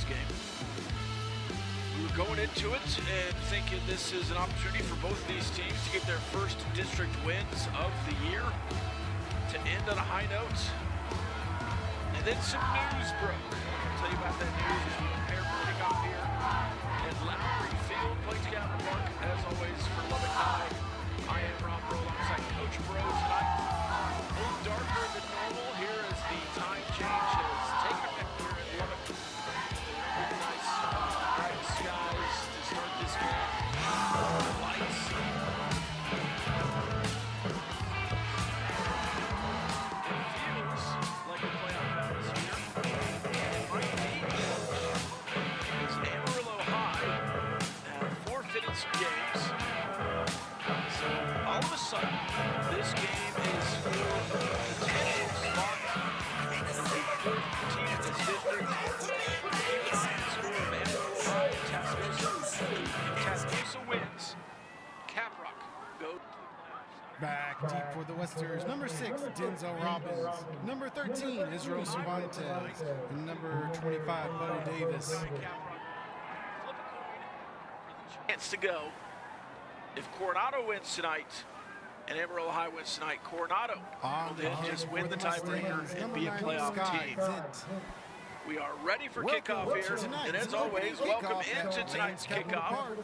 game. We were going into it and thinking this is an opportunity for both of these teams to get their first district wins of the year, to end on a high note. And then some news broke. I'll tell you about that news as we prepare for kickoff here at Lowry Field, Plains Capital Park. As always, for Lubbock High, I am Rob Bro alongside Coach Bro tonight. A little darker than normal here as the time change has taken effect here at Lubbock. Nice bright skies to start this game. Lights. It feels like a playoff atmosphere. It might be. As Amarillo High have forfeited some games. So all of a sudden, this game is for the potential spot as the fourth team in this district. Score of Amarillo High and Tascosa. If Tascosa wins, Caprock goes. Back deep for the Westers, number 6, Denzel Robbins, number 13, Israel Cervantes, and number 25, Bo Davis. Chance to go. If Coronado wins tonight and Amarillo High wins tonight, Coronado will then just win the tiebreaker and be a playoff team. We are ready for kickoff here, and as always, welcome into tonight's kickoff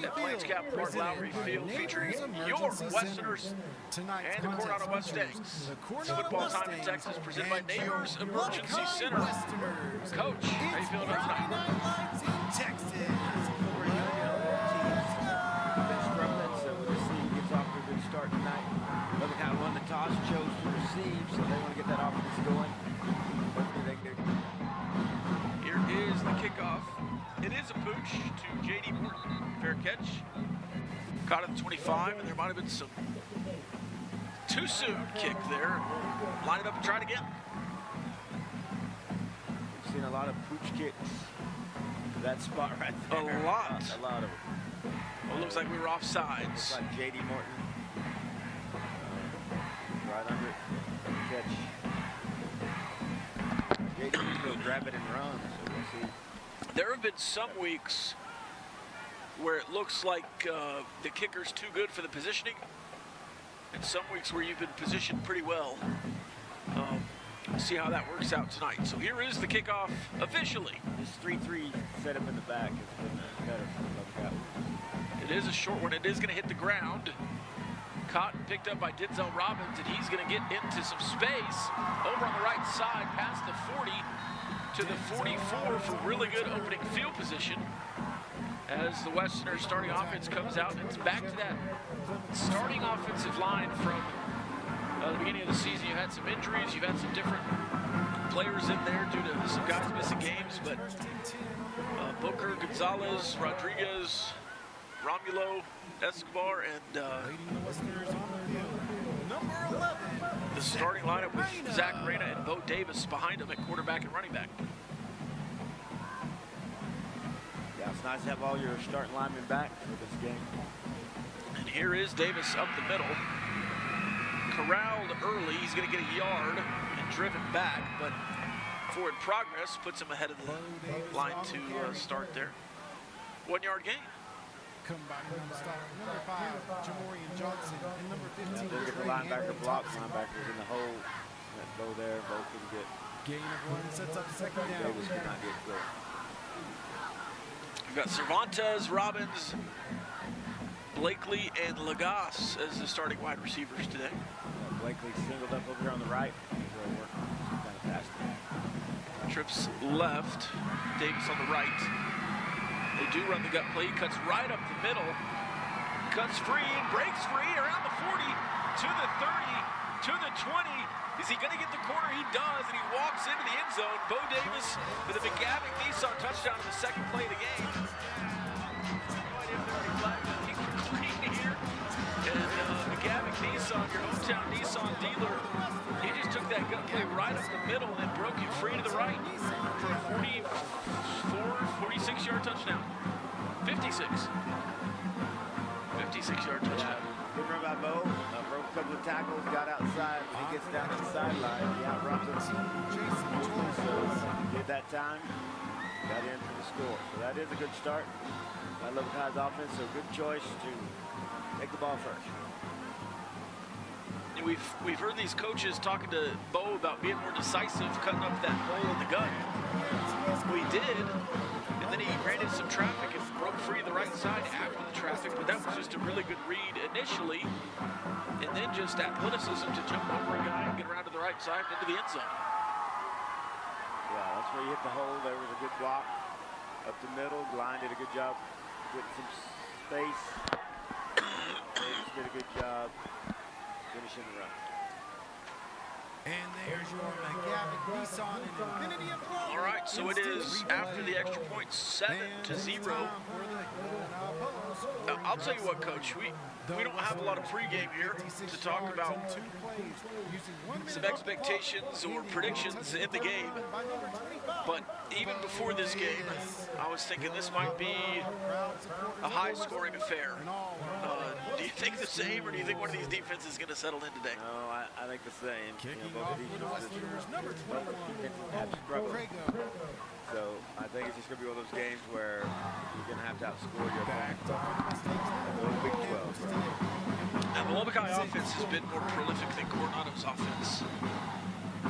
at Plains Capital Park, Lowry Field, featuring your Westerners and the Coronado Mustangs. It's football time in Texas, presented by Neighbors Emergency Center. Coach, how you feeling about tonight? Start tonight. Lubbock High won the toss, chose to receive, so they want to get that offense going. Hopefully they get it. Here is the kickoff. It is a pooch to J.D. Morton. Fair catch. Caught at the 25, and there might have been some too soon kick there. Line it up and try it again. We've seen a lot of pooch kicks to that spot right there. A lot of them. Well, it looks like we were offsides. Looks like J.D. Morton. Right under it. Catch. J.D. will grab it and run, so we'll see. There have been some weeks where it looks like the kicker's too good for the positioning, and some weeks where you've been positioned pretty well. We'll see how that works out tonight. So here is the kickoff officially. This 3-3 setup in the back has been better for Lubbock High. It is a short one. It is going to hit the ground. Caught and picked up by Denzel Robbins, and he's going to get into some space over on the right side past the 40 to the 44 for really good opening field position. As the Westerners starting offense comes out, and it's back to that starting offensive line from the beginning of the season. You've had some injuries, you've had some different players in there due to some guys missing games, but Booker, Gonzalez, Rodriguez, Romulo, Escobar, and the starting lineup with Zach Reyna and Bo Davis behind him at quarterback and running back. Yeah, it's nice to have all your starting linemen back for this game. And here is Davis up the middle. Corralled early, he's going to get a yard and driven back, but forward progress puts him ahead of the line to start there. 1 yard gain. Combining on the stop, number 5, Jamorian Johnson, and number 15, They'll get the linebacker block. Linebackers in the hole. Let Bo there. Bo couldn't get. Gain of 1 sets up second down. Davis could not get good. We've got Cervantes, Robbins, Blakely, and Lagasse as the starting wide receivers today. Blakely singled up over here on the right. He's really working kind of fast. Trips left, Davis on the right. They do run the gut play. He cuts right up the middle. Cuts free and breaks free around the 40 to the 30 to the 20. Is he going to get the corner? He does, and he walks into the end zone. Bo Davis with a McGavick Nissan touchdown in the second play of the game. And McGavick Nissan, your hometown Nissan dealer, he just took that gut play right up the middle and broke you free to the right for a 46-yard touchdown. 56-yard touchdown. Good run by Bo. Broke a couple of tackles, got outside. When he gets down to the sideline, he outruns him. Jason did that time. got in for the score. So that is a good start by Lubbock High's offense. So good choice to take the ball first. We've heard these coaches talking to Bo about being more decisive, cutting up that hole in the gut. We did, and then he ran into some traffic and broke free the right side after the traffic, but that was just a really good read initially, and then just athleticism to jump over a guy and get around to the right side and into the end zone. Yeah, that's where you hit the hole. There was a good block up the middle. Line did a good job getting some space. Davis did a good job finishing the run. And there's your McGavick, Nissan, and Infinity of Glory. All right, so it is after the extra point, 7-0. I'll tell you what, Coach, we don't have a lot of pregame here to talk about some expectations or predictions in the game. But even before this game, I was thinking this might be a high-scoring affair. Do you think the same, or do you think one of these defenses is going to settle in today? No, I think the same. Kicking Both off of these for the Westerners, number 21, have struggled. Prego. So I think it's just going to be one of those games where you're going to have to outscore your Back opponent. to Big 12. Now, the Lubbock High offense has been more prolific than Coronado's offense.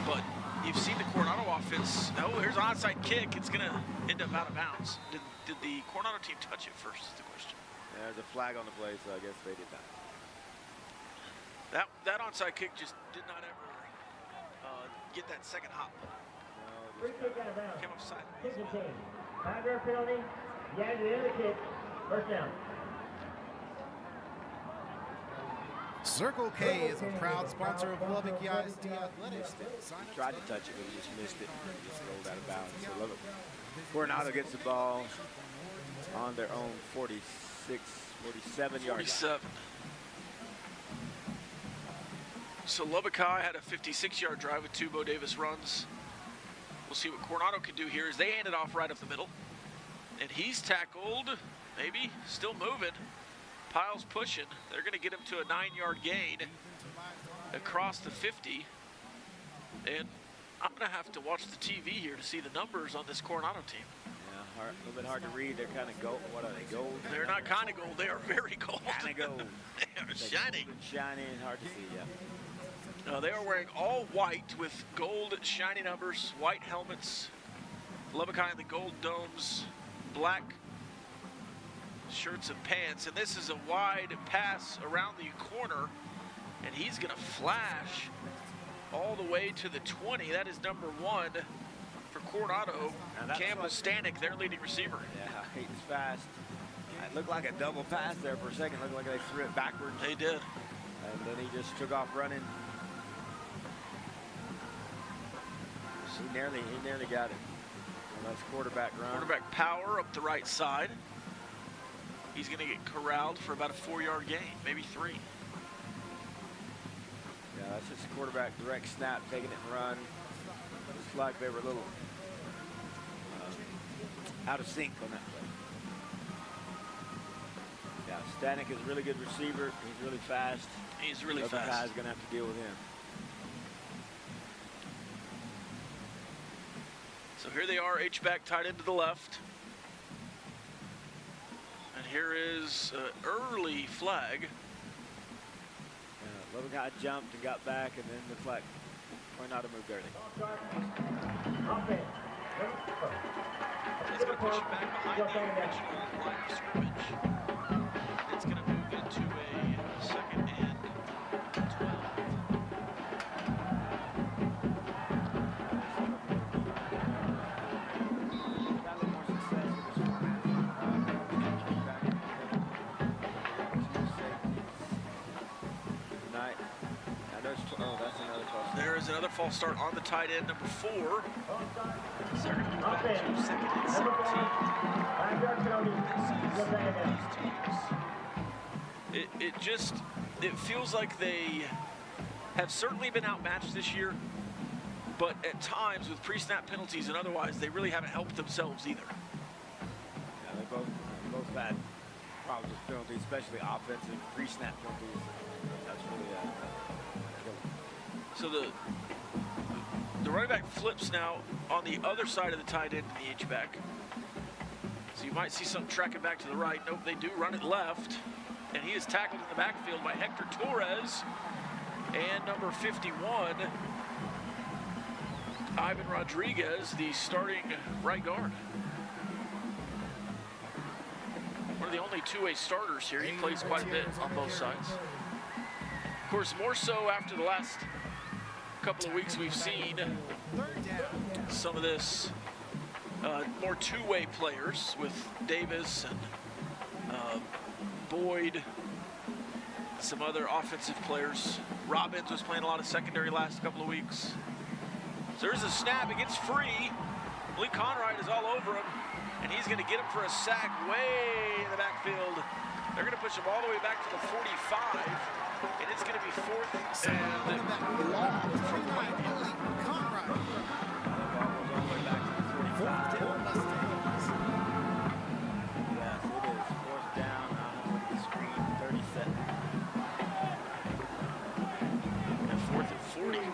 But you've seen the Coronado offense. Oh, here's an onside kick. It's going to end up out of bounds. Did the Coronado team touch it first is the question. There's a flag on the play, so I guess they did not. That onside kick just did not ever get that second hop. No, Free kick out of bounds. Came offside. Kicking team. 5-yard penalty. Yeah, to the end of the kick. First down. Circle K is a proud sponsor of Lubbock ISD Athletics. he tried to touch it, but he just missed it. He just rolled out of bounds. So Lubbock. Coronado gets the ball on their own 47 yard line. 47. So Lubbock High had a 56-yard drive with 2 Bo Davis runs. We'll see what Coronado can do here as they hand it off right up the middle. And he's tackled, maybe, still moving. Piles pushing. They're going to get him to a 9-yard gain across the 50. And I'm going to have to watch the TV here to see the numbers on this Coronado team. Yeah, a little bit hard to read. They're kind of gold. What are they, gold? They're not kind of gold. They are very gold. Kind of gold. They are shining. Shiny and hard to see, yeah. They are wearing all white with gold shiny numbers, white helmets, Lubbock High in the gold domes, black shirts and pants. And this is a wide pass around the corner, and he's going to flash all the way to the 20. That is number 1 for Coronado. Campbell Stanek, their leading receiver. Yeah, he's fast. It looked like a double pass there for a second. Looked like they threw it backwards. They did. And then he just took off running. He nearly got it. And that's quarterback run. Quarterback power up the right side. He's going to get corralled for about a 4-yard gain, maybe 3. Yeah, that's just quarterback direct snap, taking it and run. Looks like they were a little out of sync on that play. Yeah, Stanek is a really good receiver. He's really fast. He's really Other fast. guy's going to have to deal with him. So here they are, H-back tied into the left. And here is an early flag. Lubbock High jumped and got back, and then the flag. Coronado moved early. Offense. It's going to push it back behind the original line of scrimmage. It's going to move into a second and 12. Got a little more success with this format. Two safeties tonight. Oh, that's another false. There is another false start on the tight end, number 4. So they're going to move back to second and 17. 5-yard penalty. It feels like they have certainly been outmatched this year, but at times with pre-snap penalties and otherwise, they really haven't helped themselves either. Yeah, they both had problems with penalties, especially offensive pre-snap penalties. That's really So the running back flips now on the other side of the tight end in the H-back. You might see something tracking back to the right. Nope, they do run it left. And he is tackled in the backfield by Hector Torres. And number 51, Ivan Rodriguez, the starting right guard. One of the only two-way starters here. He plays quite a bit on both sides. Of course, more so after the last couple of weeks we've seen some of this more two-way players with Davis and Boyd, some other offensive players. Robbins was playing a lot of secondary last couple of weeks. So there's a snap, it gets free. Lee Conrad is all over him, and he's gonna get him for a sack way in the backfield. They're gonna push him all the way back to the 45, and it's gonna be 4th and long. Conrad. All the way back to the 45. Yes, it is 4th down on the screen, 37. And 4th and 40.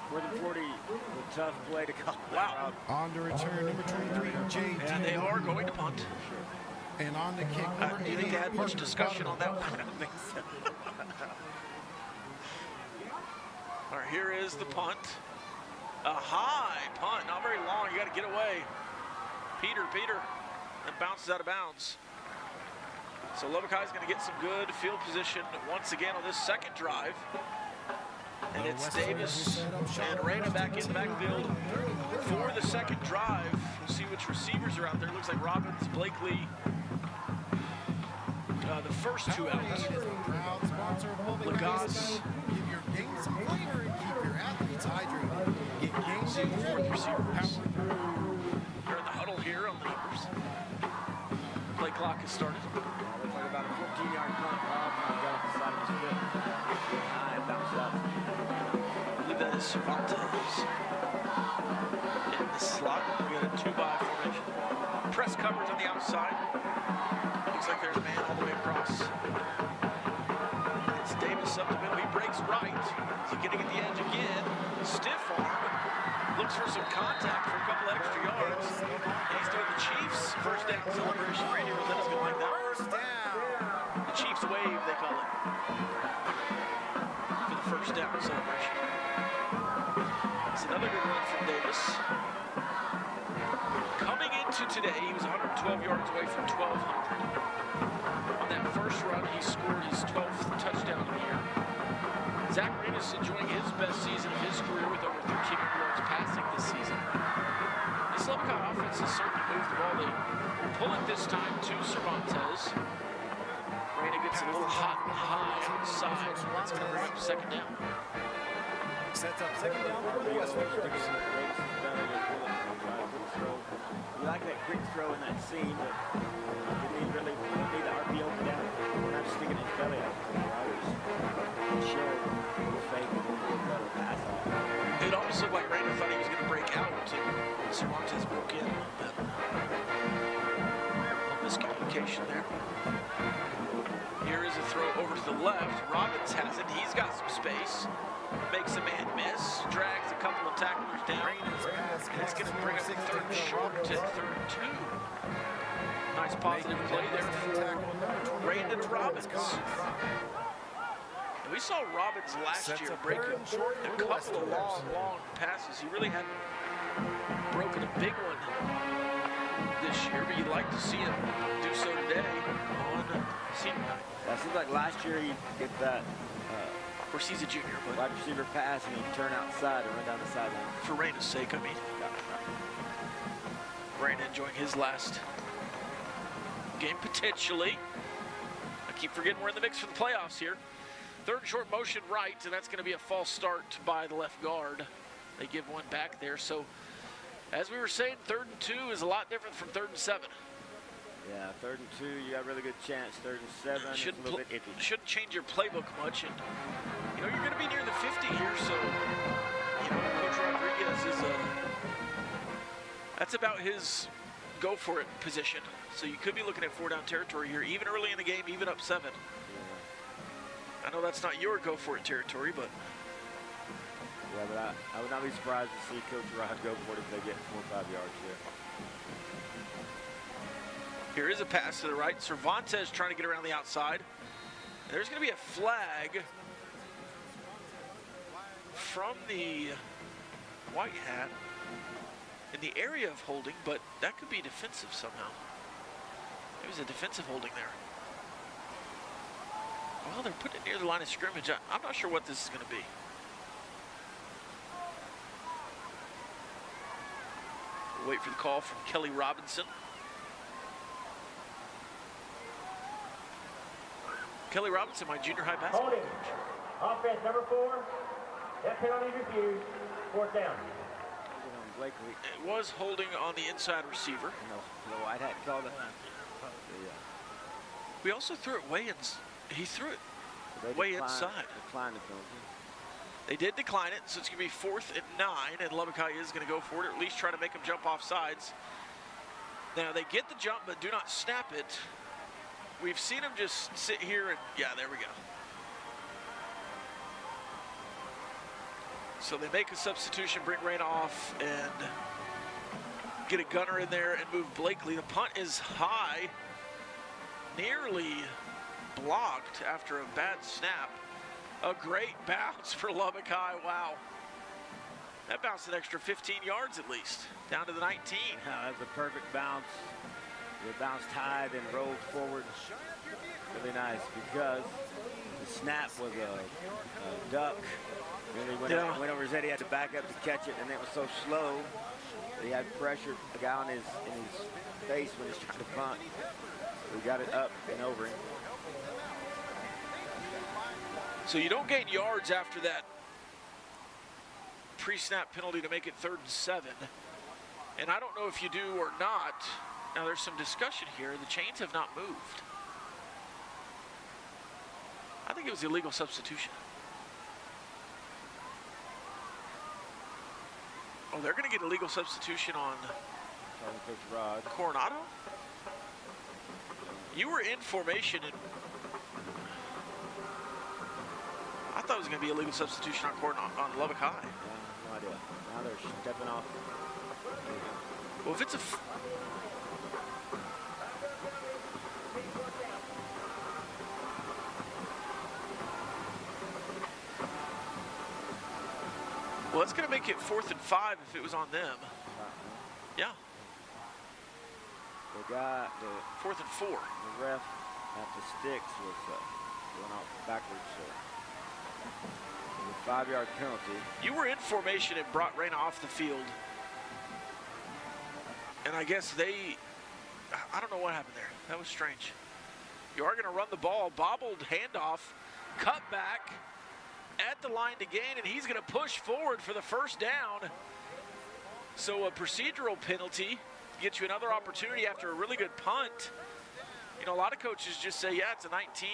4th and 40, a tough play to call. Wow. On to return, number 23, J.D. And they are going to punt. And on the kick, number Do you think they had much discussion on that one? I don't think so. All right, here is the punt. A high punt, not very long. You got to get away. Peter, and bounces out of bounds. So Lubbock High is going to get some good field position once again on this second drive. And it's Davis and Reyna back in the backfield for the second drive. We'll see which receivers are out there. Looks like Robbins, Blakely, the first two out. Lagas. Give your game some flavor and keep your athletes hydrated. Get game See the fourth receivers. They're in the huddle here on the numbers. Play clock has started. Looks like about a 14-yard punt. Got off the side of his foot. High and bounced up. I believe that is Cervantes in the slot. We got a 2-by formation. Press coverage on the outside. Looks like there's a man all the way across. It's Davis up the middle. He breaks right. Is he getting at the edge again? Stiff arm. Looks for some contact for a couple extra yards. And he's doing the Chiefs' first down celebration. Randy Rosetta's going to like that. First down. The Chiefs wave, they call it. For the first down celebration. It's another good run from Davis. Coming into today, he was 112 yards away from 1,200. On that first run, he scored his 12th touchdown of the year. Zach Arenas enjoying his best season of his career with over 1,300 yards passing this season. This Lubbock High offense has certainly moved the ball. They pull it this time to Cervantes. Reyna gets a little hot and high outside. That's going to bring up second down. Sets up second down for the Westerners. We like that quick throw in that scene, but we need the RPO down. We're not sticking his belly out to the riders. Show the fake and then better pass off. It almost looked like Reyna thought he was going to break out, and Cervantes broke in a little bit. A miscommunication there. Here is a throw over to the left. Robbins has it. He's got some space. Makes a man miss. Drags a couple of tacklers down. And it's going to bring up third and short to 3rd and 2. Nice positive play there for Brandon Robbins. And we saw Robbins last year break a couple of long passes. He really hadn't broken a big one this year, but you'd like to see him do so today on senior night. Well, it seems like last year he'd get that Of course, he's a junior, but wide receiver pass and he'd turn outside and run down the sideline. for Reyna's sake, I mean. Reyna enjoying his last game potentially. I keep forgetting we're in the mix for the playoffs here. Third short motion right, and that's going to be a false start by the left guard. They give one back there. So, as we were saying, 3rd and 2 is a lot different from 3rd and 7. Yeah, 3rd and 2, you got a really good chance. 3rd and 7, it's a little bit iffy. Shouldn't change your playbook much, and you know you're going to be near the 50 here, so you know Coach Rodriguez is that's about his go for it position. So you could be looking at 4-down territory here, even early in the game, even up 7. Yeah. I know that's not your go for it territory, but Yeah, but I would not be surprised to see Coach Rod go for it if they get 4 or 5 yards here. Here is a pass to the right. Cervantes trying to get around the outside. There's going to be a flag from the white hat in the area of holding, but that could be defensive somehow. There's a defensive holding there. Well, they're putting it near the line of scrimmage. I'm not sure what this is going to be. We'll wait for the call from Kelly Robinson. Kelly Robinson, my junior high basketball Holding. coach. Offense number 4. That penalty refused. 4th down. Blakely. It was holding on the inside receiver. No, White hat called it. We also threw it way in. He threw it They way inside. Declined the penalty. They did decline it, so it's going to be 4th and 9, and Lubbock High is going to go for it, or at least try to make them jump off sides. Now, they get the jump, but do not snap it. We've seen them just sit here and, yeah, there we go. So they make a substitution, bring Rain off, and get a gunner in there and move Blakely. The punt is high, nearly blocked after a bad snap. A great bounce for Lubbock High, wow. That bounced an extra 15 yards at least, down to the 19. Yeah, that's a perfect bounce. It bounced high, then rolled forward. Really nice because the snap was a duck. Really went over his head. He had to back up to catch it, and it was so slow that he had pressure the guy in his face when he was trying to punt. We got it up and over him. So you don't gain yards after that pre-snap penalty to make it 3rd and 7. And I don't know if you do or not. Now there's some discussion here. The chains have not moved. I think it was illegal substitution. Oh, they're going to get illegal substitution on Coach Rod. Coronado? You were in formation, and I thought it was going to be illegal substitution on Lubbock High. Yeah, no idea. Now they're stepping off. Well, if it's a... Well, it's going to make it 4th and 5 if it was on them. Yeah. The guy, 4th and 4. the ref at the sticks was going off backwards. So a 5-yard penalty. You were in formation and brought Rain off the field. And I guess I don't know what happened there. That was strange. You are going to run the ball, bobbled handoff, cut back at the line to gain, and he's going to push forward for the 1st down. So a procedural penalty gets you another opportunity after a really good punt. You know, a lot of coaches just say, yeah, it's a 19.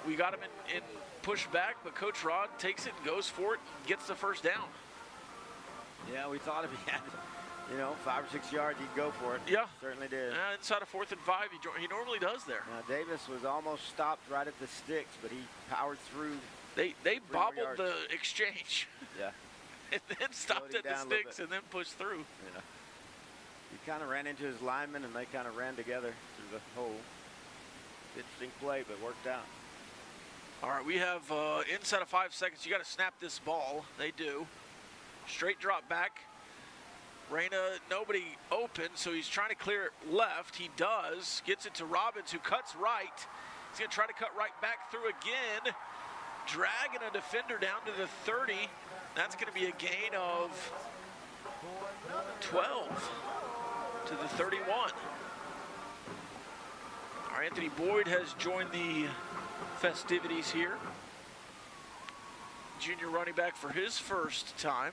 We got him in push back, but Coach Rod takes it and goes for it, gets the 1st down. Yeah, we thought if he had, 5 or 6 yards, he'd go for it. Yeah. Certainly did. Inside of 4th and 5, he normally does there. Now, Davis was almost stopped right at the sticks, but he powered through. They bobbled the exchange. Yeah. And then stopped at the sticks and then pushed through. Yeah. He kind of ran into his lineman, and they kind of ran together through the hole. Interesting play, but worked out. All right, we have inside of 5 seconds. You got to snap this ball. They do. Straight drop back. Reyna, nobody open, so he's trying to clear it left. He does. Gets it to Robbins, who cuts right. He's going to try to cut right back through again. Dragging a defender down to the 30. That's going to be a gain of 12 to the 31. All right, Anthony Boyd has joined the festivities here. Junior running back for his 1st time.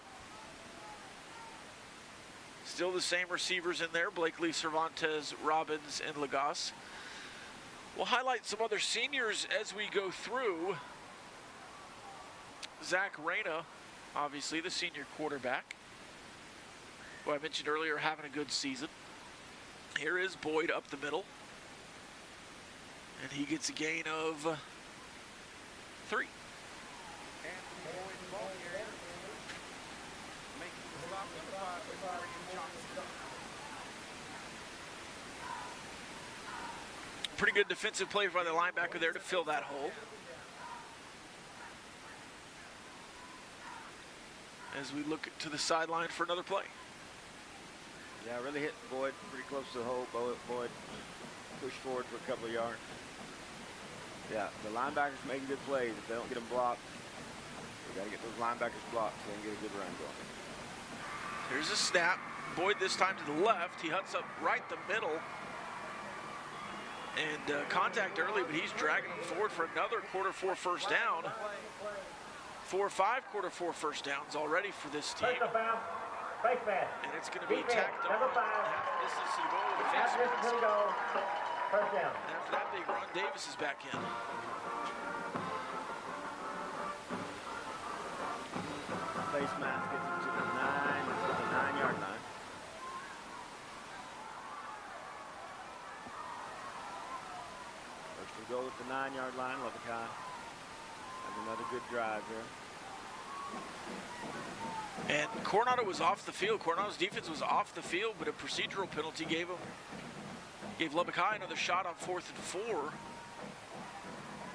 Still the same receivers in there, Blakely, Cervantes, Robbins, and Lagasse. We'll highlight some other seniors as we go through. Zach Reyna, obviously the senior quarterback, who I mentioned earlier, having a good season. Here is Boyd up the middle. And he gets a gain of 3. pretty good defensive play by the linebacker there to fill that hole. As we look to the sideline for another play. Yeah, really hit Boyd pretty close to the hole. Boyd pushed forward for a couple of yards. Yeah, the linebackers making good plays. If they don't get them blocked, we got to get those linebackers blocked so they can get a good run going. Here's a snap. Boyd this time to the left. He huts up right the middle. And contact early, but he's dragging him forward for another quarter 4 first down. 4 or 5 quarter 4 first downs already for this team. And it's going to be tacked on half the distance to the goal with a face mask. First down. And after that big run, Davis is back in. Face mask gets him to the 9-yard line. First and goal at the 9-yard line. Lubbock High has another good drive here. And Coronado was off the field. Coronado's defense was off the field, but a procedural penalty gave Lubbock High another shot on 4th and 4.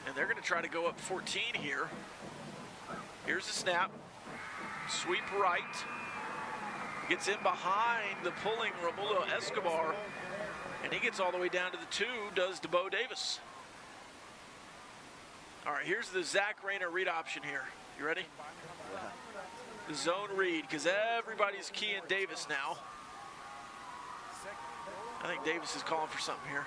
And they're going to try to go up 14 here. Here's the snap. Sweep right. Gets in behind the pulling Romulo Escobar. And he gets all the way down to the 2, does DeBo Davis. All right, here's the Zach Rayner read option here. You ready? The zone read, because everybody's keying Davis now. I think Davis is calling for something here.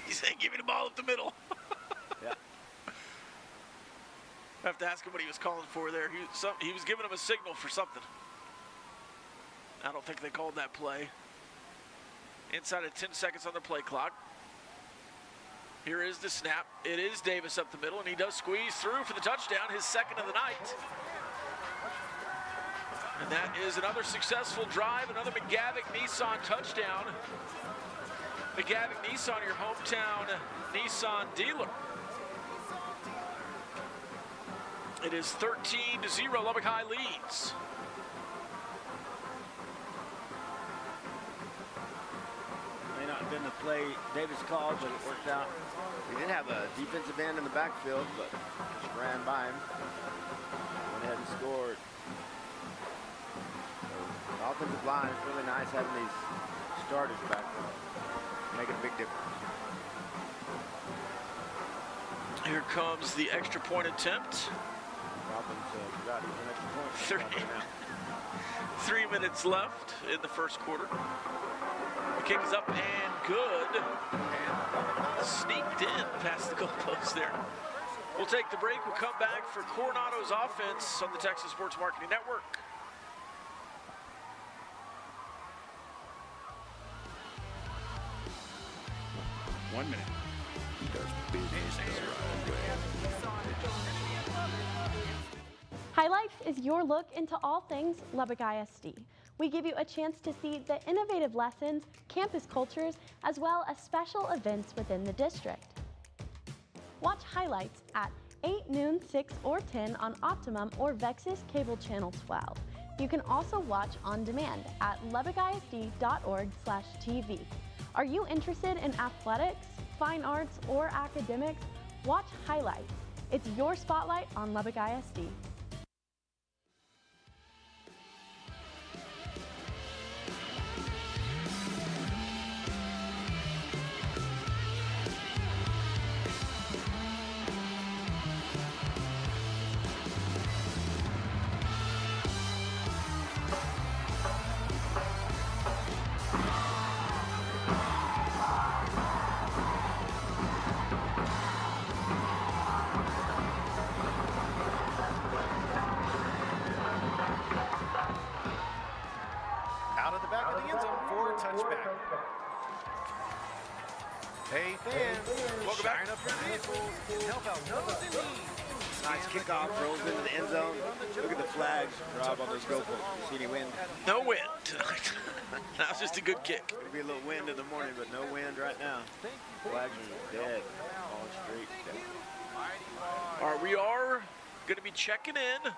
He's saying, give me the ball up the middle. Yeah. I have to ask him what he was calling for there. He was giving him a signal for something. I don't think they called that play. Inside of 10 seconds on the play clock. Here is the snap. It is Davis up the middle, and he does squeeze through for the touchdown, his second of the night. And that is another successful drive, another McGavick Nissan touchdown. McGavick Nissan, your hometown Nissan dealer. It is 13-0, Lubbock High leads. May not have been the play Davis called, but it worked out. We did have a defensive end in the backfield, but just ran by him. Went ahead and scored. So, the offensive line is really nice having these starters back there. Making a big difference. Here comes the extra point attempt. Robbins forgot he was an extra point. 3 minutes left in the first quarter. The kick is up and good. And sneaked in past the goalpost there. We'll take the break. We'll come back for Coronado's offense on the Texas Sports Marketing Network. One minute. He does business the right way. Highlights is your look into all things Lubbock ISD. We give you a chance to see the innovative lessons, campus cultures, as well as special events within the district. Watch highlights at 8, noon, 6, or 10 on Optimum or Vexus Cable Channel 12. You can also watch on demand at lubbockisd.org/TV. Are you interested in athletics, fine arts, or academics? Watch highlights. It's your spotlight on Lubbock ISD. Out of the back of the end zone for a touchback. Hey fans, welcome back. Shine up your vehicles and help out those in need. Nice kickoff, rolls into the end zone. Look at the flags, Rob, on those goalposts. See any wind? No wind tonight. That was just a good kick. It'll be a little wind in the morning, but no wind right now. Flags are dead, all straight. All right, we are going to be checking in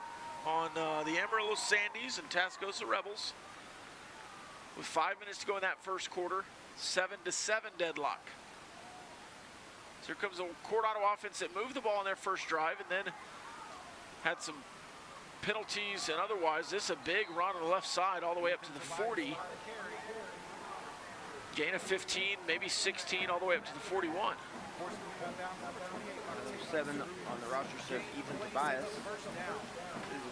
on the Amarillo Sandys and Tascosa Rebels. with 5 minutes to go in that first quarter. 7-7 deadlock. So here comes a Coronado offense that moved the ball on their first drive and then had some penalties and otherwise. This is a big run on the left side all the way up to the 40. Gain of 15, maybe 16, all the way up to the 41. 7 on the roster says Ethan Tobias. This is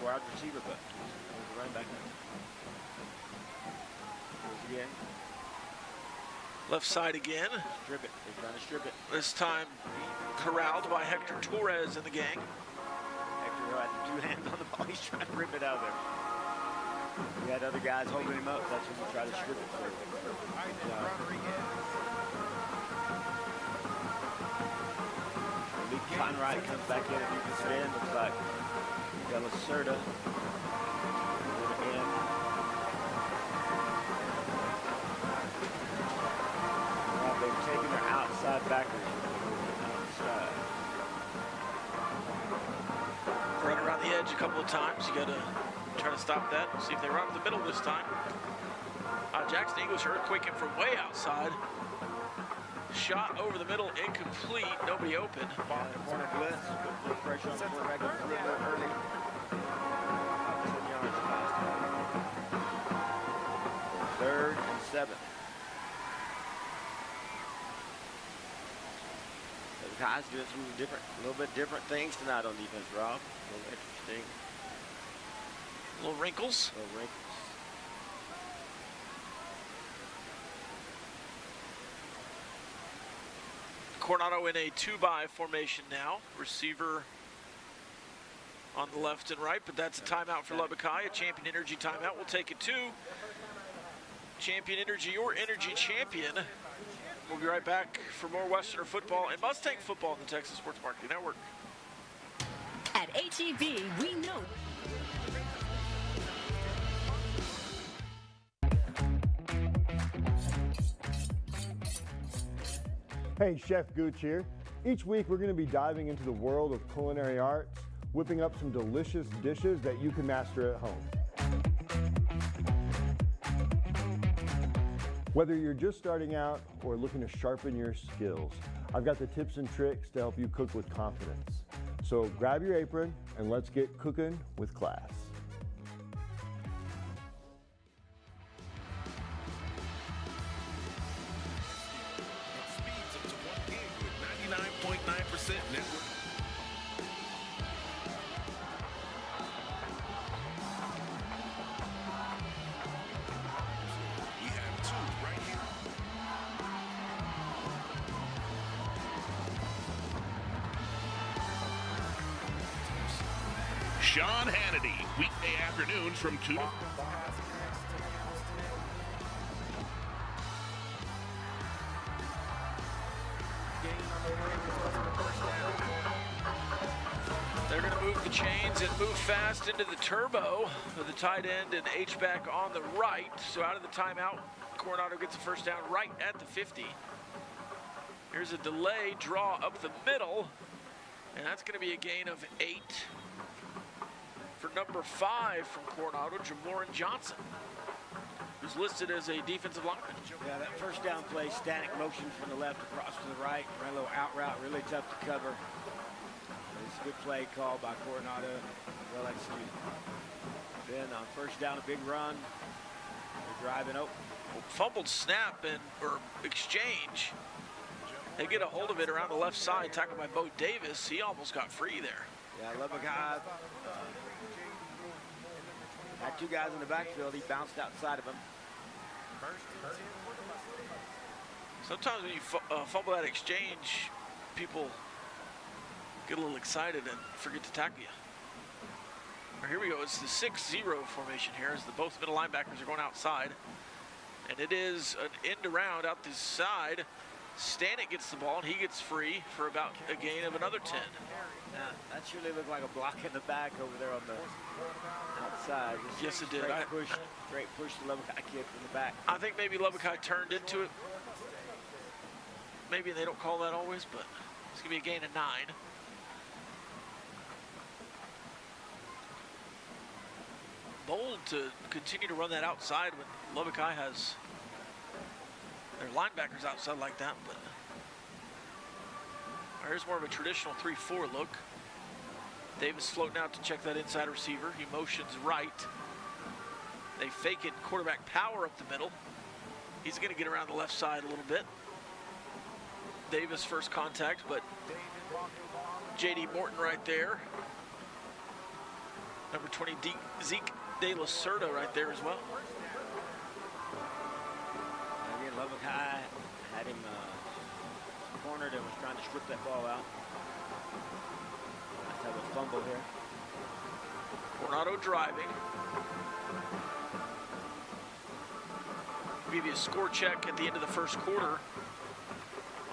a wide receiver, but he's a running back. Goes again. Left side again. Strip it. They're trying to strip it. This time corralled by Hector Torres and the gang. Hector had 2 hands on the ball. He's trying to rip it out of there. He had other guys holding him up. That's when he tried to strip it for him. Conrad comes back in at defensive end. Looks like De La Cerda. They've taken their outside backers. Outside. Run around the edge a couple of times. You got to try to stop that. See if they run up the middle this time. Jackson Eagles earthquaking from way outside. Shot over the middle, incomplete. Nobody open. Corner blitz. Put pressure on the quarterback a little bit early. 10 yards past. 3rd and 7. The guys doing some a little bit different things tonight on defense, Rob. A little interesting. Little wrinkles. Little wrinkles. Coronado in a 2-by formation now. Receiver on the left and right, but that's a timeout for Lubbock High. A Champion Energy timeout. We'll take it to Champion Energy, your energy champion. We'll be right back for more Westerner football and Mustang football on the Texas Sports Marketing Network. At HEB, we know. Hey, Chef Gooch here. Each week we're going to be diving into the world of culinary arts, whipping up some delicious dishes that you can master at home. Whether you're just starting out or looking to sharpen your skills, I've got the tips and tricks to help you cook with confidence. So grab your apron and let's get cooking with class. Network. We have 2 right here. Sean Hannity, weekday afternoons from 2 to 4. They're going to move the chains and move fast into the turbo with the tight end and H-back on the right. So out of the timeout, Coronado gets a first down right at the 50. Here's a delay draw up the middle, and that's going to be a gain of 8 for number 5 from Coronado, Jamoran Johnson, who's listed as a defensive lineman. Yeah, that first down play, static motion from the left across to the right, ran a little out route, really tough to cover. It's a good play called by Coronado, well executed. Then on first down, a big run. They're driving open. Fumbled snap or exchange. They get a hold of it around the left side, tackled by Bo Davis. He almost got free there. Yeah, Lubbock High had 2 guys in the backfield. He bounced outside of him. Sometimes when you fumble that exchange, people get a little excited and forget to tackle you. Here we go. It's the 6-0 formation here as both middle linebackers are going outside. And it is an end around out this side. Stanek gets the ball and he gets free for about a gain of another 10. Now, that surely looked like a block in the back over there on the outside. Yes, it did. Great push to Lubbock High kid from the back. I think maybe Lubbock High turned into it. Maybe they don't call that always, but it's going to be a gain of 9. hold to continue to run that outside when Lubbock High has their linebackers outside like that, but here's more of a traditional 3-4 look. Davis floating out to check that inside receiver. He motions right. They fake it, quarterback power up the middle. He's gonna get around the left side a little bit. Davis first contact, but J.D. Morton right there. Number 20, Zeke De La Cerda right there as well. Again, Lubbock High had him cornered and was trying to strip that ball out. Let's have a fumble here. Coronado driving. Give you a score check at the end of the first quarter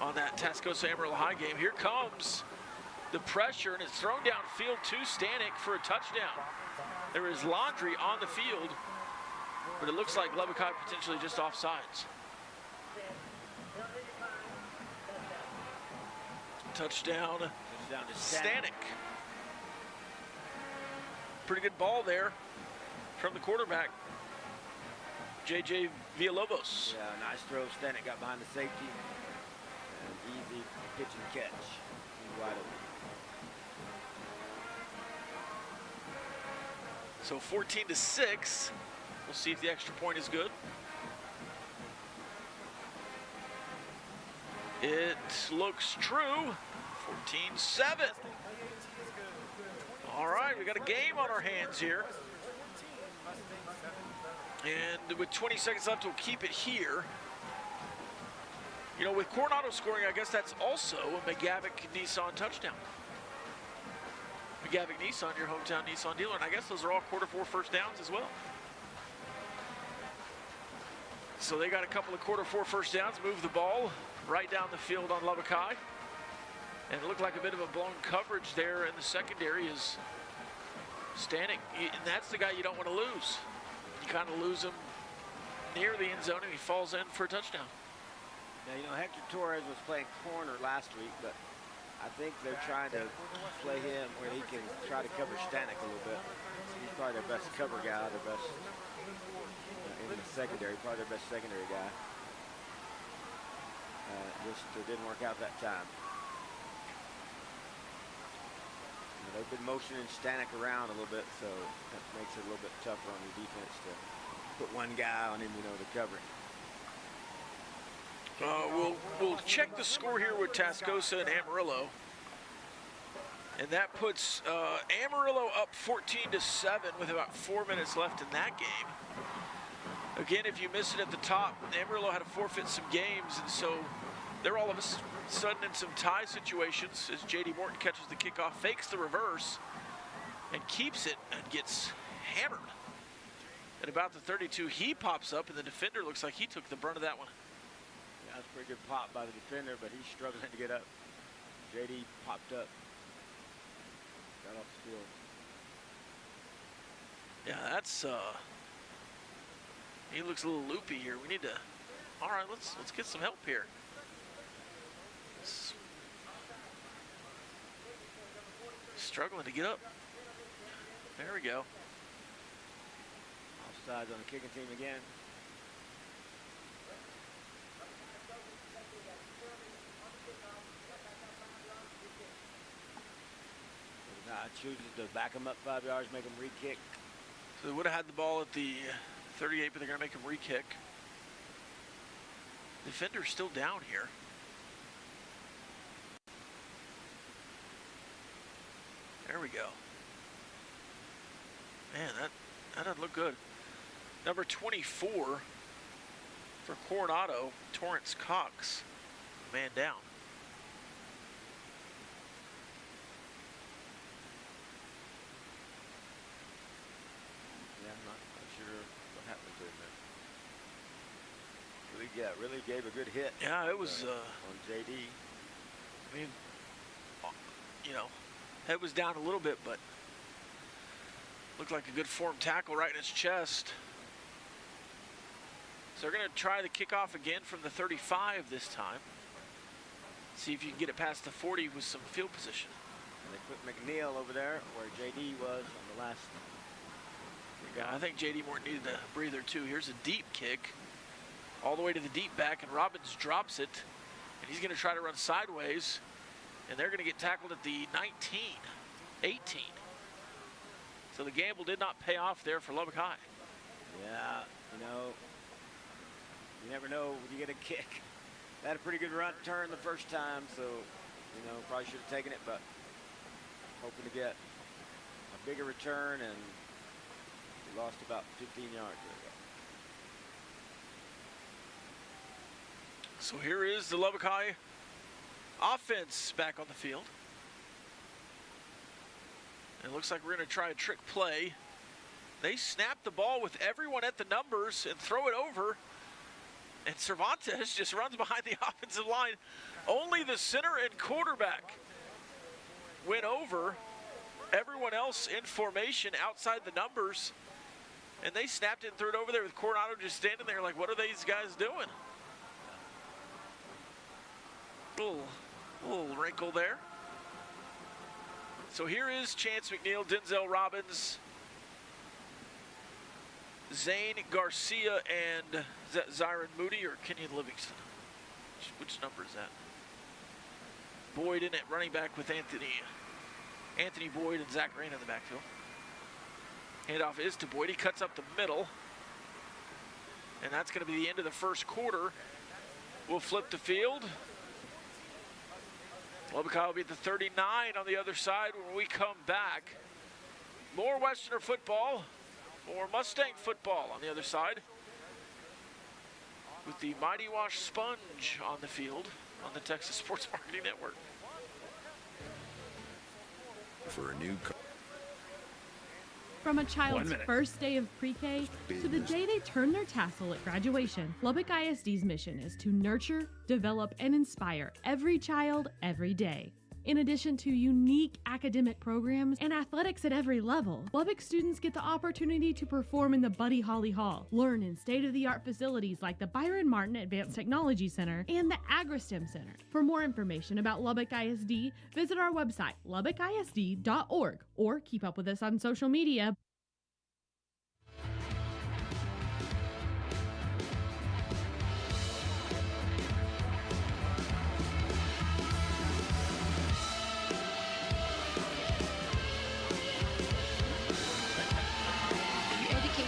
on that Tascosa Amarillo High game. Here comes the pressure, and it's thrown downfield to Stanek for a touchdown. There is Laundry on the field, but it looks like Lubbock High potentially just offsides. Touchdown to Stanek. Pretty good ball there from the quarterback, J.J. Villalobos. Yeah, nice throw. Stanek got behind the safety. Easy pitch and catch. He's wide open. So 14-6. We'll see if the extra point is good. It looks true. 14-7. All right, we got a game on our hands here. And with 20 seconds left, we'll keep it here. You know, with Coronado scoring, I guess that's also a McGavick Nissan touchdown. McGavick Nissan, your hometown Nissan dealer, and I guess those are all quarter-4 first downs as well. So they got a couple of quarter-4 first downs, move the ball right down the field on Lubbock High. And it looked like a bit of a blown coverage there in the secondary is Stanek. And that's the guy you don't want to lose. You kind of lose him near the end zone and he falls in for a touchdown. Now, you know, Hector Torres was playing corner last week, but I think they're trying to play him where he can try to cover Stanek a little bit. He's probably their best cover guy, their best in the secondary, probably their best secondary guy. Just didn't work out that time. They've been motioning Stanek around a little bit, so that makes it a little bit tougher on your defense to put one guy on him, you know, to cover him. We'll check the score here with Tascosa and Amarillo. And that puts Amarillo up 14-7 with about 4 minutes left in that game. Again, if you missed it at the top, Amarillo had to forfeit some games, and so they're all of a sudden in some tie situations as J.D. Morton catches the kickoff, fakes the reverse, and keeps it and gets hammered. At about the 32, he pops up, and the defender looks like he took the brunt of that one. Yeah, that's a pretty good pop by the defender, but he's struggling to get up. J.D. popped up. Got off the field. Yeah, that's he looks a little loopy here. We need to, all right, let's get some help here. Struggling to get up. There we go. Offsides on the kicking team again. Chooses to back him up 5 yards, make him re-kick. So they would have had the ball at the 38, but they're going to make him re-kick. Defender's still down here. There we go. Man, that doesn't look good. Number 24 for Coronado, Torrance Cox, man down. Really gave a good hit. Yeah, it was on JD. I mean, you know, head was down a little bit, but looked like a good form tackle right in his chest. So they're going to try the kickoff again from the 35 this time. See if you can get it past the 40 with some field position. And they put McNeil over there where JD was on the last Yeah, I think J.D. Morton needed a breather too. Here's a deep kick all the way to the deep back, and Robbins drops it, and he's going to try to run sideways, and they're going to get tackled at the 19, 18. So the gamble did not pay off there for Lubbock High. Yeah, you know, you never know when you get a kick. Had a pretty good run turn the first time, so, you know, probably should have taken it, but hoping to get a bigger return, and he lost about 15 yards there. So here is the Lubbock High offense back on the field. It looks like we're going to try a trick play. They snap the ball with everyone at the numbers and throw it over. And Cervantes just runs behind the offensive line. Only the center and quarterback went over. Everyone else in formation outside the numbers. And they snapped it and threw it over there with Coronado just standing there like, what are these guys doing? Little wrinkle there. So here is Chance McNeil, Denzel Robbins, Zane Garcia, and is that Zyron Moody or Kenyon Livingston? Which number is that? Boyd in at running back with Anthony Boyd and Zach Rain in the backfield. Handoff is to Boyd. He cuts up the middle. And that's going to be the end of the first quarter. We'll flip the field. Lubbock High will be at the 39 on the other side when we come back. More Westerner football, more Mustang football on the other side. With the Mighty Wash Sponge on the field on the Texas Sports Marketing Network. For a new car. From a child's first day of pre-K to the day they turn their tassel at graduation, Lubbock ISD's mission is to nurture, develop, and inspire every child every day. In addition to unique academic programs and athletics at every level, Lubbock students get the opportunity to perform in the Buddy Holly Hall, learn in state-of-the-art facilities like the Byron Martin Advanced Technology Center and the AgriStem Center. For more information about Lubbock ISD, visit our website, lubbockisd.org, or keep up with us on social media.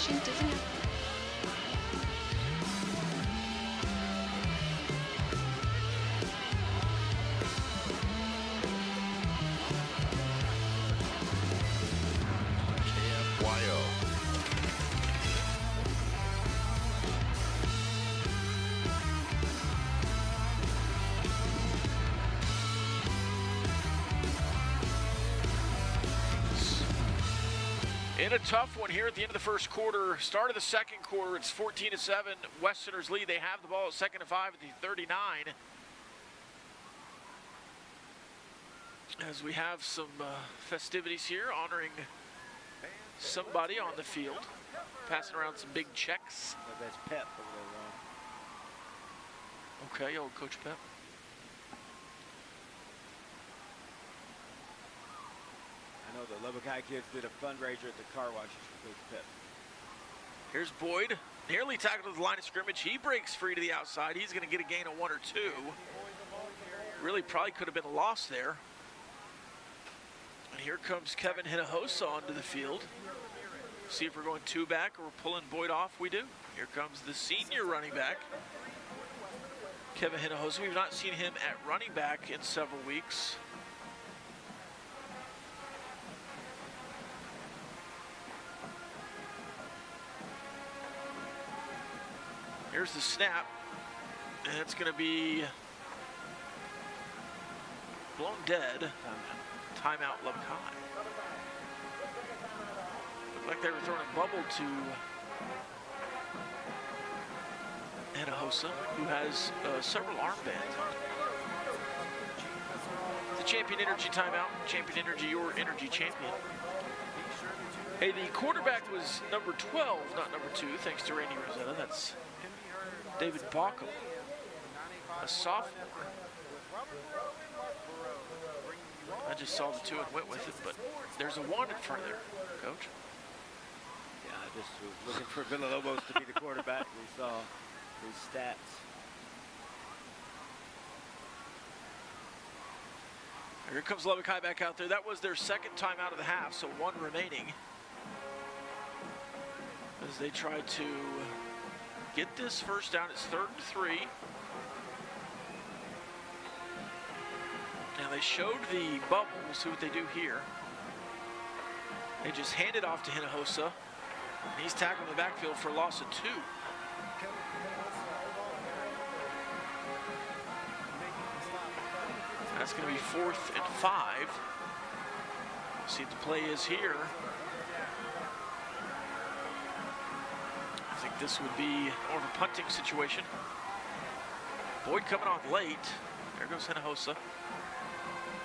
Doesn't have In a tough one here at the end of the first quarter, start of the second quarter, it's 14-7. Westerners lead. They have the ball at 2nd and 5 at the 39. As we have some festivities here honoring somebody on the field, passing around some big checks. That's Pep over there, Okay, old Coach Pep. I know the Lubbock High kids did a fundraiser at the car washes for Coach Pep. Here's Boyd, nearly tackled at the line of scrimmage. He breaks free to the outside. He's going to get a gain of 1 or 2. Really probably could have been a loss there. And here comes Kevin Hinojosa onto the field. See if we're going 2 back or we're pulling Boyd off. We do. Here comes the senior running back, Kevin Hinojosa. We've not seen him at running back in several weeks. Here's the snap, and it's going to be blown dead. Timeout, Lubbock High. Looked like they were throwing a bubble to Hinojosa, who has several armbands on. The Champion Energy timeout. Champion Energy, your energy champion. Hey, the quarterback was number 12, not number 2, thanks to Randy Rosetta. That's David Baucom, a sophomore. I just saw the 2 and went with it, but there's a 1 in front of there, Coach. Yeah, Just was looking for Villalobos to be the quarterback. We saw his stats. Here comes Lubbock High back out there. That was their second time out of the half, so one remaining. As they try to get this first down, it's 3rd and 3. Now they showed the bubble. We'll see what they do here. They just hand it off to Hinojosa. And he's tackled in the backfield for a loss of 2. That's going to be 4th and 5. We'll see what the play is here. I think this would be more of a punting situation. Boyd coming on late. There goes Hinojosa.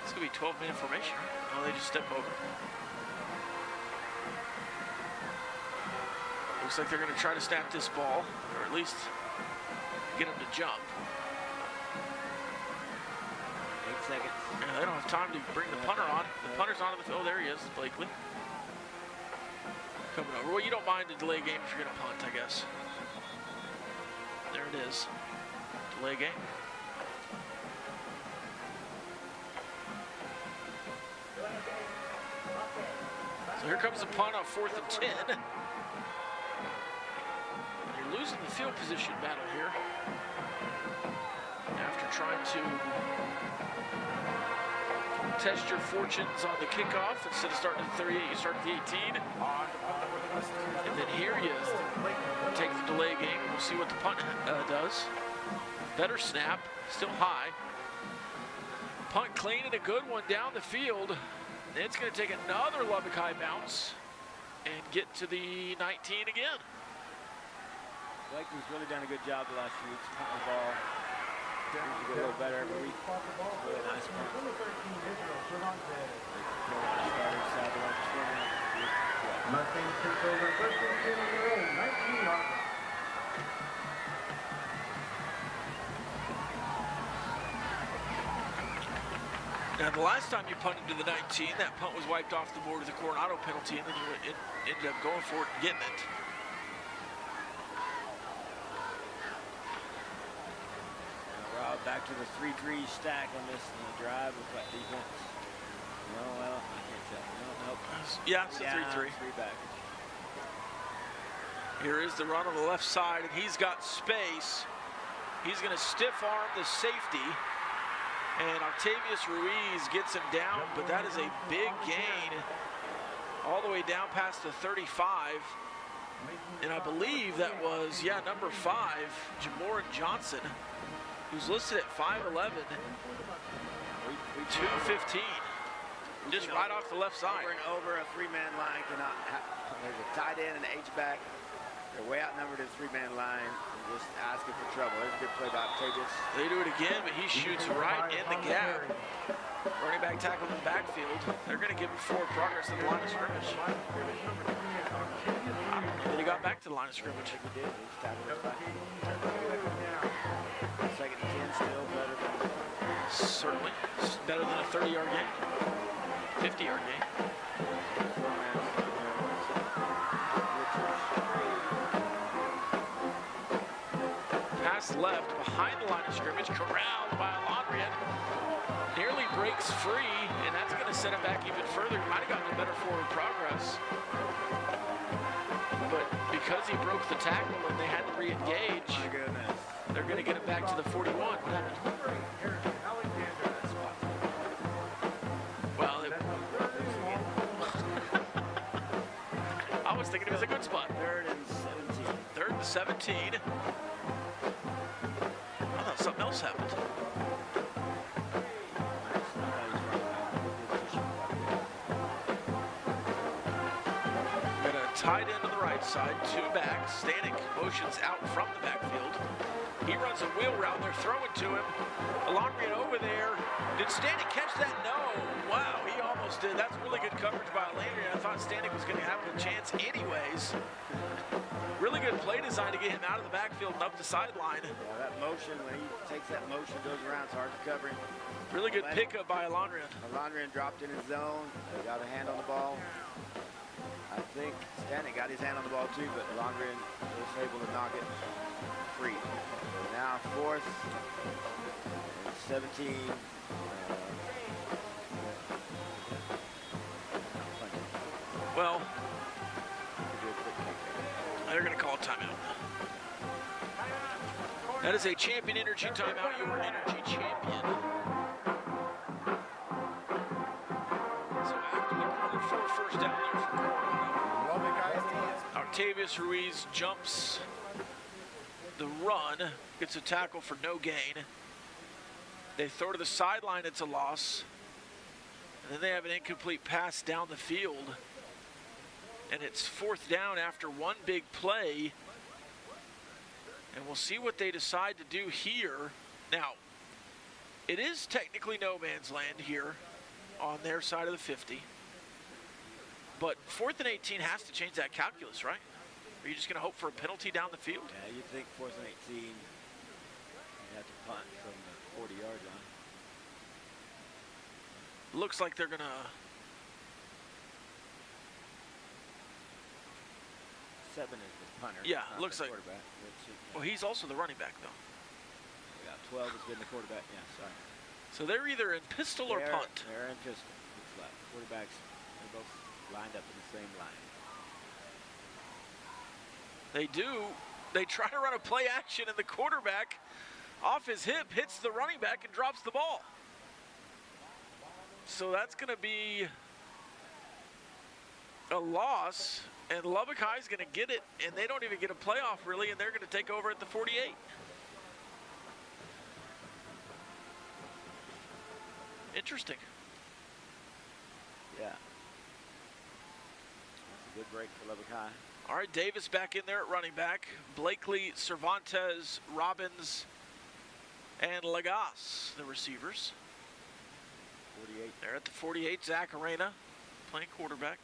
It's going to be 12-minute formation. Oh, they just step over. Looks like they're going to try to snap this ball, or at least get him to jump. 8 seconds. Yeah, they don't have time to bring the punter on. The punter's onto the field. There he is, Blakely. Coming over. Well, you don't mind a delay game if you're going to punt, I guess. There it is. Delay game. So here comes the punt on 4th and 10. And you're losing the field position battle here. After trying to test your fortunes on the kickoff, instead of starting at the 38, you start at the 18. And then here you take the delay game. We'll see what the punt does. Better snap, still high. Punt clean and a good one down the field. It's going to take another Lubbock High bounce and get to the 19 again. Blakely's really done a good job the last few weeks, punting the ball. Seems to get a little better every week. Really nice punt. Mustangs takes over 1st and 10 on their own 19-yard line. Now, the last time you punted to the 19, that punt was wiped off the board with a Coronado penalty, and then you ended up going for it and getting it. Rob back to the 3-3 stack on this drive with that defense. No, well, I can't tell. No, nope. Yeah, it's a 3-3. 3 back. Here is the run on the left side, and he's got space. He's going to stiff arm the safety. And Octavius Ruiz gets him down, but that is a big gain all the way down past the 35. And I believe that was, number 5, Jamoran Johnson, who's listed at 5'11", 215. Just right off the left side. Over a 3-man line cannot happen. There's a tight end and an H-back. They're way outnumbered in the 3-man line. And just asking for trouble. There's a good play by Octavius. They do it again, but he shoots right in the gap. Running back tackle in the backfield. They're going to give him forward progress in the line of scrimmage. Then he got back to the line of scrimmage. He did. He's tackled us back. 2nd and 10 still better than... Certainly. It's better than a 30-yard gain. 50-yard gain. Pass left behind the line of scrimmage, corralled by Alondrian. Nearly breaks free, and that's going to set him back even further. He might have gotten a better forward progress. But because he broke the tackle and they had to re-engage, they're going to get him back to the 41. What happened? Well, I was thinking it was a good spot. 3rd and 17. 3rd and 17. I thought something else happened. Got a tight end on the right side, 2 backs. Stanek motions out from the backfield. He runs a wheel route. They're throwing to him. Alondrian over there. Did Stanek catch that? No. Wow, he almost did. That's really good coverage by Alondrian. I thought Stanek was going to have a chance anyways. Really good play design to get him out of the backfield and up the sideline. Yeah, that motion, when he takes that motion, goes around, it's hard to cover him. Really good pickup by Alondrian. Alondrian dropped in his zone. They got a hand on the ball. I I think Stanek got his hand on the ball too, but Longren was able to knock it free. Now fourth and 17. Well, they're going to call a timeout. That is a Champion Energy timeout, your energy champion. So after the quarter, 4 first down there for Coronado. Octavius Ruiz jumps the run, gets a tackle for no gain. They throw to the sideline, it's a loss. And then they have an incomplete pass down the field. And it's 4th down after one big play. And we'll see what they decide to do here. Now, it is technically no man's land here on their side of the 50. But 4th and 18 has to change that calculus, right? Are you just going to hope for a penalty down the field? Yeah, you'd think 4th and 18, you have to punt from the 40-yard line. Looks like they're going to... 7 is the punter. Yeah, looks like. Quarterback. Well, he's also the running back, though. Yeah, 12 has been the quarterback. Yeah, sorry. So they're either in pistol or punt. They're in pistol. Looks like quarterbacks. They're both lined up in the same line. They do. They try to run a play action, and the quarterback, off his hip, hits the running back and drops the ball. So that's going to be a loss. And Lubbock High is going to get it, and they don't even get a playoff, really, and they're going to take over at the 48. Interesting. Yeah. That's a good break for Lubbock High. All right, Davis back in there at running back. Blakely, Cervantes, Robbins, and Lagasse, the receivers. 48. They're at the 48. Zach Arena playing quarterback.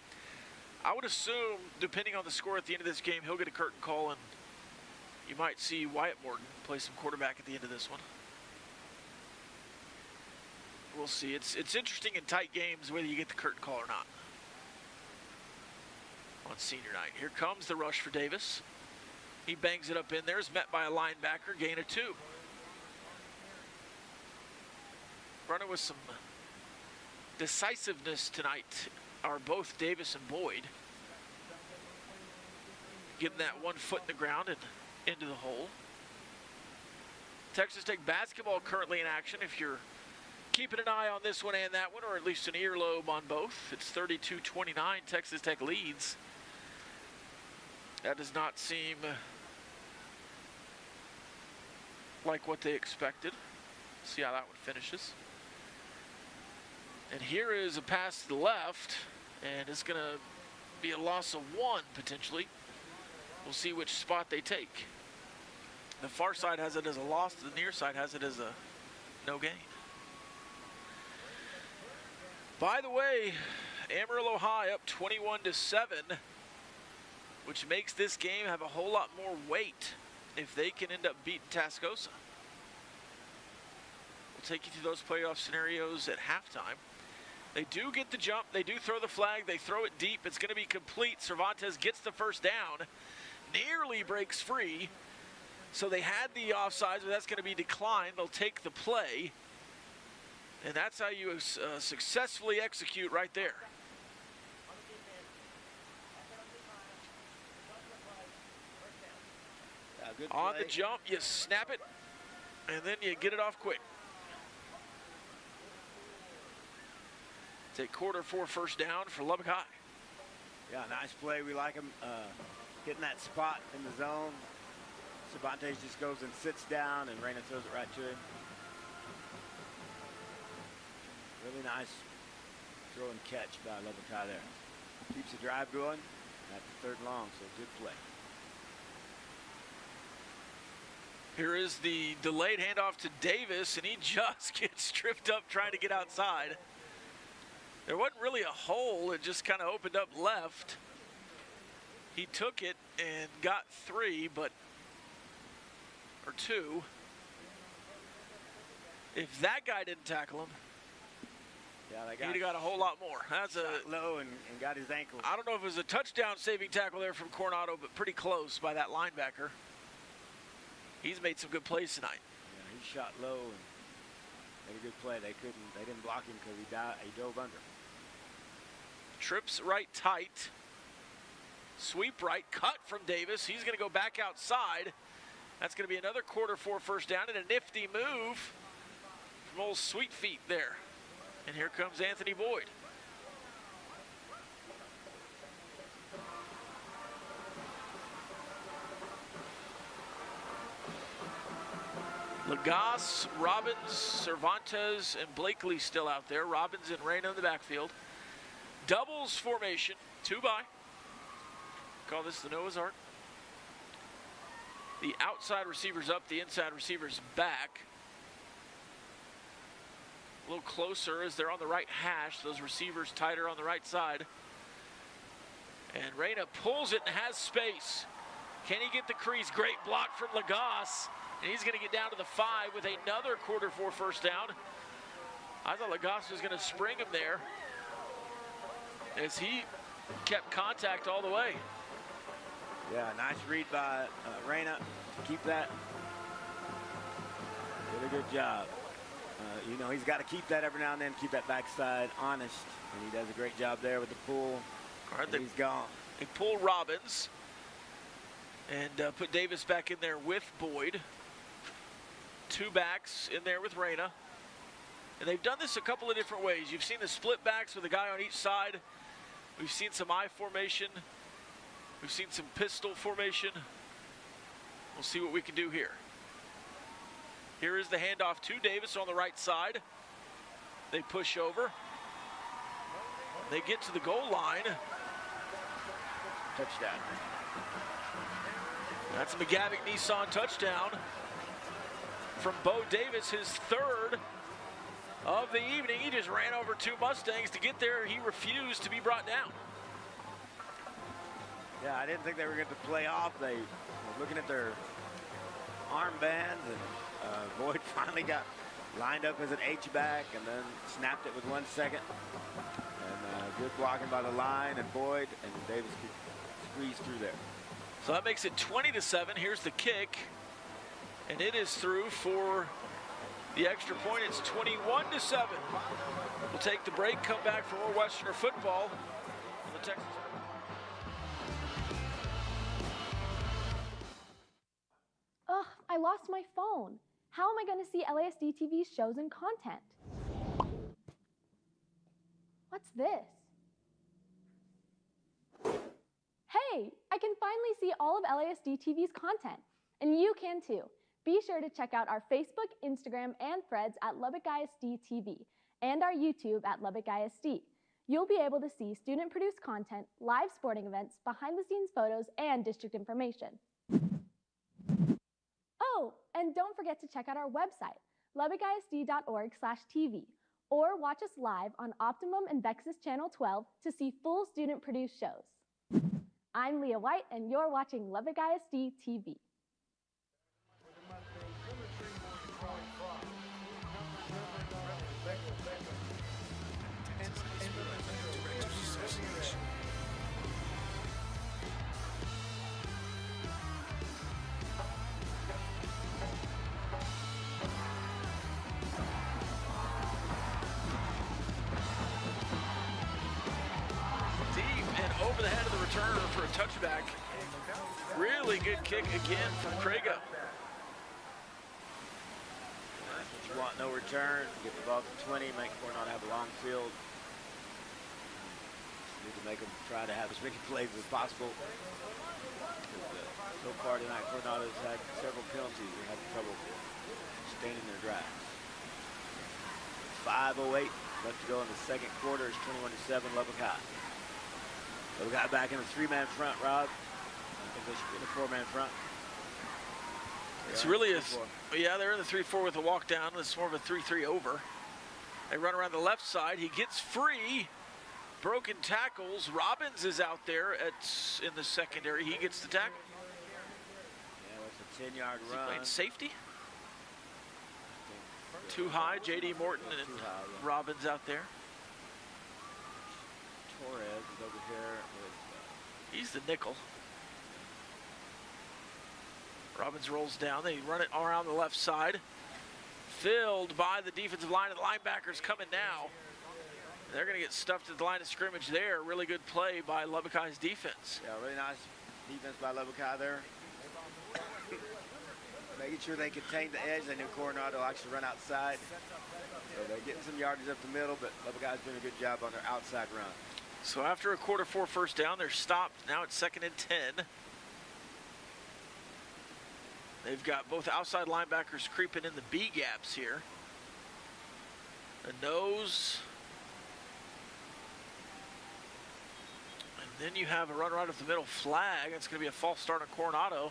I would assume, depending on the score at the end of this game, he'll get a curtain call, and you might see Wyatt Morton play some quarterback at the end of this one. We'll see. It's interesting in tight games whether you get the curtain call or not on senior night. Here comes the rush for Davis. He bangs it up in there, is met by a linebacker, gain of 2. Running with some decisiveness tonight are both Davis and Boyd. Getting that 1 foot in the ground and into the hole. Texas Tech basketball currently in action. If you're keeping an eye on this one and that one, or at least an earlobe on both, it's 32-29, Texas Tech leads. That does not seem like what they expected. See how that one finishes. And here is a pass to the left, and it's going to be a loss of 1 potentially. We'll see which spot they take. The far side has it as a loss, the near side has it as a no gain. By the way, Amarillo High up 21-7, which makes this game have a whole lot more weight if they can end up beating Tascosa. We'll take you through those playoff scenarios at halftime. They do get the jump. They do throw the flag. They throw it deep. It's going to be complete. Cervantes gets the first down. Nearly breaks free. So they had the offsides, but that's going to be declined. They'll take the play. And that's how you successfully execute right there. On the jump, you snap it, and then you get it off quick. It's a quarter-4 first down for Lubbock High. Yeah, nice play. We like him hitting that spot in the zone. Cervantes just goes and sits down, and Reyna throws it right to him. Really nice throw and catch by Lubbock High there. Keeps the drive going at the 3rd and long, so good play. Here is the delayed handoff to Davis, and he just gets tripped up trying to get outside. There wasn't really a hole, it just kind of opened up left. He took it and got 3, or 2. If that guy didn't tackle him, Yeah, he'd have got a whole lot more. That's a low and got his ankle. I don't know if it was a touchdown saving tackle there from Coronado, but pretty close by that linebacker. He's made some good plays tonight. Yeah, he shot low and made a good play. They didn't block him because he dove under. Trips right tight. Sweep right, cut from Davis. He's going to go back outside. That's going to be another quarter-4 first down and a nifty move from old Sweet Feet there. And here comes Anthony Boyd. Lagasse, Robbins, Cervantes, and Blakely still out there. Robbins and Reyna in the backfield. Doubles formation, 2-by. Call this the Noah's Ark. The outside receiver's up, the inside receiver's back. A little closer as they're on the right hash. Those receivers tighter on the right side. And Reyna pulls it and has space. Can he get the crease? Great block from Lagasse. And he's going to get down to the 5 with another quarter-4 first down. I thought Lagasse was going to spring him there as he kept contact all the way. Yeah, nice read by Reyna to keep that. Did a good job. You know, he's got to keep that every now and then, keep that backside honest. And he does a great job there with the pull. All right, he's gone. They pull Robbins and put Davis back in there with Boyd. 2 backs in there with Reyna. And they've done this a couple of different ways. You've seen the split backs with a guy on each side. We've seen some I formation. We've seen some pistol formation. We'll see what we can do here. Here is the handoff to Davis on the right side. They push over. They get to the goal line. Touchdown. That's a McGavick Nissan touchdown from Bo Davis, his 3rd of the evening. He just ran over 2 Mustangs to get there. He refused to be brought down. Yeah, I didn't think they were going to play off. They were looking at their armbands, and Boyd finally got lined up as an H-back and then snapped it with 1 second. And good blocking by the line, and Boyd and Davis could squeeze through there. So that makes it 20-7. Here's the kick, and it is through for the extra point. It's 21-7. We'll take the break, come back for more Westerner football on the Texas. Ugh, I lost my phone. How am I going to see LASD TV's shows and content? What's this? Hey, I can finally see all of LASD TV's content, and you can too. Be sure to check out our Facebook, Instagram, and Threads at Lubbock ISD TV, and our YouTube at Lubbock ISD. You'll be able to see student-produced content, live sporting events, behind-the-scenes photos, and district information. Oh, and don't forget to check out our website, lubbockisd.org/TV, or watch us live on Optimum and Vexus Channel 12 to see full student-produced shows. I'm Leah White, and you're watching Lubbock ISD TV. Over the head of the returner for a touchback. Really good kick again from Craigo. That's what you want, no return. Get the ball to 20, make Coronado have a long field. Need to make them try to have as many plays as possible. So far tonight, Coronado's had several penalties. They're having trouble sustaining their drives. 5:08 left to go in the second quarter. It's 21-7 Lubbock High. We got back in the 3-man front, Rob. I think they should be in the 4-man front. It's really a, yeah, they're in the 3-4 with a walk down. It's more of a 3-3 over. They run around the left side. He gets free. Broken tackles. Robbins is out there in the secondary. He gets the tackle. Yeah, that's a 10-yard run. He playing safety. Too high. J.D. Morton and Robbins out there. Torres is over here with. He's the nickel. Robbins rolls down. They run it around the left side. Filled by the defensive line, and the linebackers coming now. They're going to get stuffed at the line of scrimmage there. Really good play by Lubbock High's defense. Yeah, really nice defense by Lubbock High there. Making sure they contain the edge. They knew Coronado likes to run outside. So they're getting some yardage up the middle, but Lubbock High's doing a good job on their outside run. So after a quarter 4 first down, they're stopped. Now it's 2nd and 10. They've got both outside linebackers creeping in the B gaps here. A nose. And then you have a run right up the middle flag. It's going to be a false start on Coronado.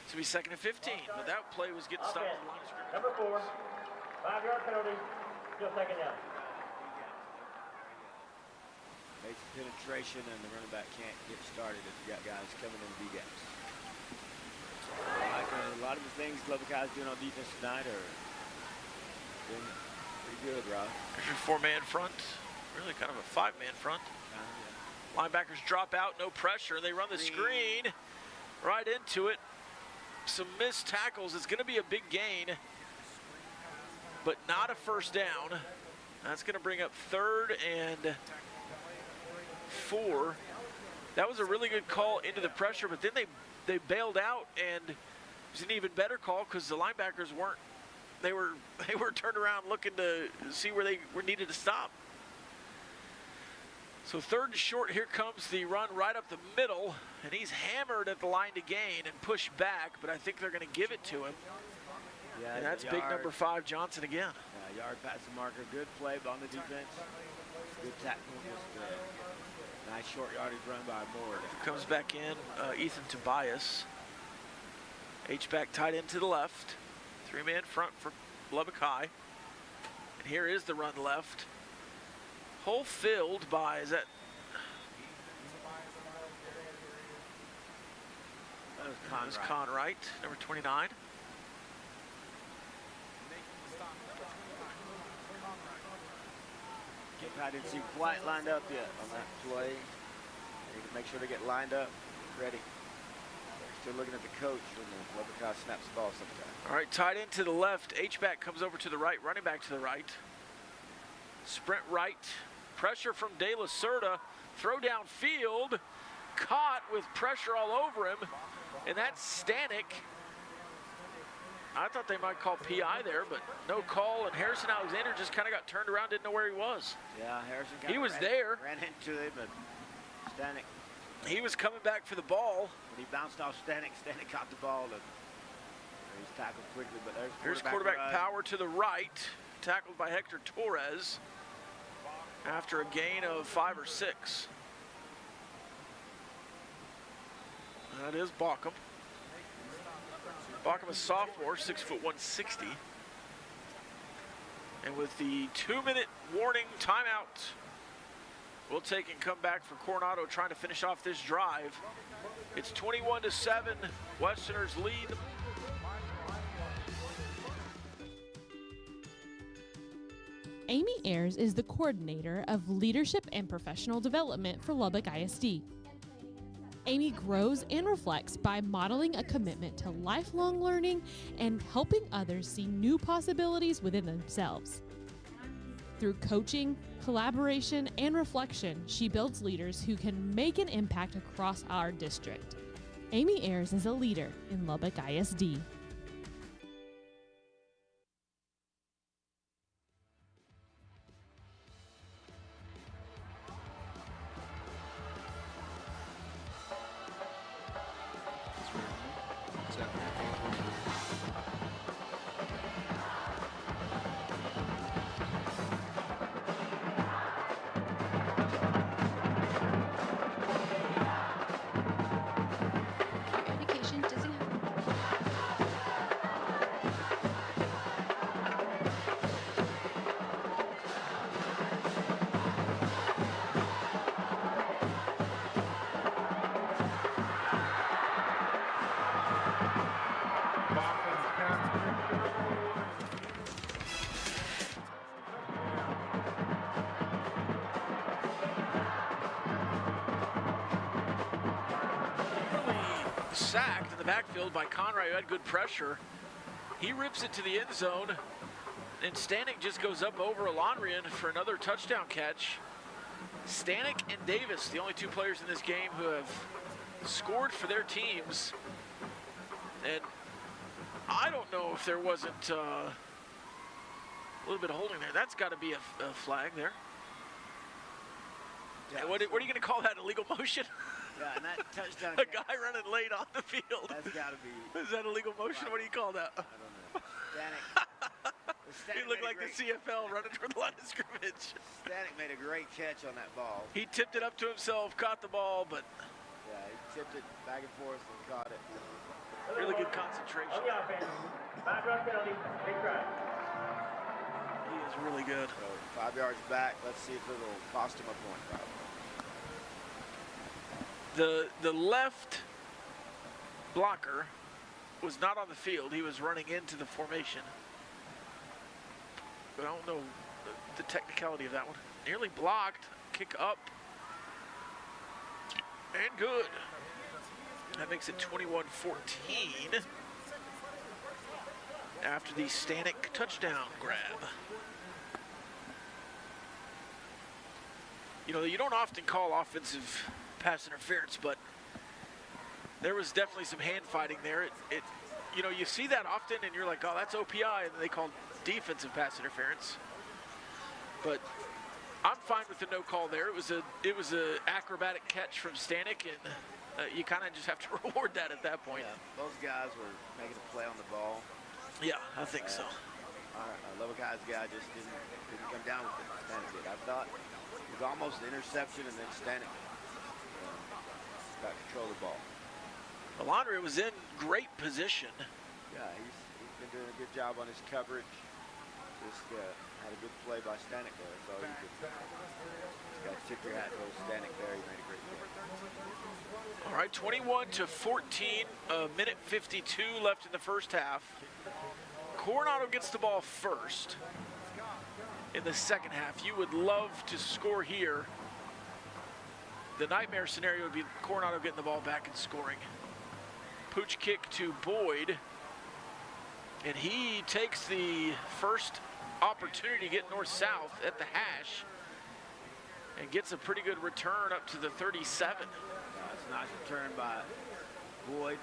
It's going to be 2nd and 15. But that play was getting stopped at the line of scrimmage. Number 4, 5-yard penalty, still 2nd down. Makes penetration, and the running back can't get started if you got guys coming in the B gaps. A lot of the things Lubbock High's doing on defense tonight are doing pretty good, Rob. There's your 4-man front. Really kind of a 5-man front. Yeah. Linebackers drop out, no pressure. They run the screen right into it. Some missed tackles. It's going to be a big gain, but not a first down. That's going to bring up 3rd and 4. That was a really good call into the pressure, but then they bailed out, and it was an even better call because the linebackers weren't. They were turned around looking to see where they were needed to stop. So 3rd and short, here comes the run right up the middle, and he's hammered at the line to gain and pushed back, but I think they're going to give it to him. Yeah, and that's big number 5, Johnson again. Yard past the marker, good play on the defense. Good tackle, just nice short yardage run by Moore. Comes back in, Ethan Tobias. H-back tight end to the left. 3-man front for Lubbock High. And here is the run left. Hole filled by, is that? That was Conwright, number 29. I didn't see quite lined up yet on that play. Need to make sure they get lined up, ready. Still looking at the coach when the Lubbock High snaps the ball sometime. All right, tight end to the left. H-back comes over to the right, running back to the right. Sprint right. Pressure from De La Cerda. Throw downfield. Caught with pressure all over him. And that's Stanek. I thought they might call PI there, but no call. And Harrison Alexander just kind of got turned around, didn't know where he was. Yeah, Harrison he was there. Ran into him, but Stanek. He was coming back for the ball. When he bounced off Stanek, Stanek caught the ball. And he's tackled quickly, but there's quarterback power to the right. Tackled by Hector Torres after a gain of 5 or 6. That is Baucom. Baucom, a sophomore, 6', 160. And with the 2-minute warning timeout, we'll take and come back for Coronado trying to finish off this drive. It's 21-7. Westerners lead. Amy Ayers is the coordinator of leadership and professional development for Lubbock ISD. Amy grows and reflects by modeling a commitment to lifelong learning and helping others see new possibilities within themselves. Through coaching, collaboration, and reflection, she builds leaders who can make an impact across our district. Amy Ayers is a leader in Lubbock ISD. sacked in the backfield by Conrad, who had good pressure. He rips it to the end zone, and Stanek just goes up over Alonrian for another touchdown catch. Stanek and Davis, the only two players in this game who have scored for their teams. And I don't know if there wasn't a little bit of holding there. That's got to be a flag there. Yeah, what are you going to call that, illegal motion? Yeah, and that touchdown a guy running late on the field. That's got to be. Is that illegal motion? What do you call that? I don't know. Stanek He looked like the CFL running toward the line of scrimmage. Stanek made a great catch on that ball. He tipped it up to himself, caught the ball, but... Yeah, he tipped it back and forth and caught it. Really good concentration. On the offense, 5-yard penalty, big try. He is really good. So 5 yards back. Let's see if it'll cost him a point, probably. The left blocker was not on the field. He was running into the formation. But I don't know the technicality of that one. Nearly blocked. Kick up. And good. That makes it 21-14 after the Stanek touchdown grab. You know, you don't often call offensive pass interference, but there was definitely some hand fighting there. You know, you see that often and you're like, oh, that's OPI, and they call defensive pass interference. But I'm fine with the no call there. It was a acrobatic catch from Stanek, and you kind of just have to reward that at that point. Yeah, those guys were making a play on the ball. Yeah, I think so. Lubbock guy just didn't come down with it. Stanek did. I thought it was almost an interception, and then Stanek got control of the ball. Alondria was in great position. Yeah, he's been doing a good job on his coverage. Just had a good play by Stanek there. So you just got to tip your hat to Stanek there. He made a great play. All right, 21-14, a minute 52 left in the first half. Coronado gets the ball first in the second half. You would love to score here. The nightmare scenario would be Coronado getting the ball back and scoring. Pooch kick to Boyd, and he takes the first opportunity to get north-south at the hash and gets a pretty good return up to the 37. It's a nice return by Boyd.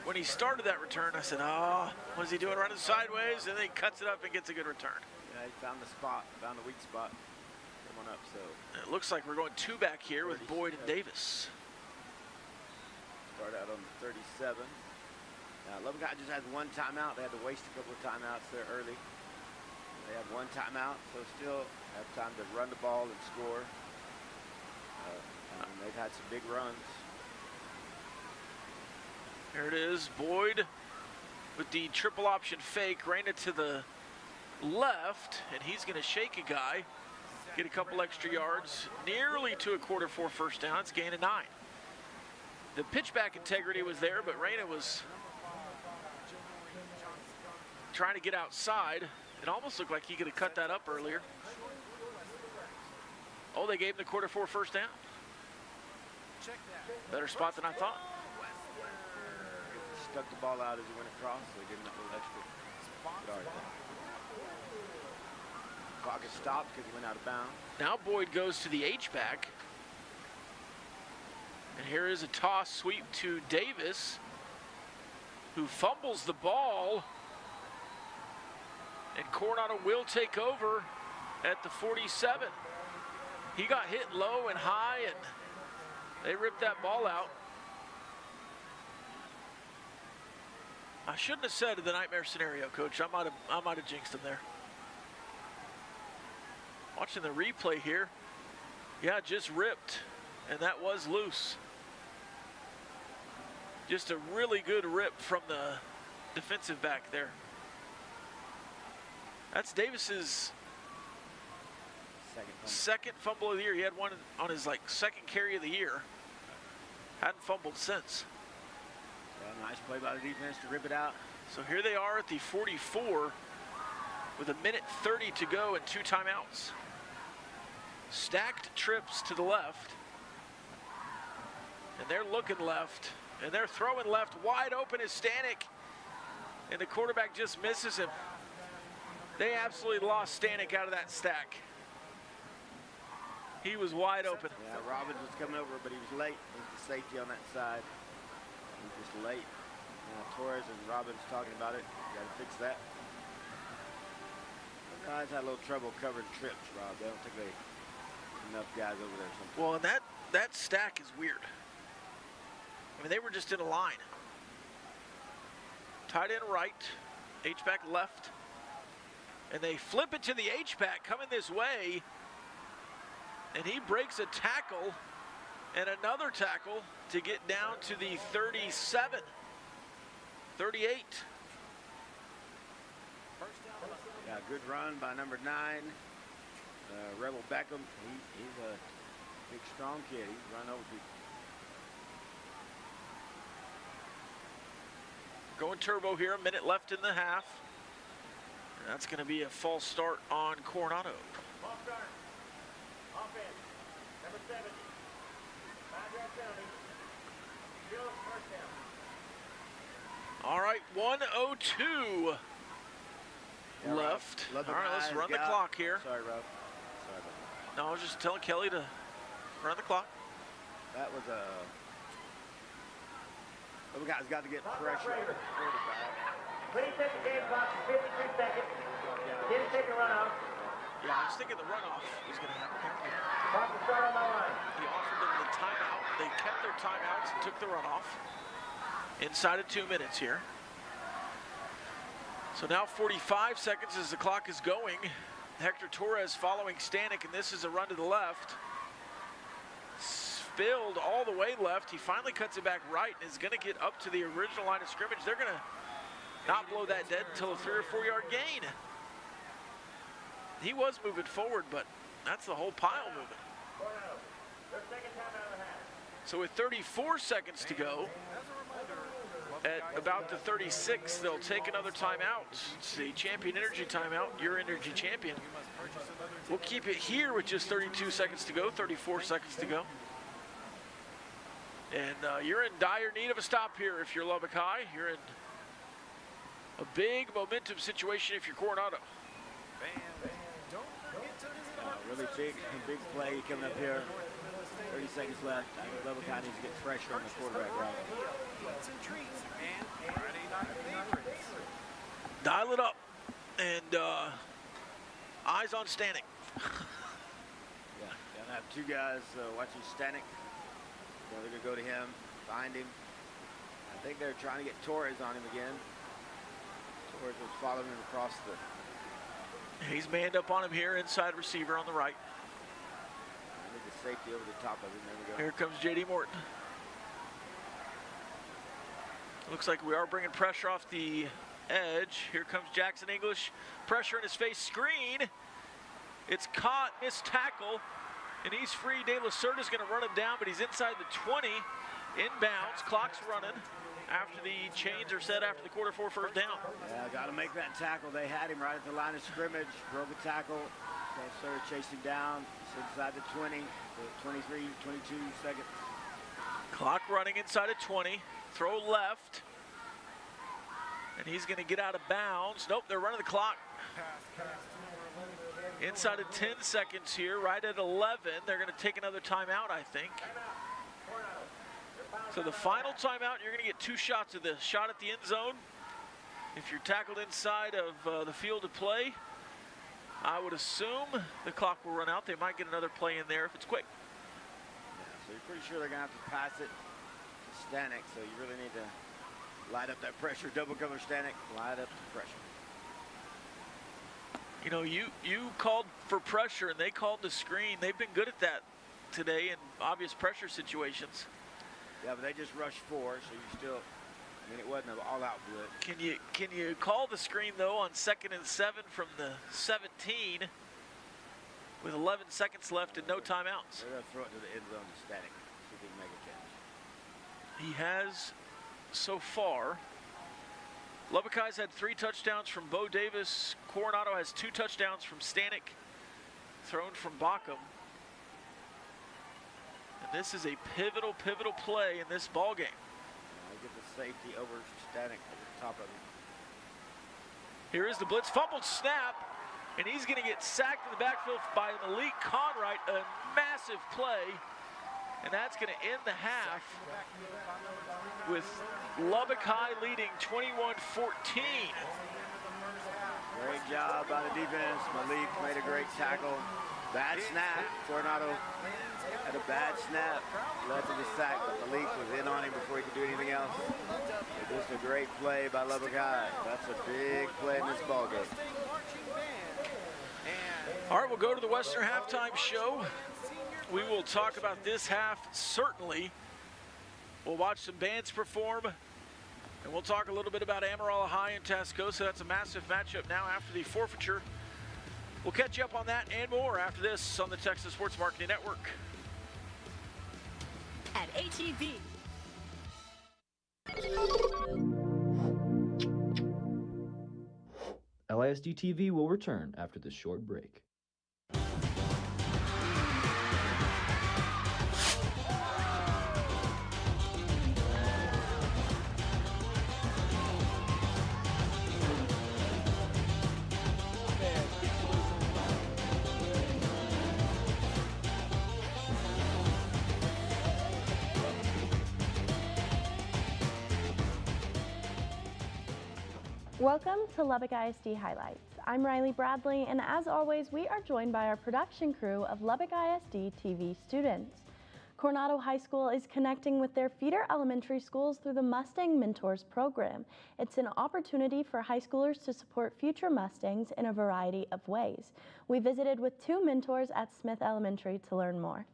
When he started that return, I said, oh, what is he doing, running sideways? And then he cuts it up and gets a good return. Yeah, he found the spot, found the weak spot. Come on up, so. It looks like we're going two back here with Boyd and Davis. Start out on the 37. Lubbock just had one timeout. They had to waste a couple of timeouts there early. They have one timeout, so still have time to run the ball and score. And they've had some big runs. There it is, Boyd with the triple option fake, ran it to the left, and he's going to shake a guy, get a couple extra yards, nearly to a quarter four first down. It's gain of 9. The pitchback integrity was there, but Reyna was trying to get outside. It almost looked like he could have cut that up earlier. Oh, they gave him the quarter four first down. Better spot than I thought. Stuck the ball out as he went across, so he gave him a little extra yard. Clock is stopped because he went out of bounds. Now Boyd goes to the H-back. And here is a toss sweep to Davis, who fumbles the ball. And Coronado will take over at the 47. He got hit low and high, and they ripped that ball out. I shouldn't have said the nightmare scenario, Coach. I might have jinxed him there. Watching the replay here, yeah, just ripped, and that was loose. Just a really good rip from the defensive back there. That's Davis's second fumble of the year. He had one on his second carry of the year. Hadn't fumbled since. Yeah, nice play by the defense to rip it out. So here they are at the 44 with a minute 30 to go and 2 timeouts. Stacked trips to the left. And they're looking left, And they're throwing left. Wide open is Stanek. And the quarterback just misses him. They absolutely lost Stanek out of that stack. He was wide open. Yeah, Robbins was coming over, but he was late. He was the safety on that side. He was just late. Torres and Robbins talking about it. Got to fix that. The guys had a little trouble covering trips, Rob. They don't think they enough guys over there. Sometimes. Well, and that stack is weird. I mean, they were just in a line. Tight end right, H-back left. And they flip it to the H-back coming this way. And he breaks a tackle and another tackle to get down to the 37, 38. Yeah, good run by number 9, Rebel Beckham. He's a big, strong kid. He's run over people. Going turbo here, a minute left in the half. And that's going to be a false start on Coronado. Offense, number 70. 5-yard penalty. Field first down. All right, 1:02 left. All right, let's run the clock here. Sorry, Rob. Sorry about that. No, I was just telling Kelly to run the clock. That was a... Those guys got to get pressure on the quarterback. Please set the game clock for 52 seconds. 10-second runoff. Yeah, I was thinking the runoff was going to happen. Clock to start on my line. He offered them the timeout. They kept their timeouts and took the runoff. Inside of 2 minutes here. So now 45 seconds as the clock is going. Hector Torres following Stanek, and this is a run to the left. Spilled all the way left. He finally cuts it back right and is going to get up to the original line of scrimmage. They're going to not blow that dead until a 3 or 4 yard gain. He was moving forward, but that's the whole pile moving. So with 34 seconds to go, at about the 36, they'll take another timeout. It's the Champion Energy timeout, your energy champion. We'll keep it here with just 32 seconds to go, 34 seconds to go. And you're in dire need of a stop here if you're Lubbock High. You're in a big momentum situation if you're Coronado. Really big play coming up here. 30 seconds left. I think Lubbock High needs to get pressure on the quarterback, right? Dial it up and eyes on Stanek. Yeah, gonna have 2 guys watching Stanek. So they're gonna go to him, find him. I think they're trying to get Torres on him again. Torres was following him across the... He's manned up on him here, inside receiver on the right. I need the safety over the top of him. There we go. Here comes J.D. Morton. Looks like we are bringing pressure off the edge. Here comes Jackson English. Pressure in his face, screen. It's caught, missed tackle, and he's free. De La Cerda's going to run him down, but he's inside the 20. Inbounds, clock's running after the chains are set after the quarter 4 first down. Yeah, got to make that tackle. They had him right at the line of scrimmage. Broke a tackle. De La Cerda chased him down. He's inside the 20, 23, 22 seconds. Clock running inside of 20. Throw left. And he's going to get out of bounds. Nope, they're running the clock. Inside of 10 seconds here, right at 11. They're going to take another timeout, I think. So the final timeout, you're going to get 2 shots of this. Shot at the end zone. If you're tackled inside of the field of play, I would assume the clock will run out. They might get another play in there if it's quick. Yeah, so you're pretty sure they're going to have to pass it to Stanek, so you really need to light up that pressure. Double cover Stanek, light up the pressure. You know, you called for pressure and they called the screen. They've been good at that today in obvious pressure situations. Yeah, but they just rushed 4, so you still, I mean, it wasn't an all-out blitz. Can you call the screen, though, on 2nd and 7 from the 17 with 11 seconds left and no timeouts? They're going to throw it to the end zone to Stanek, see if he can make a catch. He has so far. Lubbock High's had 3 touchdowns from Bo Davis. Coronado has 2 touchdowns from Stanek, thrown from Backham. And this is a pivotal play in this ball game. safety over standing over the top of him. Here is the blitz, fumbled snap, and he's going to get sacked in the backfield by Malik Conwright. A massive play, and that's going to end the half with Lubbock High leading 21-14. Great job by the defense. Malik made a great tackle. Bad snap. Coronado had a bad snap. Led to the sack, but Malik was in on him before he could do anything else. But just a great play by Lubbock High. That's a big play in this ballgame. All right, we'll go to the Western halftime show. We will talk about this half, certainly. We'll watch some bands perform, and we'll talk a little bit about Amarillo High and Tascosa. That's a massive matchup now after the forfeiture. We'll catch you up on that and more after this on the Texas Sports Marketing Network. At HEB. LISD TV will return after this short break. Welcome to Lubbock ISD Highlights. I'm Riley Bradley, and as always, we are joined by our production crew of Lubbock ISD TV students. Coronado High School is connecting with their feeder elementary schools through the Mustang Mentors program. It's an opportunity for high schoolers to support future Mustangs in a variety of ways. We visited with 2 mentors at Smith Elementary to learn more.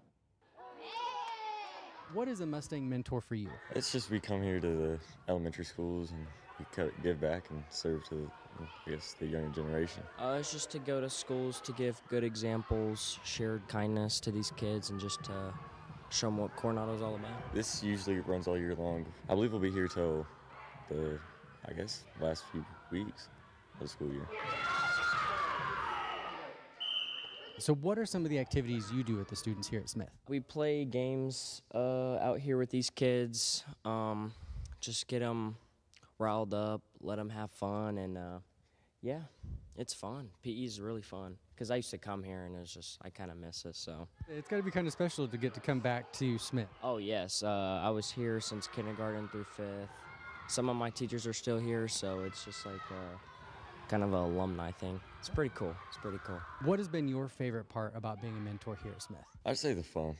What is a Mustang mentor for you? It's just we come here to the elementary schools and we give back and serve to, I guess, the younger generation. It's just to go to schools to give good examples, shared kindness to these kids, and just to show them what Coronado's all about. This usually runs all year long. I believe we'll be here till the, I guess, last few weeks of the school year. So what are some of the activities you do with the students here at Smith? We play games out here with these kids, just get them riled up, let them have fun, and yeah, it's fun. PE is really fun because I used to come here and it's just, I kind of miss it, so. It's got to be kind of special to get to come back to Smith. Oh yes, I was here since kindergarten through 5th. Some of my teachers are still here, so it's just like kind of an alumni thing. It's pretty cool. It's pretty cool. What has been your favorite part about being a mentor here at Smith? I'd say the fun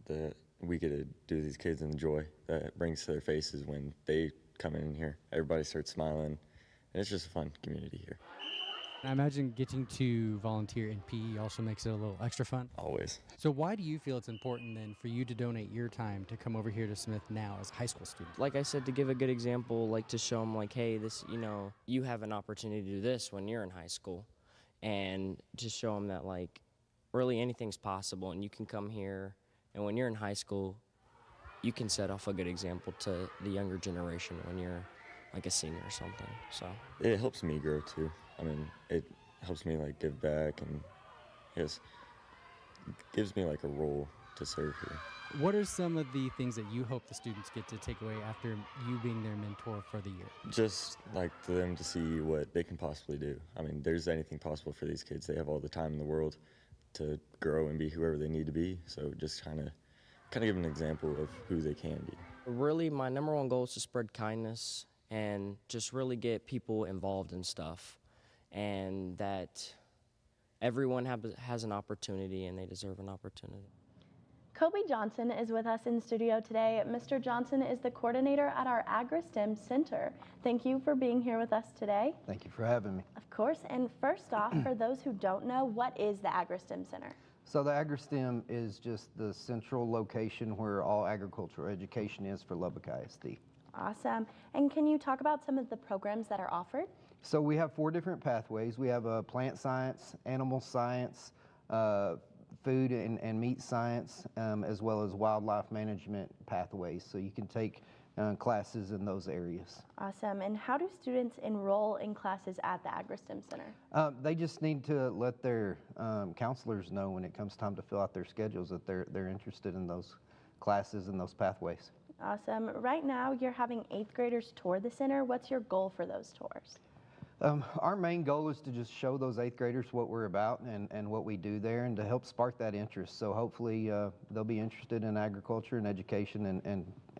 that we get to do these kids and the joy that it brings to their faces when they come in here. Everybody starts smiling, and it's just a fun community here. I imagine getting to volunteer in PE also makes it a little extra fun. Always. So why do you feel it's important then for you to donate your time to come over here to Smith now as a high school student? Like I said, to give a good example, like to show them like, hey, this, you know, you have an opportunity to do this when you're in high school, and just show them that like really anything's possible and you can come here, and when you're in high school, you can set off a good example to the younger generation when you're like a senior or something, so. It helps me grow too. I mean, it helps me like give back, and it gives me like a role to serve here. What are some of the things that you hope the students get to take away after you being their mentor for the year? Just like for them to see what they can possibly do. I mean, there's anything possible for these kids. They have all the time in the world to grow and be whoever they need to be, so just kind of give an example of who they can be. Really, my number one goal is to spread kindness and just really get people involved in stuff, and that everyone has an opportunity and they deserve an opportunity. Kobe Johnson is with us in studio today. Mr. Johnson is the coordinator at our AgriSTEM Center. Thank you for being here with us today. Thank you for having me. Of course, and first off, for those who don't know, what is the AgriSTEM Center? So the AgriSTEM is just the central location where all agricultural education is for Lubbock ISD. Awesome. And can you talk about some of the programs that are offered? So we have 4 different pathways. We have plant science, animal science, food and meat science, as well as wildlife management pathways. So you can take classes in those areas. Awesome. And how do students enroll in classes at the AgriSTEM Center? They just need to let their counselors know when it comes time to fill out their schedules that they're interested in those classes and those pathways. Awesome. Right now, you're having 8th graders tour the center. What's your goal for those tours? Our main goal is to just show those 8th graders what we're about and what we do there, and to help spark that interest. So hopefully they'll be interested in agriculture and education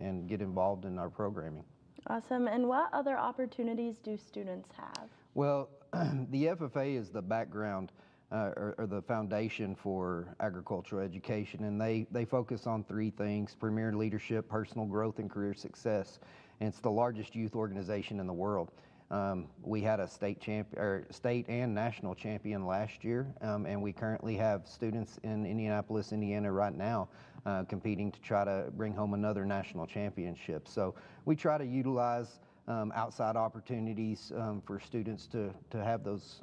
and get involved in our programming. Awesome. And what other opportunities do students have? Well, the FFA is the background or the foundation for agricultural education, and they focus on 3 things: premier leadership, personal growth, and career success. And it's the largest youth organization in the world. We had a state and national champion last year, and we currently have students in Indianapolis, Indiana right now competing to try to bring home another national championship. So we try to utilize outside opportunities for students to have those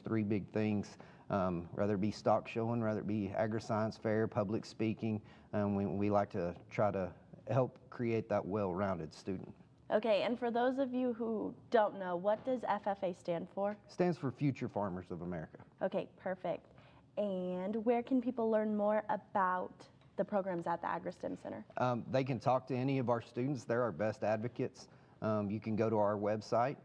3 big things, whether it be stock showing, whether it be agri-science fair, public speaking. We like to try to help create that well-rounded student. Okay, and for those of you who don't know, what does FFA stand for? Stands for Future Farmers of America. Okay, perfect. And where can people learn more about the programs at the AgriSTEM Center? They can talk to any of our students. They're our best advocates. You can go to our website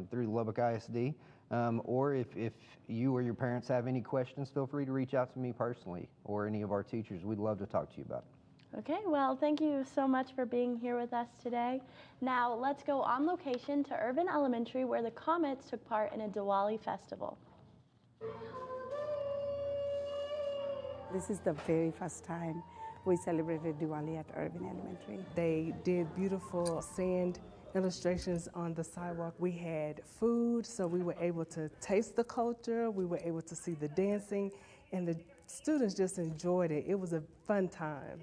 through Lubbock ISD, or if you or your parents have any questions, feel free to reach out to me personally or any of our teachers. We'd love to talk to you about it. Okay, well, thank you so much for being here with us today. Now, let's go on location to Irvin Elementary, where the Comets took part in a Diwali festival. This is the very first time we celebrated Diwali at Irvin Elementary. They did beautiful sand illustrations on the sidewalk. We had food, so we were able to taste the culture, we were able to see the dancing, and the students just enjoyed it. It was a fun time.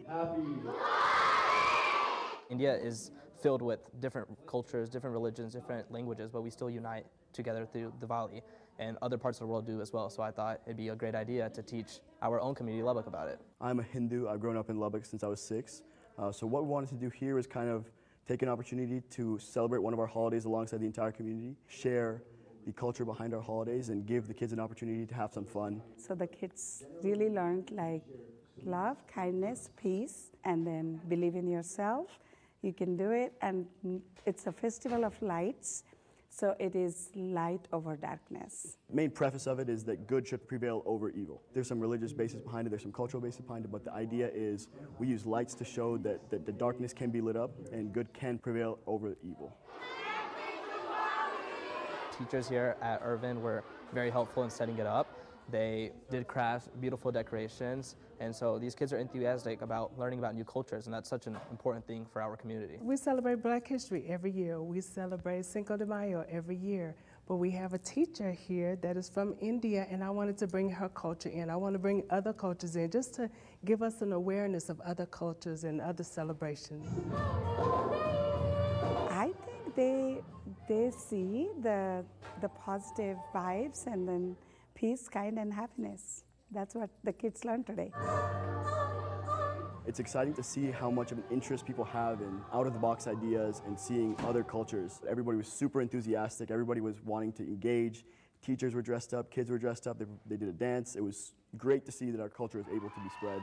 India is filled with different cultures, different religions, different languages, but we still unite together through Diwali, and other parts of the world do as well. So I thought it'd be a great idea to teach our own community, Lubbock, about it. I'm a Hindu. I've grown up in Lubbock since I was 6. So what we wanted to do here is kind of take an opportunity to celebrate one of our holidays alongside the entire community, share the culture behind our holidays, and give the kids an opportunity to have some fun. So the kids really learned like love, kindness, peace, and then believe in yourself. You can do it, and it's a festival of lights, so it is light over darkness. The main preface of it is that good should prevail over evil. There's some religious basis behind it, there's some cultural basis behind it, but the idea is we use lights to show that the darkness can be lit up and good can prevail over evil. Teachers here at Irvin were very helpful in setting it up. They did crafts, beautiful decorations, and so these kids are enthusiastic about learning about new cultures, and that's such an important thing for our community. We celebrate Black History every year. We celebrate Cinco de Mayo every year, but we have a teacher here that is from India, and I wanted to bring her culture in. I want to bring other cultures in, just to give us an awareness of other cultures and other celebrations. I think they see the positive vibes and then peace, kind, and happiness. That's what the kids learned today. It's exciting to see how much of an interest people have in out-of-the-box ideas and seeing other cultures. Everybody was super enthusiastic. Everybody was wanting to engage. Teachers were dressed up. Kids were dressed up. They did a dance. It was great to see that our culture is able to be spread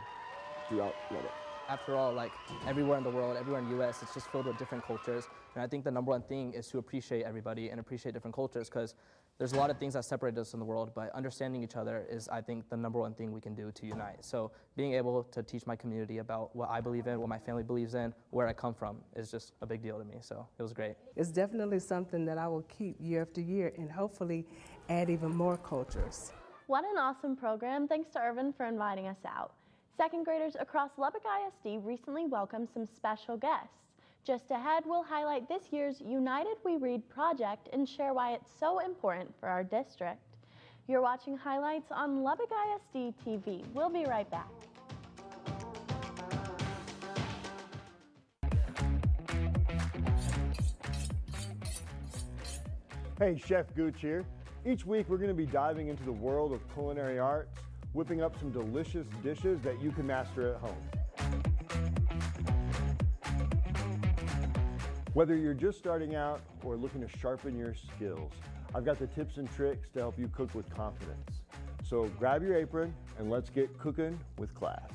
throughout Lubbock. After all, like everywhere in the world, everywhere in the U.S., it's just filled with different cultures. And I think the number one thing is to appreciate everybody and appreciate different cultures, because there's a lot of things that separate us in the world, but understanding each other is, I think, the number one thing we can do to unite. So being able to teach my community about what I believe in, what my family believes in, where I come from, is just a big deal to me. So it was great. It's definitely something that I will keep year after year and hopefully add even more cultures. What an awesome program. Thanks to Irvin for inviting us out. Second graders across Lubbock ISD recently welcomed some special guests. Just ahead, we'll highlight this year's United We Read project and share why it's so important for our district. You're watching highlights on Lubbock ISD TV. We'll be right back. Hey, Chef Gooch here. Each week we're going to be diving into the world of culinary arts, whipping up some delicious dishes that you can master at home. Whether you're just starting out or looking to sharpen your skills, I've got the tips and tricks to help you cook with confidence. So grab your apron and let's get cooking with class.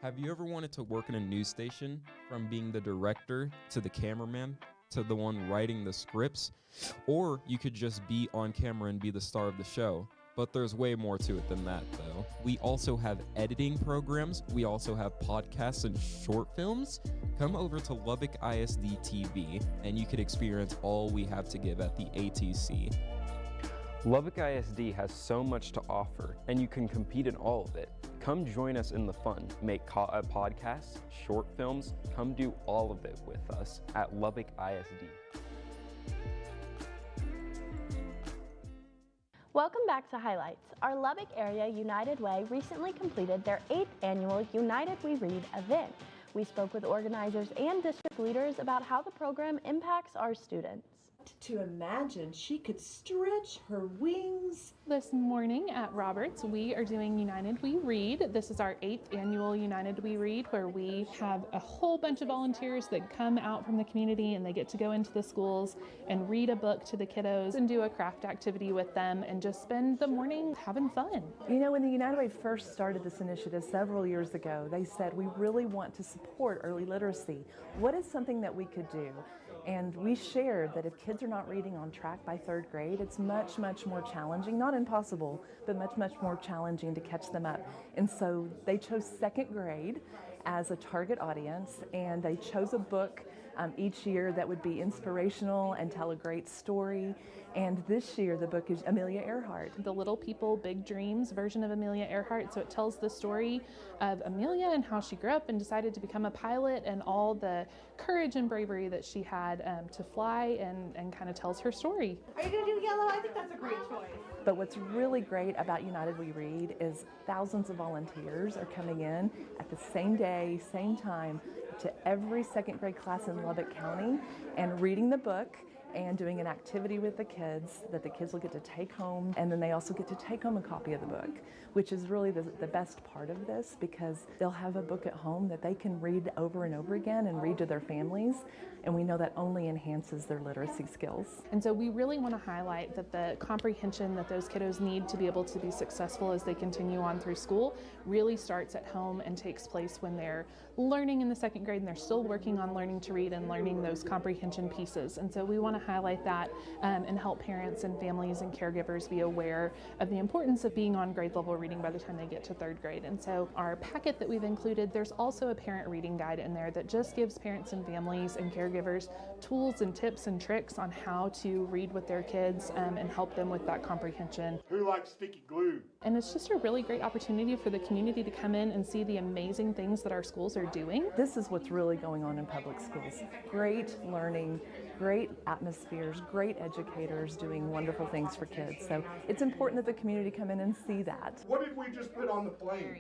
Have you ever wanted to work in a news station, from being the director to the cameraman to the one writing the scripts? Or you could just be on camera and be the star of the show. But there's way more to it than that, though. We also have editing programs. We also have podcasts and short films. Come over to Lubbock ISD TV, and you could experience all we have to give at the ATC. Lubbock ISD has so much to offer, and you can compete in all of it. Come join us in the fun. Make podcasts, short films. Come do all of it with us at Lubbock ISD. Welcome back to Highlights. Our Lubbock Area United Way recently completed their 8th annual United We Read event. We spoke with organizers and district leaders about how the program impacts our students. To imagine she could stretch her wings. This morning at Roberts, we are doing United We Read. This is our 8th annual United We Read, where we have a whole bunch of volunteers that come out from the community and they get to go into the schools and read a book to the kiddos and do a craft activity with them and just spend the morning having fun. You know, when the United Way first started this initiative several years ago, they said, we really want to support early literacy. What is something that we could do? And we shared that if kids are not reading on track by 3rd grade, it's much, much more challenging, not impossible, but much, much more challenging to catch them up. And so they chose 2nd grade as a target audience, and they chose a book each year that would be inspirational and tell a great story. And this year the book is Amelia Earhart. The Little People, Big Dreams version of Amelia Earhart. So it tells the story of Amelia and how she grew up and decided to become a pilot and all the courage and bravery that she had to fly, and kind of tells her story. Are you going to do yellow? I think that's a great choice. But what's really great about United We Read is thousands of volunteers are coming in at the same day, same time, to every 2nd grade class in Lubbock County and reading the book and doing an activity with the kids that the kids will get to take home, and then they also get to take home a copy of the book, which is really the best part of this, because they'll have a book at home that they can read over and over again and read to their families, and we know that only enhances their literacy skills. And so we really want to highlight that the comprehension that those kiddos need to be able to be successful as they continue on through school really starts at home and takes place when they're learning in the 2nd grade and they're still working on learning to read and learning those comprehension pieces. And so we want to highlight that and help parents and families and caregivers be aware of the importance of being on grade level reading by the time they get to 3rd grade. And so our packet that we've included, there's also a parent reading guide in there that just gives parents and families and caregivers tools and tips and tricks on how to read with their kids and help them with that comprehension. Who likes sticky glue? And it's just a really great opportunity for the community to come in and see the amazing things that our schools are doing. This is what's really going on in public schools. Great learning, great atmospheres, great educators doing wonderful things for kids. So it's important that the community come in and see that. What did we just put on the plane?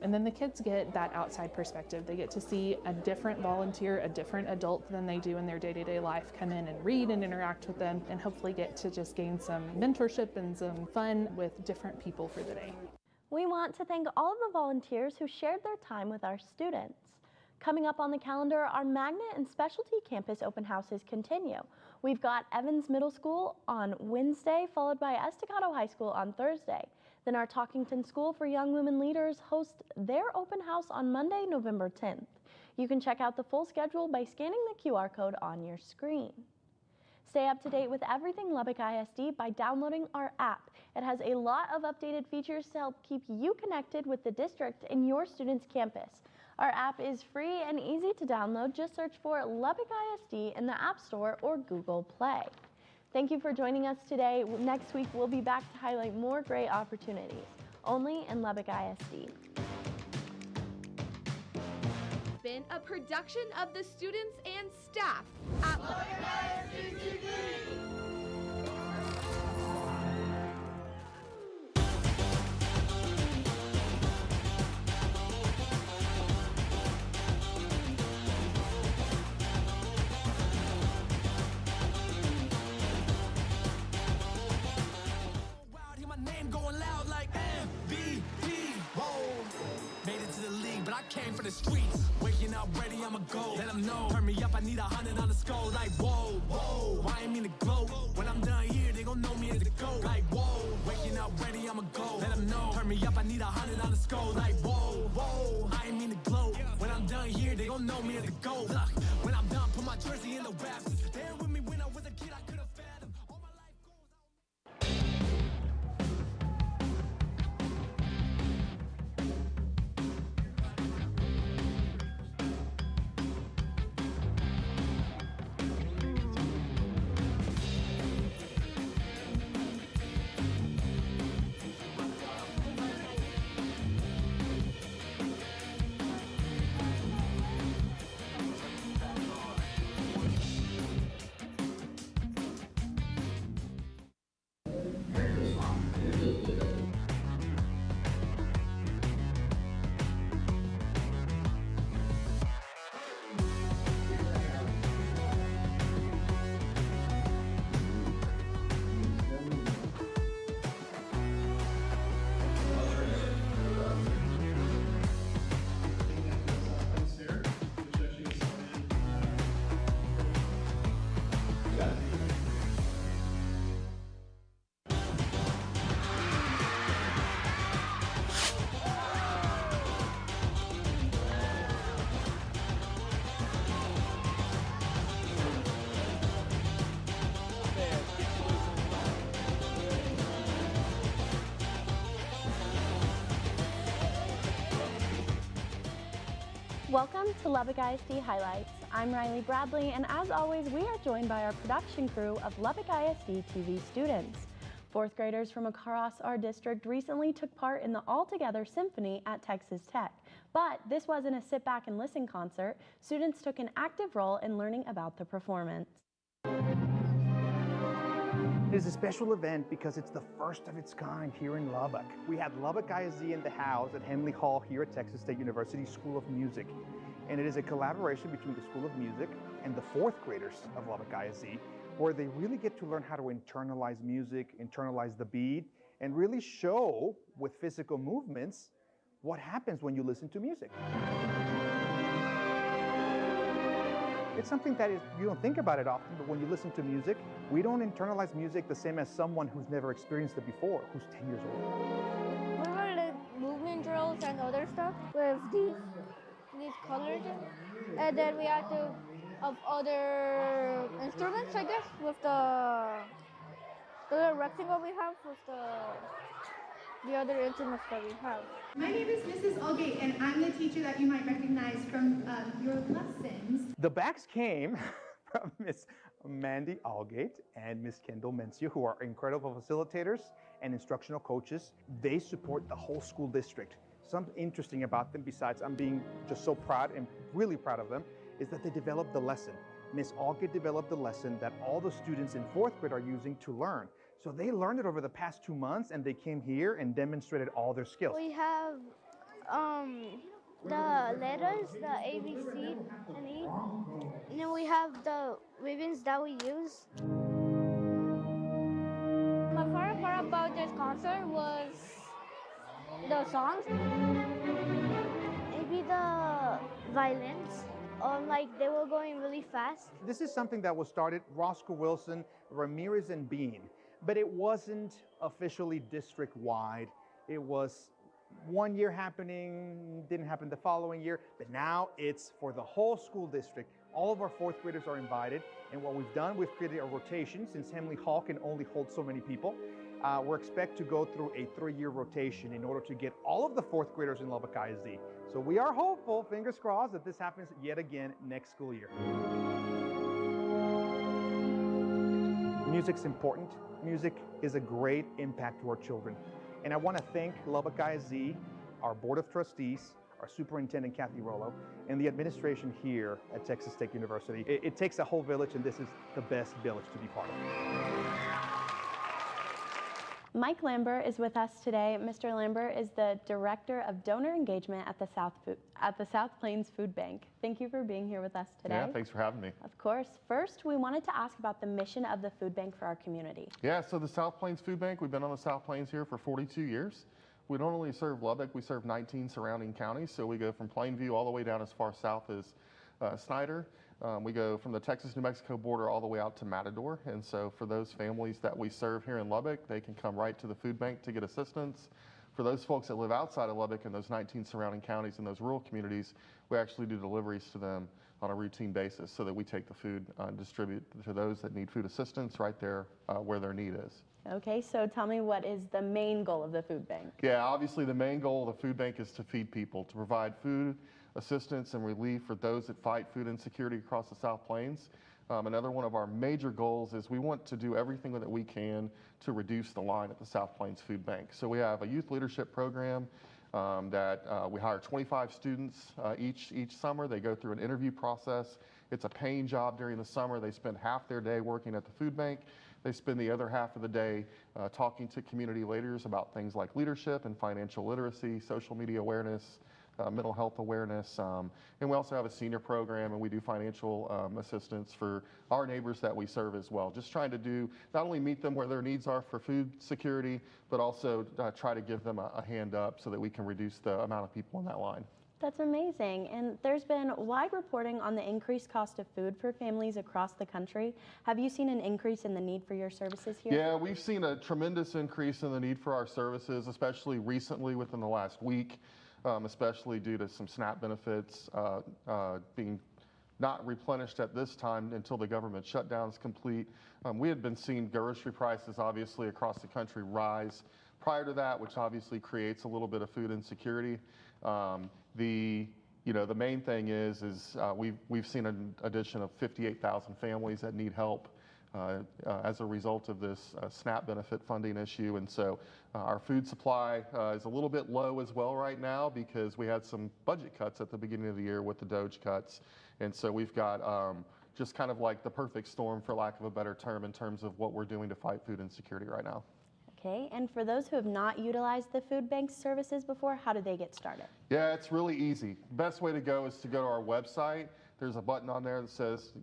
And then the kids get that outside perspective. They get to see a different volunteer, a different adult than they do in their day-to-day life come in and read and interact with them, and hopefully get to just gain some mentorship and some fun with different people for the day. We want to thank all of the volunteers who shared their time with our students. Coming up on the calendar, our Magnet and Specialty Campus open houses continue. We've got Evans Middle School on Wednesday, followed by Estacado High School on Thursday. Then our Talkington School for Young Women Leaders hosts their open house on Monday, November 10th. You can check out the full schedule by scanning the QR code on your screen. Stay up to date with everything Lubbock ISD by downloading our app. It has a lot of updated features to help keep you connected with the district and your student's campus. Our app is free and easy to download. Just search for Lubbock ISD in the App Store or Google Play. Thank you for joining us today. Next week, we'll be back to highlight more great opportunities, only in Lubbock ISD. Been a production of the students and staff at Lubbock ISD TV. Came for the streets, waking up ready, I'ma go. Let them know, turn me up, I need 100 on the skull. Like, whoa, whoa, why ain't mean to glow? When I'm done here, they gon' know me as the GOAT. Like, whoa, waking up ready, I'ma go. Let them know, turn me up, I need 100 on the skull. Like, whoa, whoa. they gon' know me as a GOAT. Look, when I'm done, put my jersey in the rafters. There with me when I was a kid, I could've fathomed. All my life goals. Welcome to Lubbock ISD Highlights. I'm Riley Bradley, and as always, we are joined by our production crew of Lubbock ISD TV students. Fourth graders from across our district recently took part in the All Together Symphony at Texas Tech. But this wasn't a sit back and listen concert. Students took an active role in learning about the performance. It is a special event because it's the first of its kind here in Lubbock. We had Lubbock ISD in the house at Henley Hall here at Texas State University School of Music. And it is a collaboration between the School of Music and the fourth graders of Lubbock ISD, where they really get to learn how to internalize music, internalize the beat, and really show with physical movements what happens when you listen to music. It's something that you don't think about it often, but when you listen to music, we don't internalize music the same as someone who's never experienced it before, who's 10 years old. We were like movement drills and other stuff with these colors, and then we had to of other instruments, I guess, with the rectangle we have with the other instruments that we have. My name is Mrs. Allgate, and I'm the teacher that you might recognize from your lessons. The backs came from Miss Mandy Allgate and Miss Kendall Mencia, who are incredible facilitators and instructional coaches. They support the whole school district. Something interesting about them, besides I'm being just so proud and really proud of them, is that they developed the lesson. Miss Allgate developed the lesson that all the students in fourth grade are using to learn. So they learned it over the past 2 months, and they came here and demonstrated all their skills. We have the letters, the A, B, C, and E. And then we have the ribbons that we use. My favorite part about this concert was the songs. Maybe the violins. Like they were going really fast. This is something that was started, Roscoe Wilson, Ramirez, and Bean. But it wasn't officially district-wide. It was 1 year happening, didn't happen the following year, but now it's for the whole school district. All of our fourth graders are invited, and what we've done, we've created a rotation since Henley Hall can only hold so many people. We're expect to go through a 3-year rotation in order to get all of the fourth graders in Lubbock ISD. So we are hopeful, fingers crossed, that this happens yet again next school year. Music's important. Music is a great impact to our children. And I want to thank Lubbock ISD, our Board of Trustees, our Superintendent Kathy Rollo, and the administration here at Texas State University. It takes a whole village, and this is the best village to be part of. Mike Lambert is with us today. Mr. Lambert is the Director of Donor Engagement at the South Plains Food Bank. Thank you for being here with us today. Yeah, thanks for having me. Of course. First, we wanted to ask about the mission of the food bank for our community. Yeah, so the South Plains Food Bank, we've been on the South Plains here for 42 years. We don't only serve Lubbock, we serve 19 surrounding counties. So we go from Plainview all the way down as far south as Snyder. We go from the Texas-New Mexico border all the way out to Matador. And so for those families that we serve here in Lubbock, they can come right to the food bank to get assistance For those folks that live outside of Lubbock in those 19 surrounding counties and those rural communities, we actually do deliveries to them on a routine basis so that we take the food and distribute to those that need food assistance right there where their need is. Okay, so tell me, what is the main goal of the food bank? Yeah, obviously the main goal of the food bank is to feed people, to provide food assistance and relief for those that fight food insecurity across the South Plains. Another one of our major goals is we want to do everything that we can to reduce the line at the South Plains Food Bank. So we have a youth leadership program that we hire 25 students each summer. They go through an interview process. It's a paying job during the summer. They spend half their day working at the food bank. They spend the other half of the day talking to community leaders about things like leadership and financial literacy, social media awareness, mental health awareness, and we also have a senior program, and we do financial assistance for our neighbors that we serve as well. Just trying to do, not only meet them where their needs are for food security, but also try to give them a hand up so that we can reduce the amount of people in that line. That's amazing. And there's been wide reporting on the increased cost of food for families across the country. Have you seen an increase in the need for your services here? Yeah, we've seen a tremendous increase in the need for our services, especially recently within the last week, especially due to some SNAP benefits being not replenished at this time until the government shutdown is complete. We had been seeing grocery prices obviously across the country rise prior to that, which obviously creates a little bit of food insecurity. The main thing is we've seen an addition of 58,000 families that need help as a result of this SNAP benefit funding issue. And so our food supply is a little bit low as well right now because we had some budget cuts at the beginning of the year with the DOGE cuts. And so we've got just kind of like the perfect storm, for lack of a better term, in terms of what we're doing to fight food insecurity right now. Okay, and for those who have not utilized the food bank's services before, how do they get started? Yeah, it's really easy. Best way to go is to go to our website. There's a button on there that says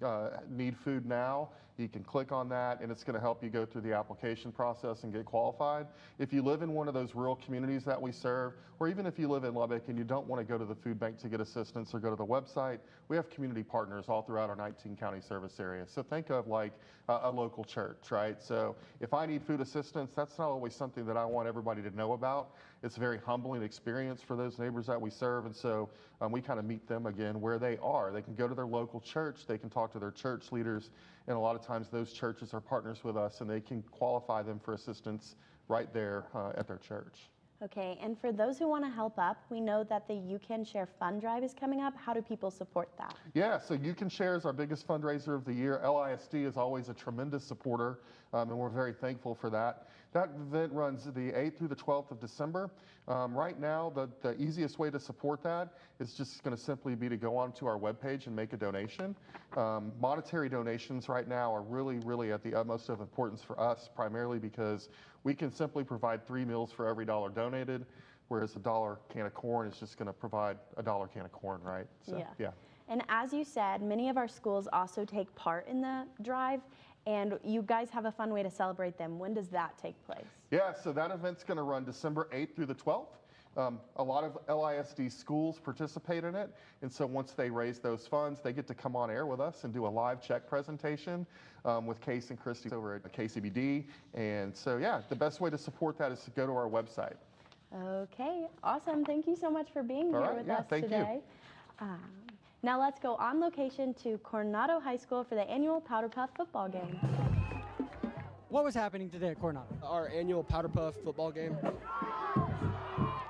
Need Food Now. You can click on that, and it's going to help you go through the application process and get qualified. If you live in one of those rural communities that we serve, or even if you live in Lubbock and you don't want to go to the food bank to get assistance or go to the website, we have community partners all throughout our 19 county service area. So think of like a local church, right? So if I need food assistance, that's not always something that I want everybody to know about. It's a very humbling experience for those neighbors that we serve, and so we kind of meet them again where they are. They can go to their local church, they can talk to their church leaders, and a lot of times those churches are partners with us, and they can qualify them for assistance right there at their church. Okay, and for those who want to help up, we know that the You Can Share Fund Drive is coming up. How do people support that? Yeah, so You Can Share is our biggest fundraiser of the year. LISD is always a tremendous supporter, and we're very thankful for that. That event runs the 8th through the 12th of December. Right now, the easiest way to support that is just going to simply be to go onto our webpage and make a donation. Monetary donations right now are really, really at the utmost of importance for us, primarily because we can simply provide 3 meals for every $1 donated, whereas a $1 can of corn is just going to provide a $1 can of corn, right? So, yeah. And as you said, many of our schools also take part in the drive, and you guys have a fun way to celebrate them. When does that take place? Yeah, so that event's going to run December 8th through the 12th. A lot of LISD schools participate in it, and so once they raise those funds, they get to come on air with us and do a live check presentation with Case and Christy over at KCBD. And so, yeah, the best way to support that is to go to our website. Okay, awesome. Thank you so much for being here with us today. Now let's go on location to Coronado High School for the annual Powder Puff football game. What was happening today at Coronado? Our annual Powder Puff football game.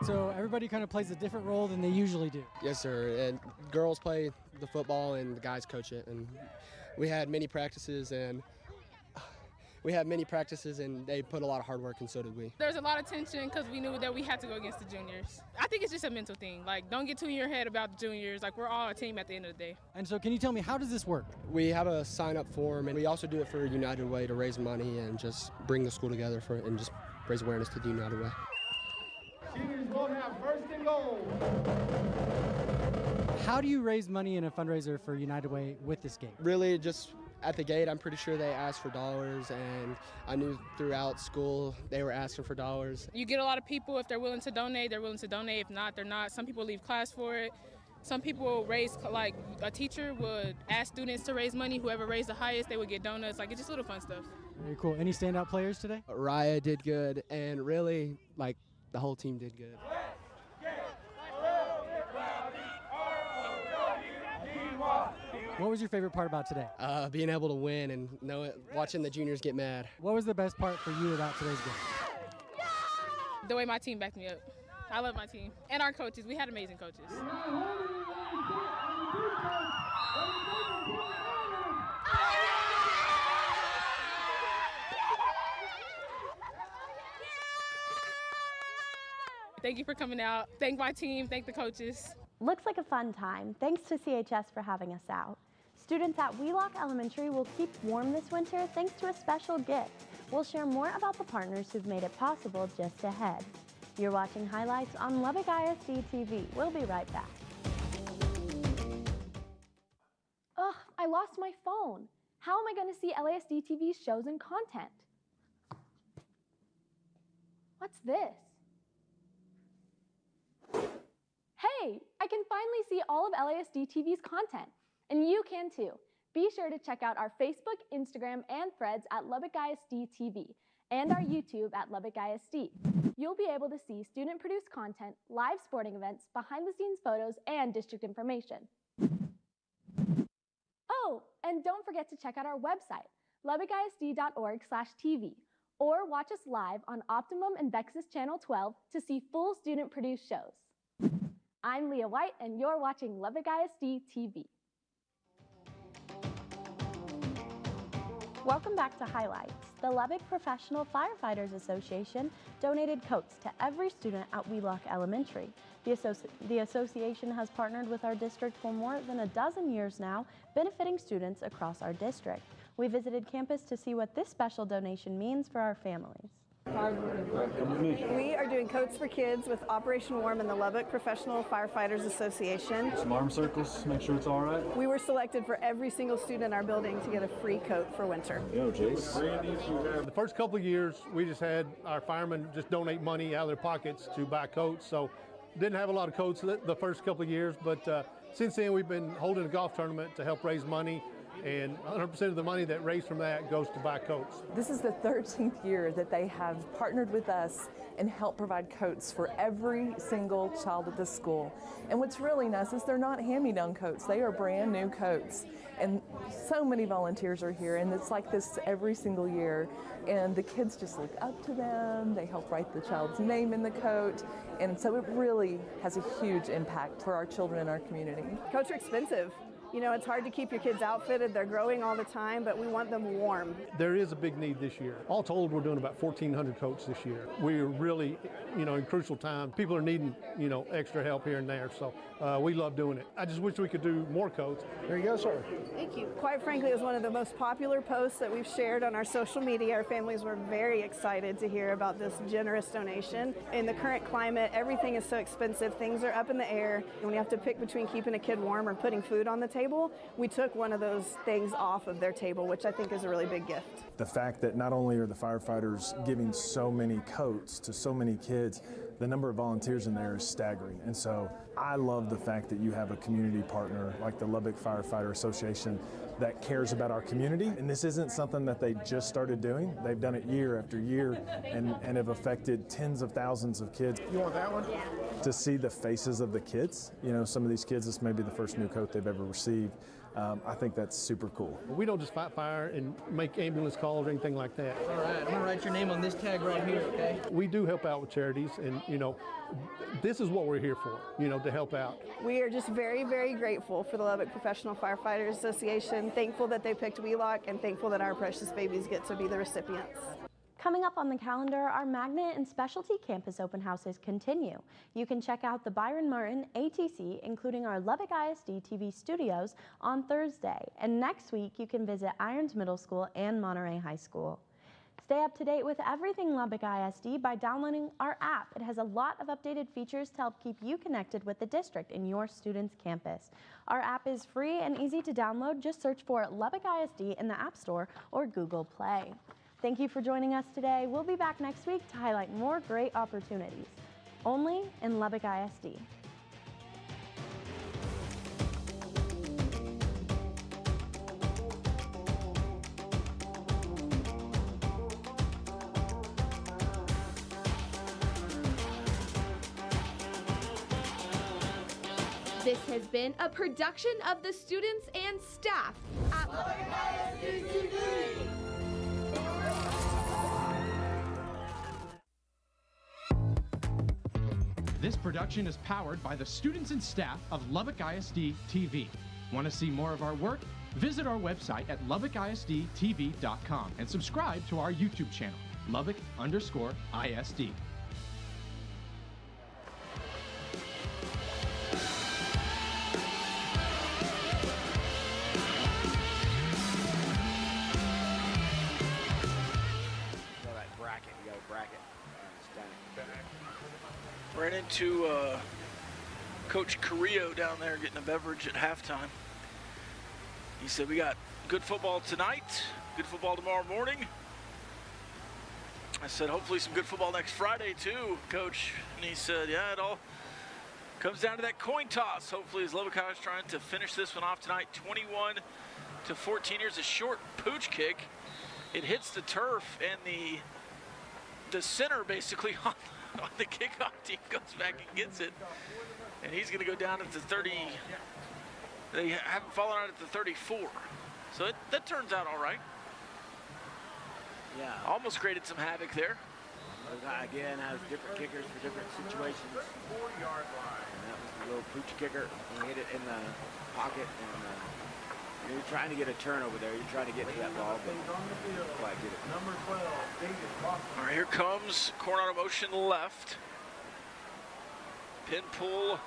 So everybody kind of plays a different role than they usually do. Yes, sir. And girls play the football and the guys coach it. And we had many practices and they put a lot of hard work, and so did we. There's a lot of tension because we knew that we had to go against the juniors. I think it's just a mental thing. Like, don't get too in your head about the juniors. Like, we're all a team at the end of the day. And so can you tell me, how does this work? We have a sign-up form, and we also do it for United Way to raise money and just bring the school together and just raise awareness to the United Way. Seniors will have first and goal. How do you raise money in a fundraiser for United Way with this game? Really, just at the gate, I'm pretty sure they asked for dollars, and I knew throughout school they were asking for dollars. You get a lot of people, if they're willing to donate, they're willing to donate. If not, they're not. Some people leave class for it. Some people raise, like a teacher would ask students to raise money. Whoever raised the highest, they would get donuts. Like, it's just little fun stuff. Very cool. Any standout players today? Raya did good, and really, like, the whole team did good. What was your favorite part about today? Being able to win and watching the juniors get mad. What was the best part for you about today's game? The way my team backed me up. I love my team. And our coaches. We had amazing coaches. Thank you for coming out. Thank my team. Thank the coaches. Looks like a fun time. Thanks to CHS for having us out. Students at Wheelock Elementary will keep warm this winter thanks to a special gift. We'll share more about the partners who've made it possible just ahead. You're watching highlights on Lubbock ISD TV. We'll be right back. Ugh, I lost my phone. How am I going to see LASD TV's shows and content? What's this? Hey, I can finally see all of LASD TV's content, and you can too. Be sure to check out our Facebook, Instagram, and Threads at Lubbock ISD TV, and our YouTube at Lubbock ISD. You'll be able to see student-produced content, live sporting events, behind-the-scenes photos, and district information. Oh, and don't forget to check out our website, lubbockisd.org/TV, or watch us live on Optimum and Vexus Channel 12 to see full student-produced shows. I'm Leah White, and you're watching Lubbock ISD TV. Welcome back to Highlights. The Lubbock Professional Firefighters Association donated coats to every student at Wheelock Elementary. The association has partnered with our district for more than a dozen years now, benefiting students across our district. We visited campus to see what this special donation means for our families. We are doing Coats for Kids with Operation Warm and the Lubbock Professional Firefighters Association. Some arm circles, make sure it's all right. We were selected for every single student in our building to get a free coat for winter. Yo, Jace. The first couple of years, we just had our firemen just donate money out of their pockets to buy coats, so didn't have a lot of coats the first couple of years, but since then we've been holding a golf tournament to help raise money, and 100% of the money that raised from that goes to buy coats. This is the 13th year that they have partnered with us and helped provide coats for every single child at the school. And what's really nice is they're not hand-me-down coats, they are brand new coats. And so many volunteers are here, and it's like this every single year. And the kids just look up to them, they help write the child's name in the coat, and so it really has a huge impact for our children in our community. Coats are expensive. You know, it's hard to keep your kids outfitted. They're growing all the time, but we want them warm. There is a big need this year. All told, we're doing about 1,400 coats this year. We're really, in crucial time. People are needing, extra help here and there, so we love doing it. I just wish we could do more coats. There you go, sir. Thank you. Quite frankly, it was one of the most popular posts that we've shared on our social media. Our families were very excited to hear about this generous donation. In the current climate, everything is so expensive. Things are up in the air. And when you have to pick between keeping a kid warm or putting food on the table, we took one of those things off of their table, which I think is a really big gift. The fact that not only are the firefighters giving so many coats to so many kids, the number of volunteers in there is staggering. And so I love the fact that you have a community partner like the Lubbock Firefighter Association that cares about our community. And this isn't something that they just started doing. They've done it year after year and have affected tens of thousands of kids. You want that one? Yeah. To see the faces of the kids, some of these kids, this may be the first new coat they've ever received. I think that's super cool. We don't just fight fire and make ambulance calls or anything like that. All right, I'm going to write your name on this tag right here, okay? We do help out with charities, and, this is what we're here for, to help out. We are just very, very grateful for the Lubbock Professional Firefighters Association, thankful that they picked Wheelock, and thankful that our precious babies get to be the recipients. Coming up on the calendar, our Magnet and Specialty Campus open houses continue. You can check out the Byron Martin ATC, including our Lubbock ISD TV studios, on Thursday. And next week, you can visit Irons Middle School and Monterey High School. Stay up to date with everything Lubbock ISD by downloading our app. It has a lot of updated features to help keep you connected with the district and your student's campus. Our app is free and easy to download. Just search for Lubbock ISD in the App Store or Google Play. Thank you for joining us today. We'll be back next week to highlight more great opportunities, only in Lubbock ISD. This has been a production of the students and staff at Lubbock ISD TV. This production is powered by the students and staff of Lubbock ISD TV. Want to see more of our work? Visit our website at LubbockISDTV.com and subscribe to our YouTube channel, Lubbock_ISD. Ran into Coach Carrillo down there getting a beverage at halftime. He said, we got good football tonight, good football tomorrow morning. I said, hopefully some good football next Friday too, Coach. And he said, yeah, it all comes down to that coin toss. Hopefully as Lubbock is trying to finish this one off tonight, 21-14. Here's a short pooch kick. It hits the turf, and the center basically on the kickoff team goes back and gets it, and he's going to go down at the 30. They haven't fallen out at the 34, so that turns out all right. Yeah. Almost created some havoc there. Again, has different kickers for different situations. And that was the little pooch kicker. He hit it in the pocket, and you're trying to get a turnover there. You're trying to get to that ball, but didn't quite get it. All right, here comes Coronado motion left. Pin pull.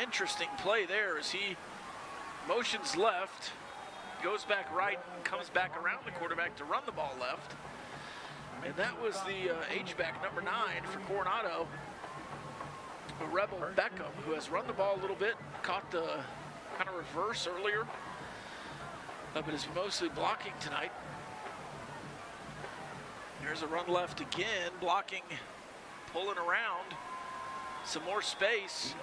Interesting play there as he motions left, goes back right, and comes back around the quarterback to run the ball left. And that was the H-back number 9 for Coronado, Rebel Beckham, who has run the ball a little bit, caught the kind of reverse earlier, but is mostly blocking tonight. There's a run left again, blocking, pulling around, some more space.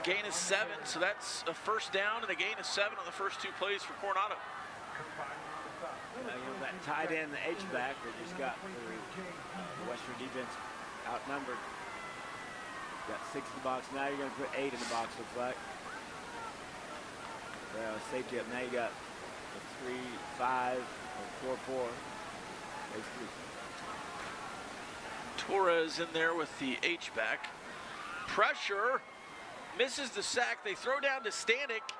Gain is 7, so that's a first down and a gain of 7 on the first 2 plays for Coronado. That tight end, the H-back, they just got the Western defense outnumbered. Got 6 in the box. Now you're going to put 8 in the box, looks like. Safety up. Now you got the 3-5 or 4-4. Basically. Torres in there with the H-back. Pressure. Misses the sack. They throw down to Stanek.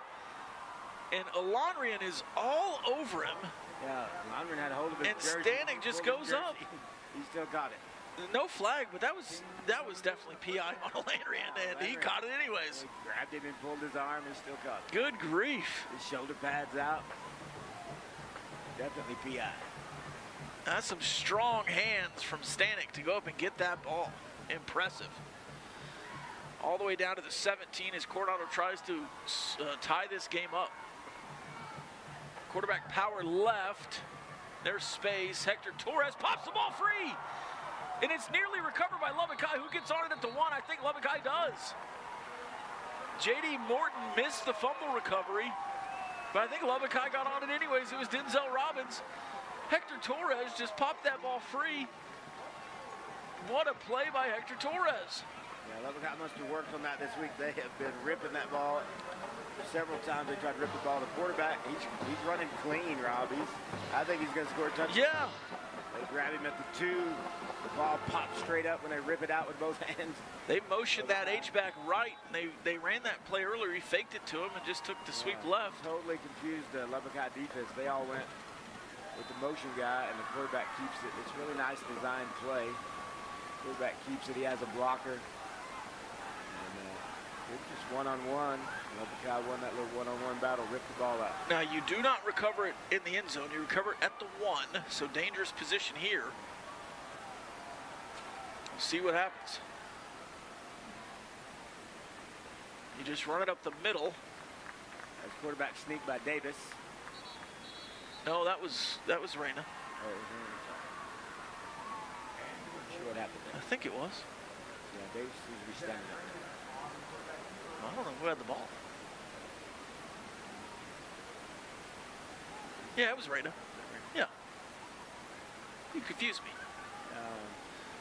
And Alonrian is all over him. Yeah, Alonrian had a hold of his jersey. And Stanek just goes up. He still got it. No flag, but that was definitely PI on Alonrian, and he caught it anyways. He grabbed him and pulled his arm and still caught it. Good grief. His shoulder pads out. Definitely PI. That's some strong hands from Stanek to go up and get that ball. Impressive. All the way down to the 17 as Coronado tries to tie this game up. Quarterback power left. There's space. Hector Torres pops the ball free. And it's nearly recovered by Lubbock High. Who gets on it at the 1? I think Lubbock High does. J.D. Morton missed the fumble recovery. But I think Lubbock High got on it anyways. It was Denzel Robbins. Hector Torres just popped that ball free. What a play by Hector Torres. Yeah, Lubbock High must have worked on that this week. They have been ripping that ball several times. They tried to rip the ball to the quarterback. He's running clean, Rob. I think he's going to score a touchdown. Yeah. They grab him at the 2. The ball pops straight up when they rip it out with both hands. They motioned that H-back right, and they ran that play earlier. He faked it to him and just took the sweep left. Totally confused the Lubbock High defense. They all went with the motion guy, and the quarterback keeps it. It's really nice designed play. Quarterback keeps it. He has a blocker. And just one-on-one. Lubbock High won that little one-on-one battle, ripped the ball out. Now, you do not recover it in the end zone. You recover it at the 1, so dangerous position here. We'll see what happens. You just run it up the middle. As quarterback sneak by Davis. No, that was Reyna. Oh, it was Reyna. I'm sure what happened there. I think it was. Yeah, Davis seems to be standing up. I don't know who had the ball. Yeah, it was Reyna. Yeah. You confused me.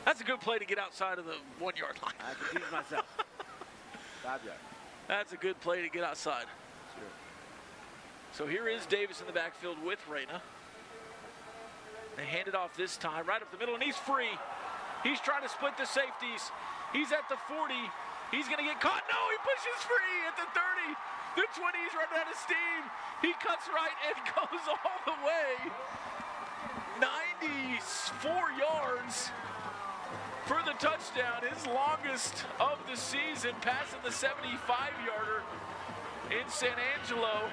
That's a good play to get outside of the 1-yard line. I confused myself. 5 yards. That's a good play to get outside. Sure. So here is Davis in the backfield with Reyna. They hand it off this time, right up the middle, and he's free. He's trying to split the safeties. He's at the 40. He's going to get caught. No, he pushes free at the 30. The 20, he's running out of steam. He cuts right and goes all the way. 94 yards for the touchdown, his longest of the season, passing the 75-yarder in San Angelo.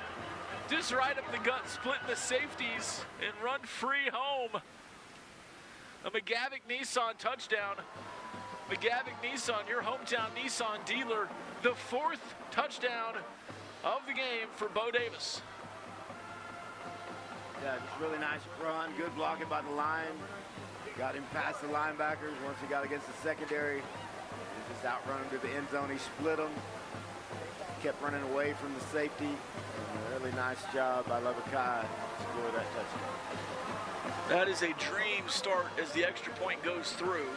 Just right up the gut, splitting the safeties and run free home. A McGavick Nissan touchdown. McGavick Nissan, your hometown Nissan dealer, the 4th touchdown of the game for Bo Davis. Yeah, just really nice run, good blocking by the line. Got him past the linebackers. Once he got against the secondary, he just outrun him to the end zone. He split him, kept running away from the safety. And a really nice job by Lubbock High to score that touchdown. That is a dream start as the extra point goes through.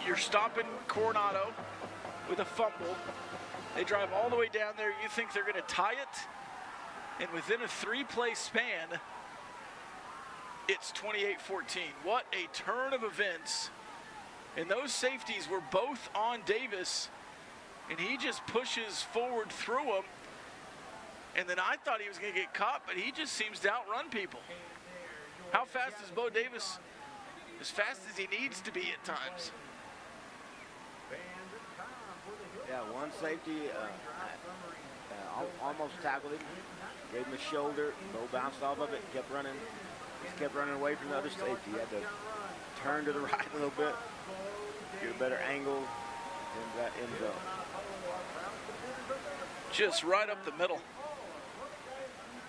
You're stopping Coronado with a fumble. They drive all the way down there. You think they're going to tie it? And within a 3-play span, it's 28-14. What a turn of events. And those safeties were both on Davis, and he just pushes forward through them. And then I thought he was going to get caught, but he just seems to outrun people. How fast is Bo Davis? As fast as he needs to be at times. Yeah, one safety almost tackled him. Gave him a shoulder. Bo bounced off of it, kept running. Just kept running away from the other safety. He had to turn to the right a little bit, get a better angle in that end zone. Just right up the middle.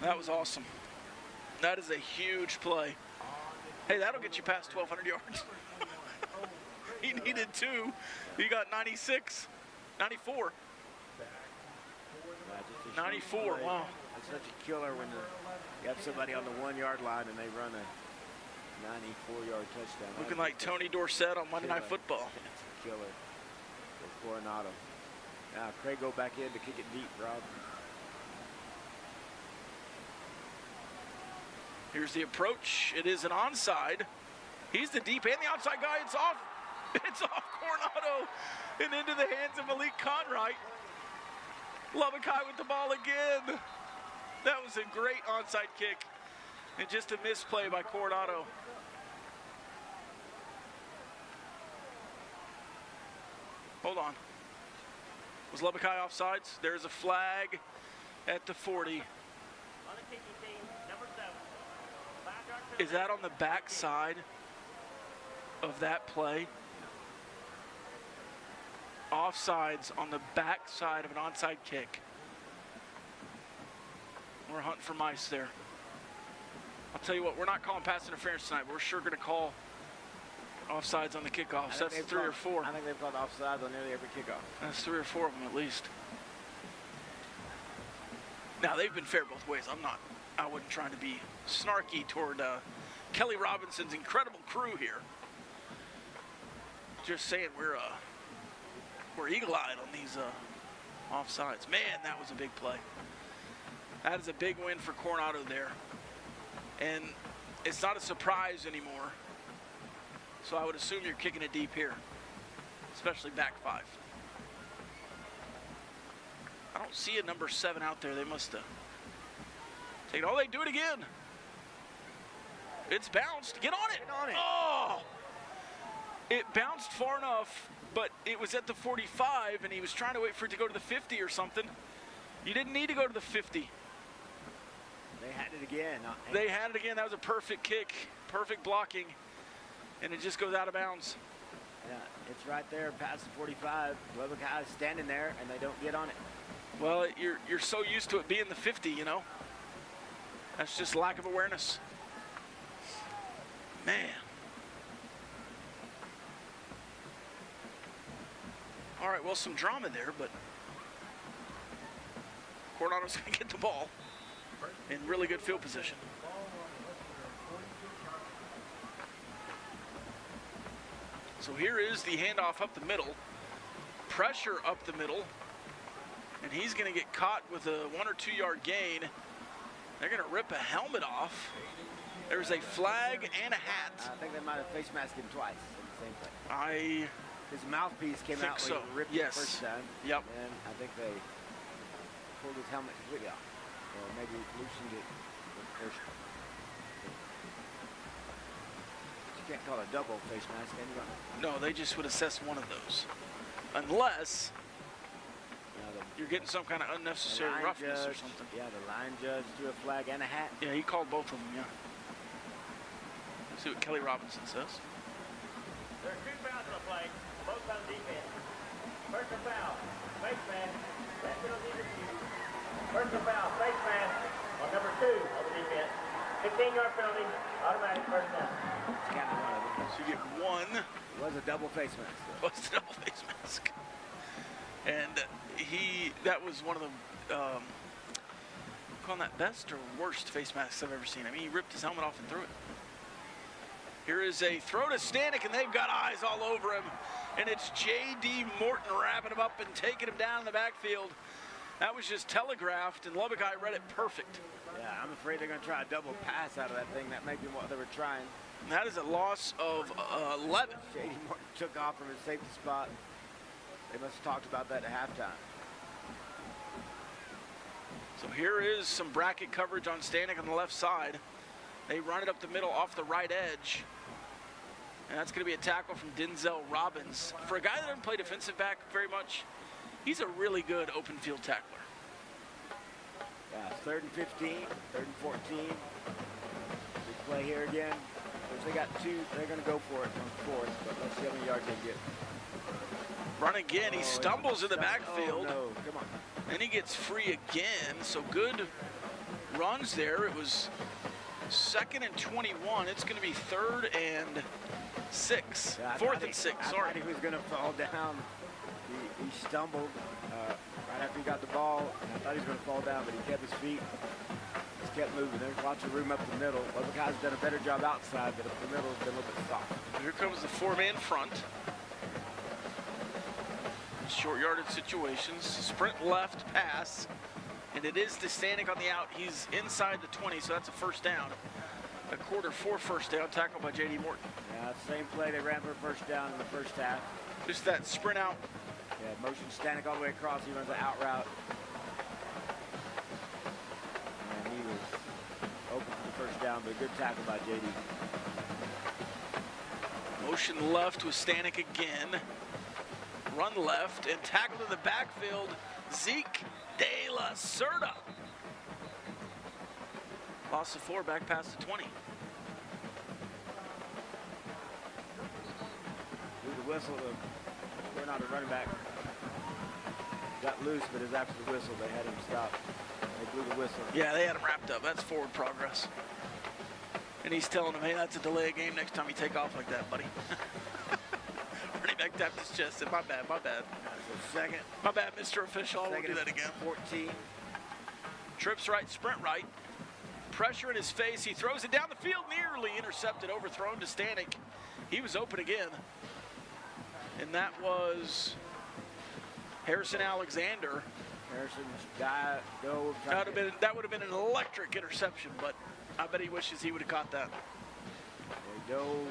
That was awesome. That is a huge play. Hey, that'll get you past 1,200 yards. He needed 2. He got 96, 94. 94, wow. It's such a killer when you have somebody on the 1-yard line and they run a 94-yard touchdown. Looking like Tony Dorsett on Monday Night Football. It's a killer for Coronado. Now Craig go back in to kick it deep, Rob. Here's the approach. It is an onside. He's the deep and the outside guy. It's off. It's off Coronado and into the hands of Malik Conwright. Lubbock High with the ball again. That was a great onside kick and just a misplay by Coronado. Hold on. Was Lubbock High offsides? There's a flag at the 40. Is that on the back side of that play? Offsides on the back side of an onside kick. We're hunting for mice there. I'll tell you what, we're not calling pass interference tonight, but we're sure going to call offsides on the kickoffs. That's 3 or 4. I think they've called offsides on nearly every kickoff. That's 3 or 4 of them at least. Now, they've been fair both ways. I wasn't trying to be snarky toward Kelly Robinson's incredible crew here. Just saying we're eagle-eyed on these offsides. Man, that was a big play. That is a big win for Coronado there. And it's not a surprise anymore. So I would assume you're kicking it deep here, especially back 5. I don't see a number 7 out there. They must have taken it. Oh, they do it again. It's bounced. Get on it. Get on it. Oh! It bounced far enough, but it was at the 45, and he was trying to wait for it to go to the 50 or something. You didn't need to go to the 50. They had it again. They had it again. That was a perfect kick, perfect blocking, and it just goes out of bounds. Yeah, it's right there past the 45. Lubbock High is standing there, and they don't get on it. Well, you're so used to it being the 50, you know. That's just lack of awareness. Man. All right, well, some drama there, but Coronado's going to get the ball in really good field position. So here is the handoff up the middle. pressure up the middle, and he's going to get caught with a 1 or 2 yard gain. They're going to rip a helmet off. There's a flag and a hat. I think they might have face masked him twice in the same play. His mouthpiece came out when he ripped it the first time. Yep. And I think they pulled his helmet completely off, or maybe loosened it with inertia. You can't call it a double face mask, can you? No, they just would assess one of those, unless you're getting some kind of unnecessary roughness or something. Yeah, the line judge threw a flag and a hat. Yeah, he called both of them. Yeah. Let's see what Kelly Robinson says. There are 2 fouls in the play, both on defense. Personal foul, face mask, that penalty refused. Personal foul, face mask on number 2 of the defense. 15-yard penalty, automatic first down. So you get 1. It was a double face mask. It was a double face mask. And that was one of the, calling that best or worst face masks I've ever seen. I mean, he ripped his helmet off and threw it. Here is a throw to Stanek, and they've got eyes all over him. And it's J.D. Morton wrapping him up and taking him down in the backfield. That was just telegraphed, and Lubbock read it perfect. Yeah, I'm afraid they're going to try a double pass out of that thing. That may be what they were trying. And that is a loss of 11. J.D. Morton took off from his safety spot. They must have talked about that at halftime. So here is some bracket coverage on Stanek on the left side. They run it up the middle off the right edge. And that's going to be a tackle from Denzel Robbins. For a guy that doesn't play defensive back very much, he's a really good open field tackler. Yeah, 3rd and 15, 3rd and 14. Big play here again. If they got 2, they're going to go for it on 4th, but let's see how many yards they get. Run again, he stumbles in the backfield. Oh, no. Come on. And he gets free again, so good runs there. It was 2nd and 21. It's going to be 3rd and 6. Yeah, 4th and 6, I sorry. thought he was going to fall down. He stumbled right after he got the ball, and I thought he was going to fall down, but he kept his feet. Just kept moving. There's lots of room up the middle. Lubbock has done a better job outside, but up the middle has been a little bit soft. Here comes the 4-man front. Short yardage situations, sprint left pass, and it is to Stanek on the out. He's inside the 20, so that's a first down. A quarter 4 first down, tackled by J.D. Morton. Yeah, same play they ran for a first down in the first half. Just that sprint out. Yeah, motion Stanek all the way across. He runs an out route. And he was open for the first down, but a good tackle by J.D. Motion left with Stanek again. Run left and tackled in the backfield, Zeke De La Cerda. Loss of 4, back past the 20. Through the whistle, the Coronado running back got loose, but it was after the whistle they had him stop. They blew the whistle. Yeah, they had him wrapped up. That's forward progress. And he's telling him, hey, that's a delay of game next time you take off like that, buddy. Running back tapped his chest, said, my bad, my bad. So 2nd. My bad, Mr. Official, I won't do that again. 14. Trips right, sprint right. Pressure in his face, he throws it down the field, nearly intercepted, overthrown to Stanek. He was open again. And that was Harrison Alexander. Harrison's guy dove. That would have been an electric interception, but I bet he wishes he would have caught that. They dove.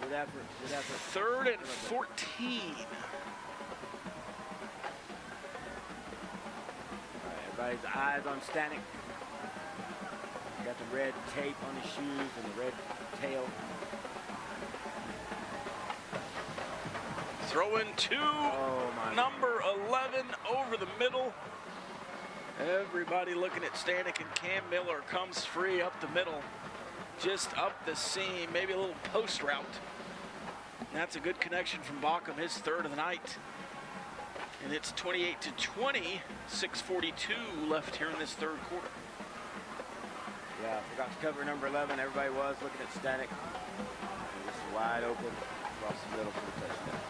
Good effort. Good effort. 3rd and 14. All right, everybody's eyes on Stanek. Got the red tape on his shoes and the red tail. Throwing to number 11 over the middle. Everybody looking at Stanek, and Cam Miller comes free up the middle. Just up the seam, maybe a little post route. And that's a good connection from Baucom, his 3rd of the night. And it's 28-20, 6:42 left here in this 3rd quarter. Yeah, forgot to cover number 11. Everybody was looking at Stanek. Just wide open across the middle for the touchdown.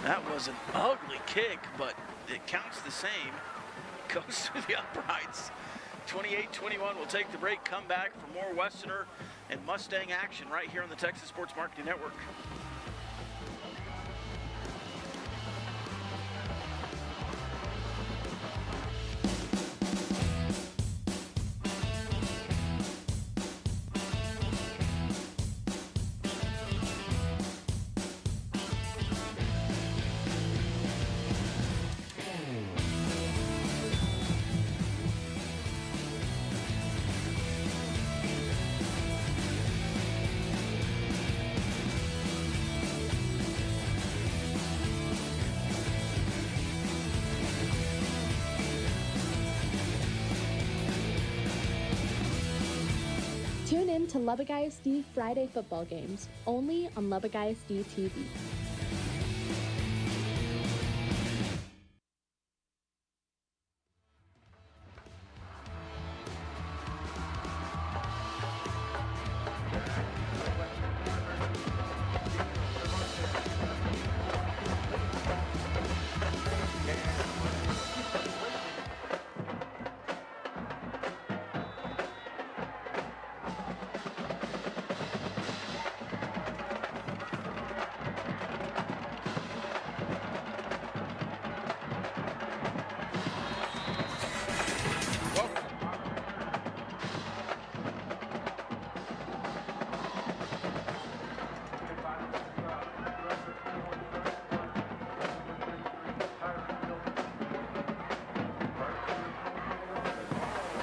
That was an ugly kick, but it counts the same. goes through the uprights. 28-21. We'll take the break, come back for more Westerner and Mustang action right here on the Texas Sports Marketing Network. Tune in to Lubbock ISD Friday football games, only on Lubbock ISD TV.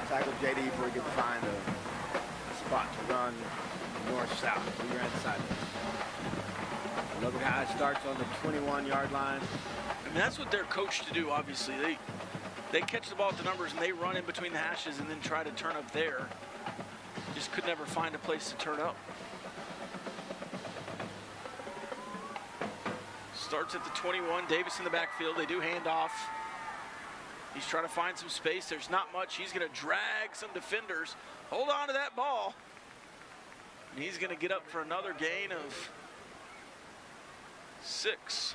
Tackle JD before he can find a spot to run north-south. We ran inside. Lubbock High starts on the 21-yard line. I mean, that's what they're coached to do, obviously. They catch the ball at the numbers and they run in between the hashes and then try to turn up there. Just could never find a place to turn up. Starts at the 21, Davis in the backfield. They do hand off. He's trying to find some space. There's not much. He's going to drag some defenders. Hold on to that ball. And he's going to get up for another gain of 6.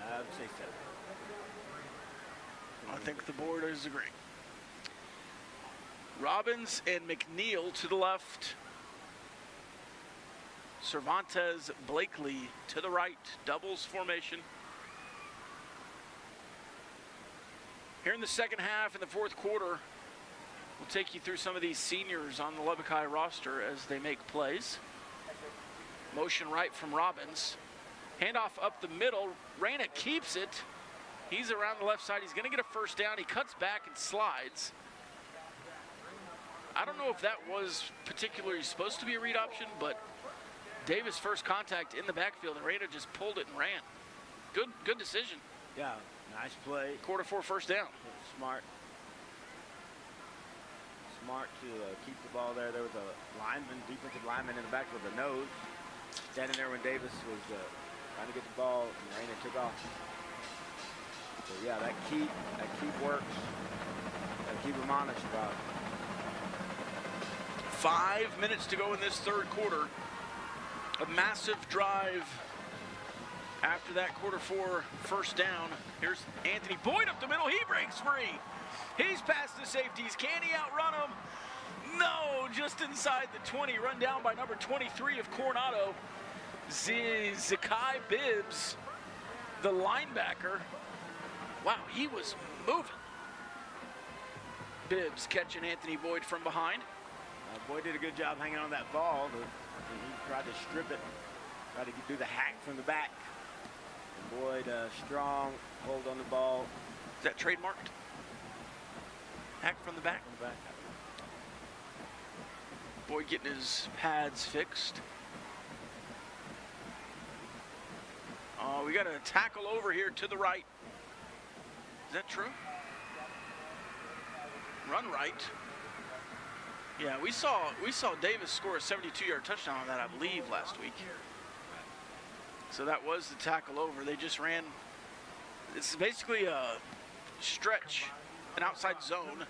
I would say 7. I think the board is agreeing. Robbins and McNeil to the left. Cervantes, Blakely to the right, doubles formation. Here in the second half, in the fourth quarter, we'll take you through some of these seniors on the Lubbock High roster as they make plays. Motion right from Robbins. Handoff up the middle. Reyna keeps it. He's around the left side. He's going to get a first down. He cuts back and slides. I don't know if that was particularly supposed to be a read option, but Davis' first contact in the backfield, and Reyna just pulled it and ran. Good decision. Yeah, nice play. Quarter 4 first down. Smart to keep the ball there. There was a defensive lineman in the backfield, the nose, standing there when Davis was trying to get the ball, and Reyna took off. So yeah, that keep works. Keep him honest about it. 5 minutes to go in this third quarter. A massive drive after that quarter 4 first down. Here's Anthony Boyd up the middle. He breaks free. He's past the safeties. Can he outrun him? No, just inside the 20. Run down by number 23 of Coronado, Zakai Bibbs, the linebacker. Wow, he was moving. Bibbs catching Anthony Boyd from behind. Boyd did a good job hanging on that ball. He tried to strip it, tried to do the hack from the back. And Boyd, strong hold on the ball. Is that trademarked? Hack from the back? From the back. Boyd getting his pads fixed. We got a tackle over here to the right. Is that true? Run right. Yeah, we saw Davis score a 72-yard touchdown on that, I believe, last week. So that was the tackle over. They just ran. It's basically a stretch, an outside zone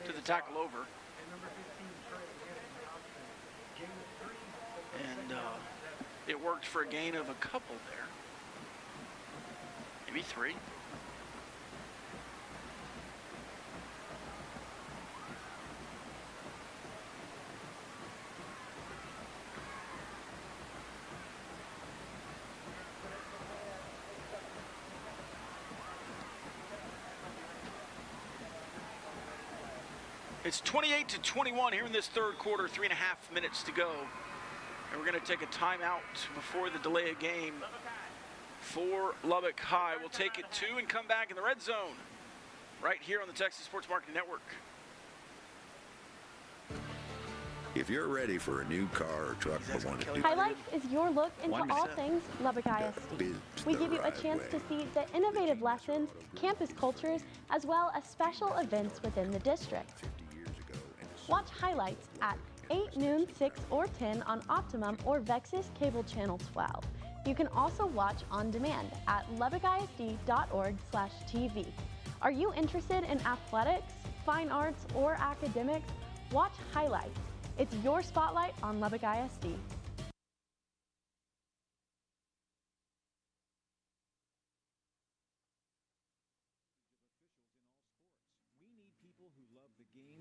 to the tackle over. And It worked for a gain of a couple there. Maybe 3. It's 28-21 here in this third quarter, 3.5 minutes to go. And we're going to take a timeout before the delay of game for Lubbock High. We'll take it 2 and come back in the red zone right here on the Texas Sports Marketing Network. If you're ready for a new car or truck but want to do Highlights is your look into all things Lubbock ISD. We give you a chance to see the innovative lessons, campus cultures, as well as special events within the district. Watch highlights at 8, noon, 6, or 10 on Optimum or Vexus Cable Channel 12. You can also watch on demand at lubbockisd.org/TV. Are you interested in athletics, fine arts, or academics? Watch highlights. It's your spotlight on Lubbock ISD.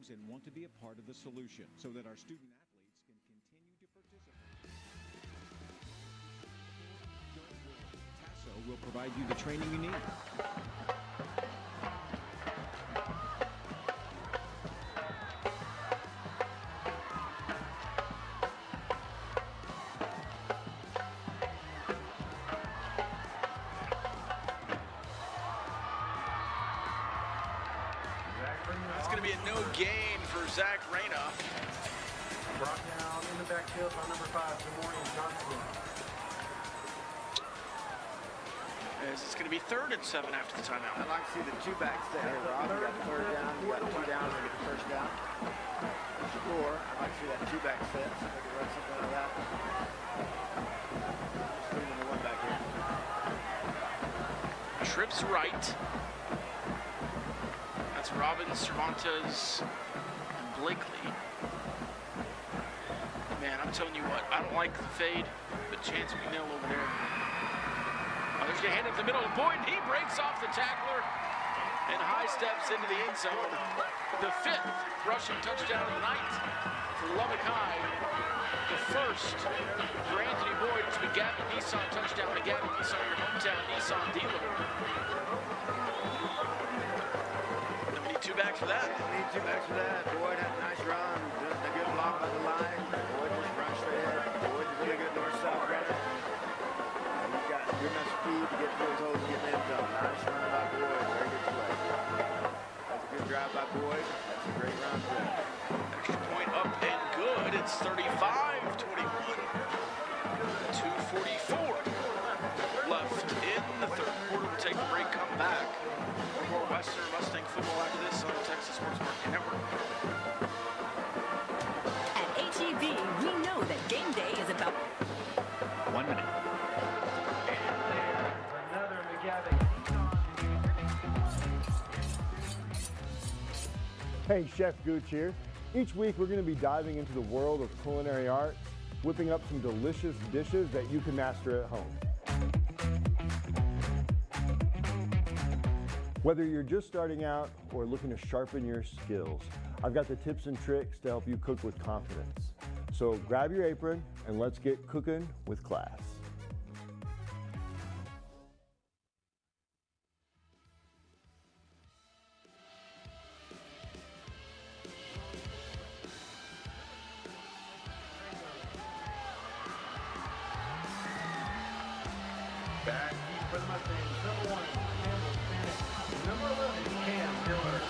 And want to be a part of the solution so that our student athletes can continue to participate. Don't worry, Tasso will provide you the training you need. It's going to be a no gain for Zach Reyna. Brought down in the backfield by number 5, Demorian Johnson. As it's going to be 3rd and 7 after the timeout. I'd like to see the 2-back set here, Rob. You got the 3rd down, you got 2 downs to get the 1st down. Score. I'd like to see that 2-back set, so we can run something out of that. Just put number 1 back here. Trips right. That's Robbins, Cervantes, and Blakely. Man, I'm telling you what, I don't like the fade, but Chance McNeil over there. Oh, there's your hand up the middle of Boyd. He breaks off the tackler and high steps into the end zone. The 5th rushing touchdown of the night for Lubbock High. The 1st for Anthony Boyd. It's the Gavin Nissan touchdown to Gavin Nissan, your hometown Nissan dealer. And we need 2 backs for that. We need 2 backs for that. Boyd had a nice run. Just a good block by the line. Boyd just run straight ahead. Boyd's a really good north-south runner. He's got good enough speed to get through his holes and get in the end zone. Nice run by Boyd. Very good play. That's a good drive by Boyd. That's a great run for him. Extra point up and good. It's 35-21. 2:44 left in the third quarter. We'll take a break, come back. More Western Mustang football after this on the Texas Sports Marketing Network. At HEB, we know that game day is about 1 minute. Another McGavin. Hey, Chef Gooch here. Each week we're going to be diving into the world of culinary arts, whipping up some delicious dishes that you can master at home. Whether you're just starting out or looking to sharpen your skills, I've got the tips and tricks to help you cook with confidence. So grab your apron and let's get cooking with class. Back for the Mustangs. Number 1, Campbell Spanish. Number 11, Cam Miller.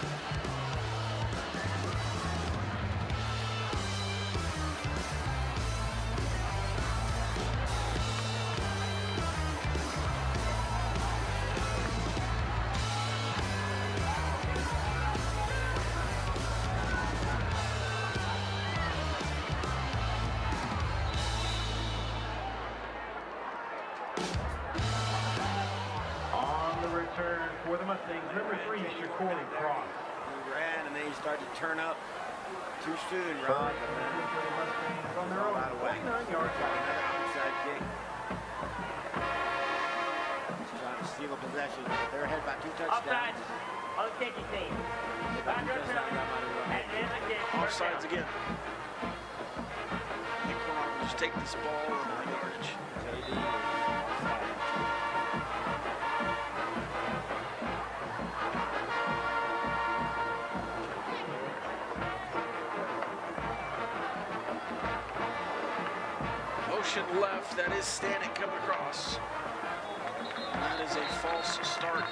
On the return for the Mustangs, number 3, Shaquille Cross. He ran and then he started to turn up too soon, Rod. On their own 29 yard line. Outside kick. Just trying to steal a possession. They're ahead by 2 touchdowns. Offside on the kicking team. Offsides again. I think Coronado will just take this ball and high yardage. Motion left, that is Stanek coming across. And that is a false start.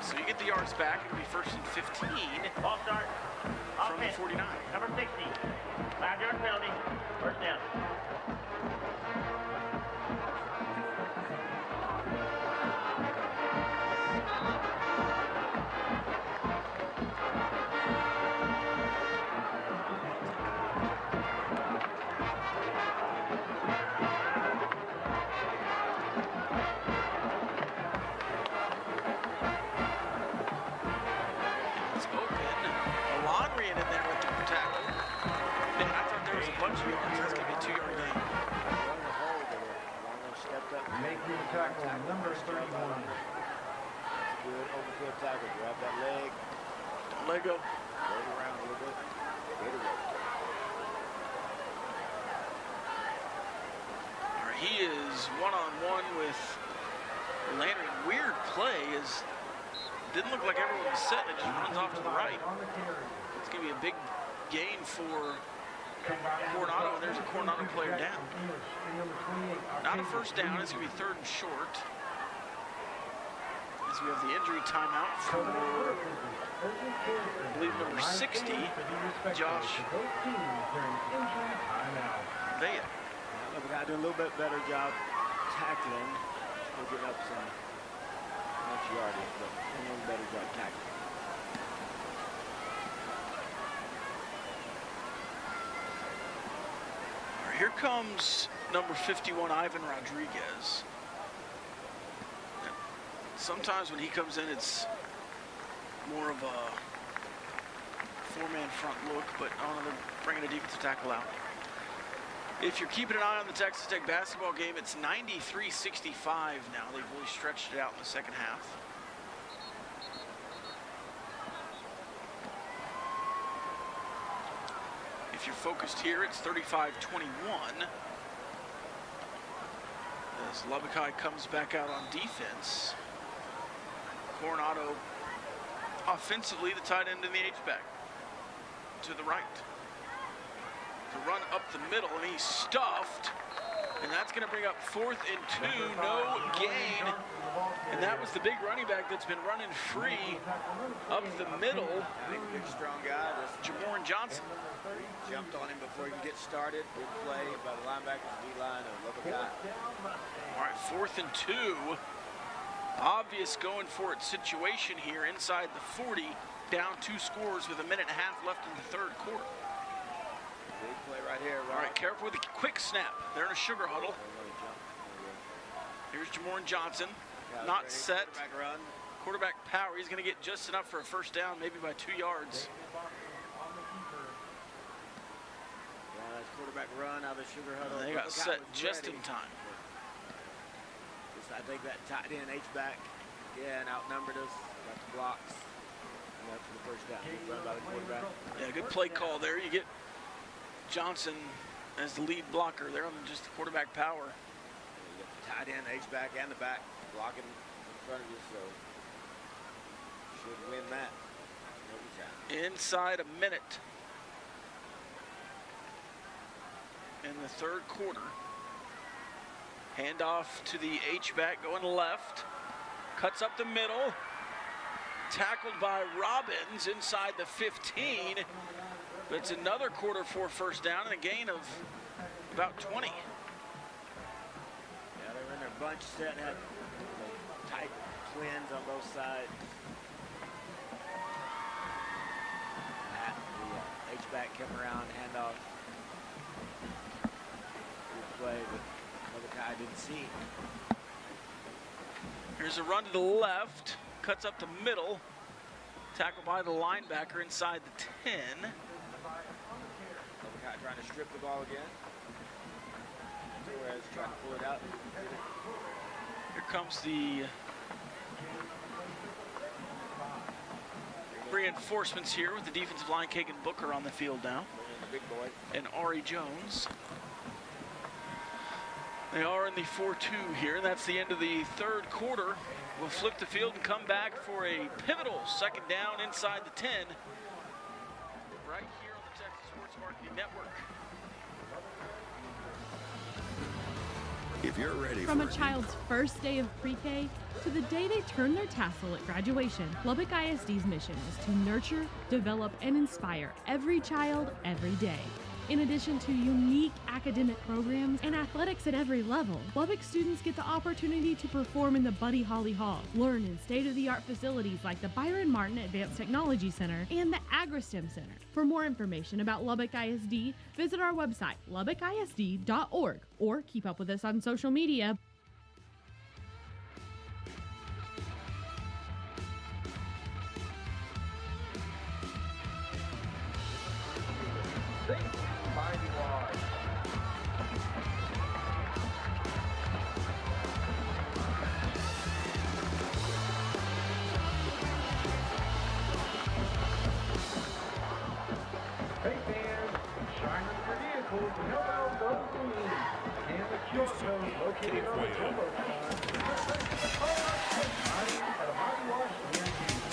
So you get the yards back, it'll be 1st and 15. False start. From the 49. Number 60. 5-yard penalty. 1st down. It's open. Alonrian in there with the tackle. Man, I thought there was a bunch of yards. That's going to be a 2-yard gain. Making the tackle, number 31. Good overfield tackle. Grab that leg. Don't let go. Roll it around a little bit. Get it right. All right, he is one-on-one with Landry. Weird play is didn't look like everyone was set. It just runs off to the right. It's going to be a big gain for Coronado, and there's a Coronado player down. Not a first down. It's going to be 3rd and short. As we have the injury timeout for, I believe, number 60, Josh Vea. We got to do a little bit better job tackling. We're getting up some much yardage, but a little better job tackling. All right, here comes number 51, Ivan Rodriguez. Sometimes when he comes in, it's more of a 4-man front look, but they're bringing a defensive tackle out. If you're keeping an eye on the Texas Tech basketball game, it's 93-65 now. They've really stretched it out in the second half. If you're focused here, it's 35-21. As Lubbock High comes back out on defense. Coronado offensively, the tight end in the H-back to the right. To run up the middle, and he's stuffed. And that's going to bring up 4th and 2, no gain. And that was the big running back that's been running free up the middle. Big, strong guy. Jamoran Johnson. Jumped on him before he could get started. Good play by the linebackers, D-line of Lubbock High. All right, 4th and 2. Obvious going for it situation here inside the 40. Down 2 scores with a minute and a half left in the 3rd quarter. Big play right here. All right, careful with the quick snap. They're in a sugar huddle. Here's Jamoran Johnson. Not set. Quarterback power. He's going to get just enough for a 1st down, maybe by 2 yards. Quarterback run out of the sugar huddle. They got set just in time. I think that tight end H-back again outnumbered us. Got the blocks. And that's the 1st down. Run by the quarterback. Yeah, good play call there. You get Johnson as the lead blocker. They're on just the quarterback power. You got the tight end H-back and the back blocking in front of you, so should win that every time. Inside a minute in the 3rd quarter. Handoff to the H-back going left. Cuts up the middle. Tackled by Robbins inside the 15. But it's another quarter for 1st down and a gain of about 20. Yeah, they were in their bunch set, had tight twins on both sides. The H-back came around, handoff. Good play, but Lubbock High didn't see. Here's a run to the left. Cuts up the middle. Tackled by the linebacker inside the 10. Trying to strip the ball again. Whereas trying to pull it out. Here comes the reinforcements here with the defensive line. Kagan Booker on the field now. The big boy. And Ari Jones. They are in the 4-2 here. That's the end of the third quarter. We'll flip the field and come back for a pivotal second down inside the 10. Right here on the Texas Sports Marketing Network. If you're ready From for a child's first day of pre-K to the day they turn their tassel at graduation, Lubbock ISD's mission is to nurture, develop, and inspire every child every day. In addition to unique academic programs and athletics at every level, Lubbock students get the opportunity to perform in the Buddy Holly Hall, learn in state-of-the-art facilities like the Byron Martin Advanced Technology Center and the AgriStem Center. For more information about Lubbock ISD, visit our website, lubbockisd.org, or keep up with us on social media. Hey fans, shine on your vehicles to help out those who need. And the QR code located on the turbo at a body wash guarantee.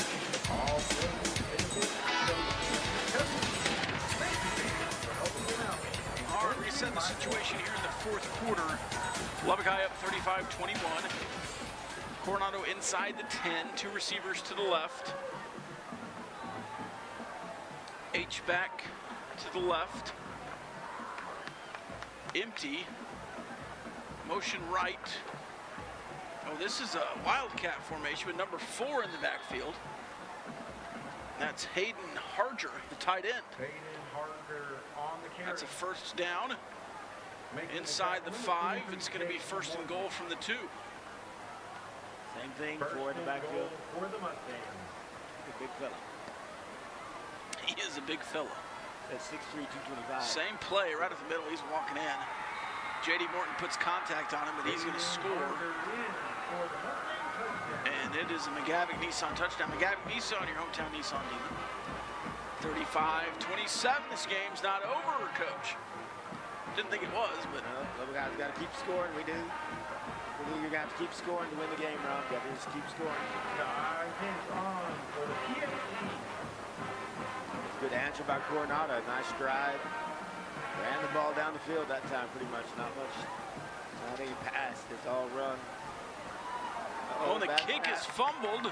All benefits. Thank you fans for helping them out. All right, reset the situation here in the fourth quarter. Lubbock High up 35-21. Coronado inside the 10, two receivers to the left. H back to the left. Empty. Motion right. Oh, this is a wildcat formation with number 4 in the backfield. That's Hayden Harger, the tight end. Hayden Harger on the carry. That's a first down. Inside the 5, it's going to be first and goal from the 2. Same thing for the backfield. For the Mustangs. The big fella. He is a big fella. That's 6'3", 225. Same play right at the middle. He's walking in. J.D. Morton puts contact on him, but he's going to score. And it is a McGavick Nissan touchdown. McGavick Nissan, your hometown Nissan dealer. 35-27. This game's not over, Coach. Didn't think it was, but Lubbock guys got to keep scoring. We do. You're going to have to keep scoring to win the game, Rob. You got to just keep scoring. On for the PhD. Good answer by Coronado. Nice drive. Ran the ball down the field that time pretty much. Not much. Not any pass. It's all run. Oh, and the kick is fumbled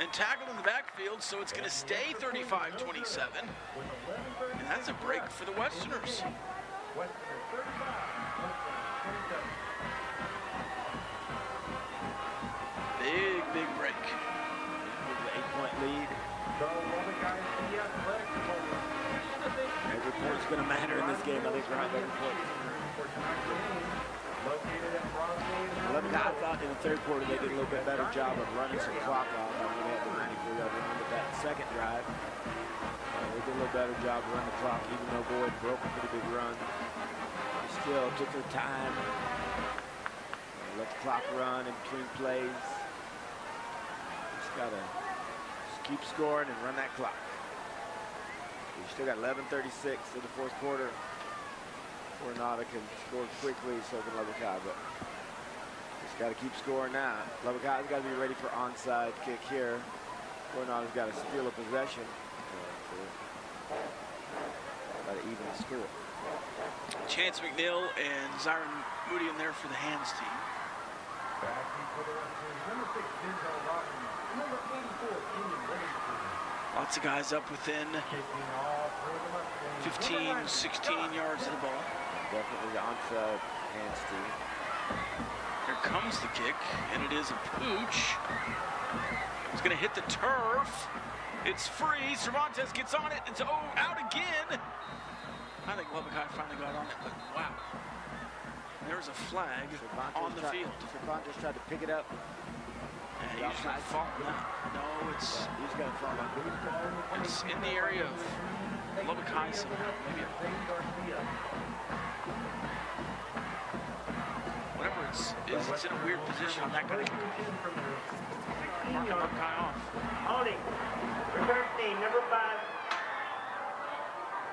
and tackled in the backfield, so it's going to stay 35-27. And that's a break for the Westerners. Big break. 8-point lead. Every point's going to matter in this game. I think we're on every point. Lubbock, I thought in the third quarter they did a little bit better job of running some clock off. I mean, they had the 94-yard run with that second drive. They did a little better job of running the clock, even though Boyd broke a pretty big run. They still took their time. Let the clock run in between plays. Just got to keep scoring and run that clock. We still got 11:36 in the fourth quarter. Coronado can score quickly, so can Lubbock High, but just got to keep scoring now. Lubbock High's got to be ready for onside kick here. Coronado's got to steal a possession to try to even the score. Chance McNeil and Zyron Moody in there for the hands team. Lots of guys up within 15, 16 yards of the ball. Definitely the onside hands team. Here comes the kick, and it is a pooch. It's going to hit the turf. It's free. Cervantes gets on it. It's out again. I think Lubbock High finally got on it, but wow. There's a flag on the field. Cervantes tried to pick it up. And he's not falling out. No, it's he's got to fall out. It's in the area of Lubbock High somehow. Maybe is it's in a weird position on that kind of marking Buckeye off. Holding. Return team, number 5.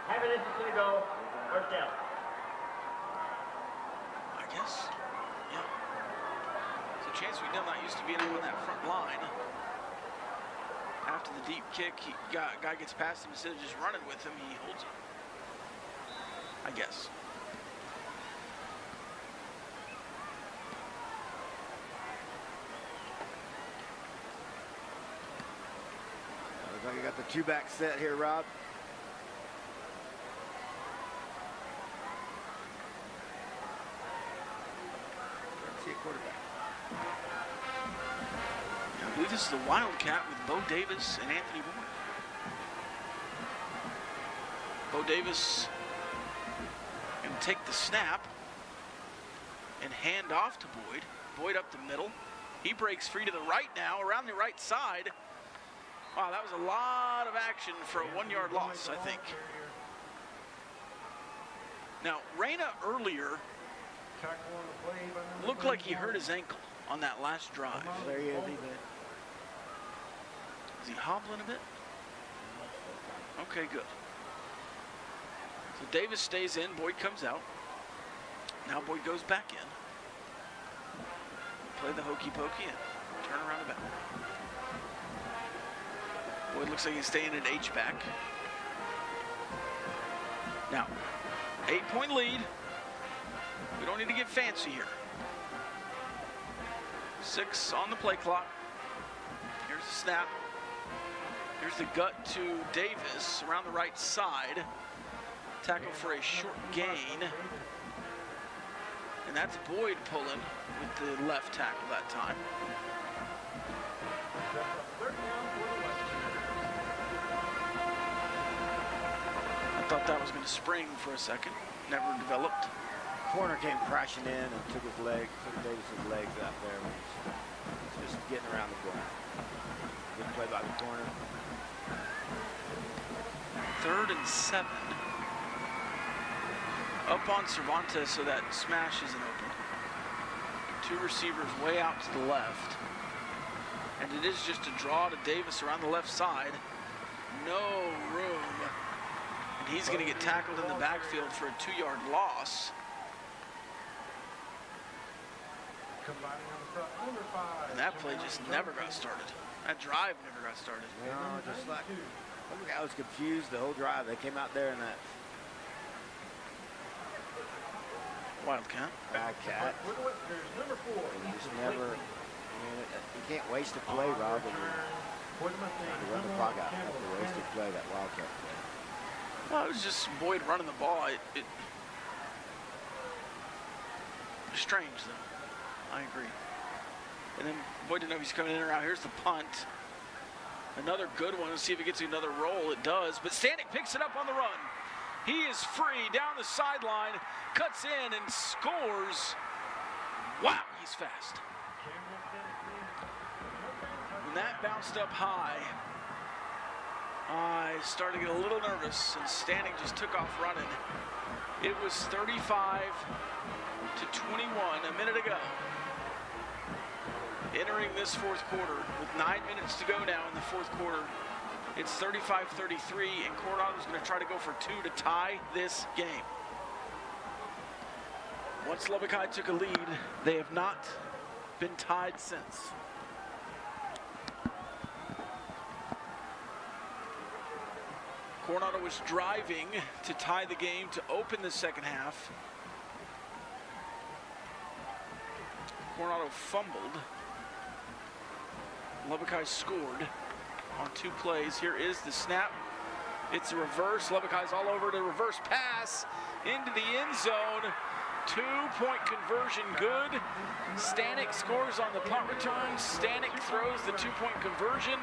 Have it to go. First down. I guess, yeah. There's a chance we know not used to being on that front line. After the deep kick, guy gets past him, instead of just running with him, he holds it. I guess. Looks like you got the 2-back set here, Rob. Let's see a quarterback. I believe this is the Wildcat with Bo Davis and Anthony Boyd. Bo Davis going to take the snap and hand off to Boyd. Boyd up the middle. He breaks free to the right now, around the right side. Wow, that was a lot of action for a 1-yard loss, I think. Now, Reyna earlier looked like he hurt his ankle on that last drive. There he is, Is he hobbling a bit? Okay, good. So Davis stays in, Boyd comes out. Now Boyd goes back in. Play the hokey pokey and turn around the back. Boyd looks like he's staying at H-back. Now, 8-point lead. We don't need to get fancy here. 6 on the play clock. Here's the snap. Here's the gut to Davis around the right side. Tackle for a short gain. And that's Boyd pulling with the left tackle that time. I thought that was going to spring for a second. Never developed. Corner came crashing in and took Davis's legs out there. Just getting around the corner. Good play by the corner. 3rd and 7. Up on Cervantes, so that smash isn't open. 2 receivers way out to the left. And it is just a draw to Davis around the left side. No room. And he's going to get tackled in the backfield for a 2-yard loss. And that play just never got started. That drive never got started. No, just like, I was confused the whole drive. They came out there in that Wildcat. Wildcat. You just never, you can't waste a play, Rob. To run the clock out. You have to waste a play, that Wildcat play. Well, it was just Boyd running the ball. It was strange, though. I agree. And then Boyd didn't know if he's coming in or out. Here's the punt. Another good one. Let's see if it gets another roll. It does. But Stanek picks it up on the run. He is free down the sideline, cuts in and scores. Wow, he's fast. When that bounced up high, I started to get a little nervous, and Stanek just took off running. It was 35 to 21 a minute ago. Entering this 4th quarter with 9 minutes to go now in the 4th quarter. It's 35-33, and Coronado's going to try to go for 2 to tie this game. Once Lubbock High took a lead, they have not been tied since. Coronado was driving to tie the game to open the second half. Coronado fumbled. Lubbock High scored on 2 plays. Here is the snap. It's a reverse. Lubbock High's all over the reverse pass into the end zone. 2-point conversion good. Stanek scores on the punt return. Stanek throws the 2-point conversion.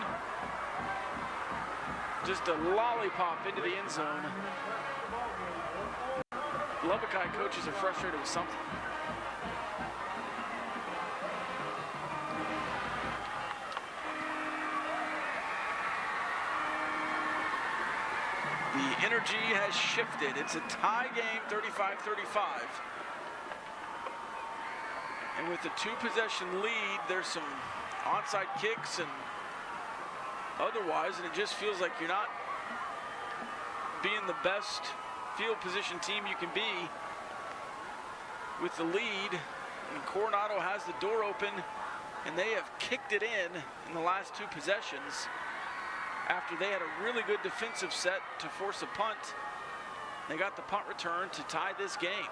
Just a lollipop into the end zone. Lubbock High coaches are frustrated with something. The energy has shifted. It's a tie game, 35-35. And with the 2-possession lead, there's some onside kicks and otherwise, and it just feels like you're not being the best field position team you can be with the lead. And Coronado has the door open, and they have kicked it in the last 2 possessions after they had a really good defensive set to force a punt. They got the punt return to tie this game.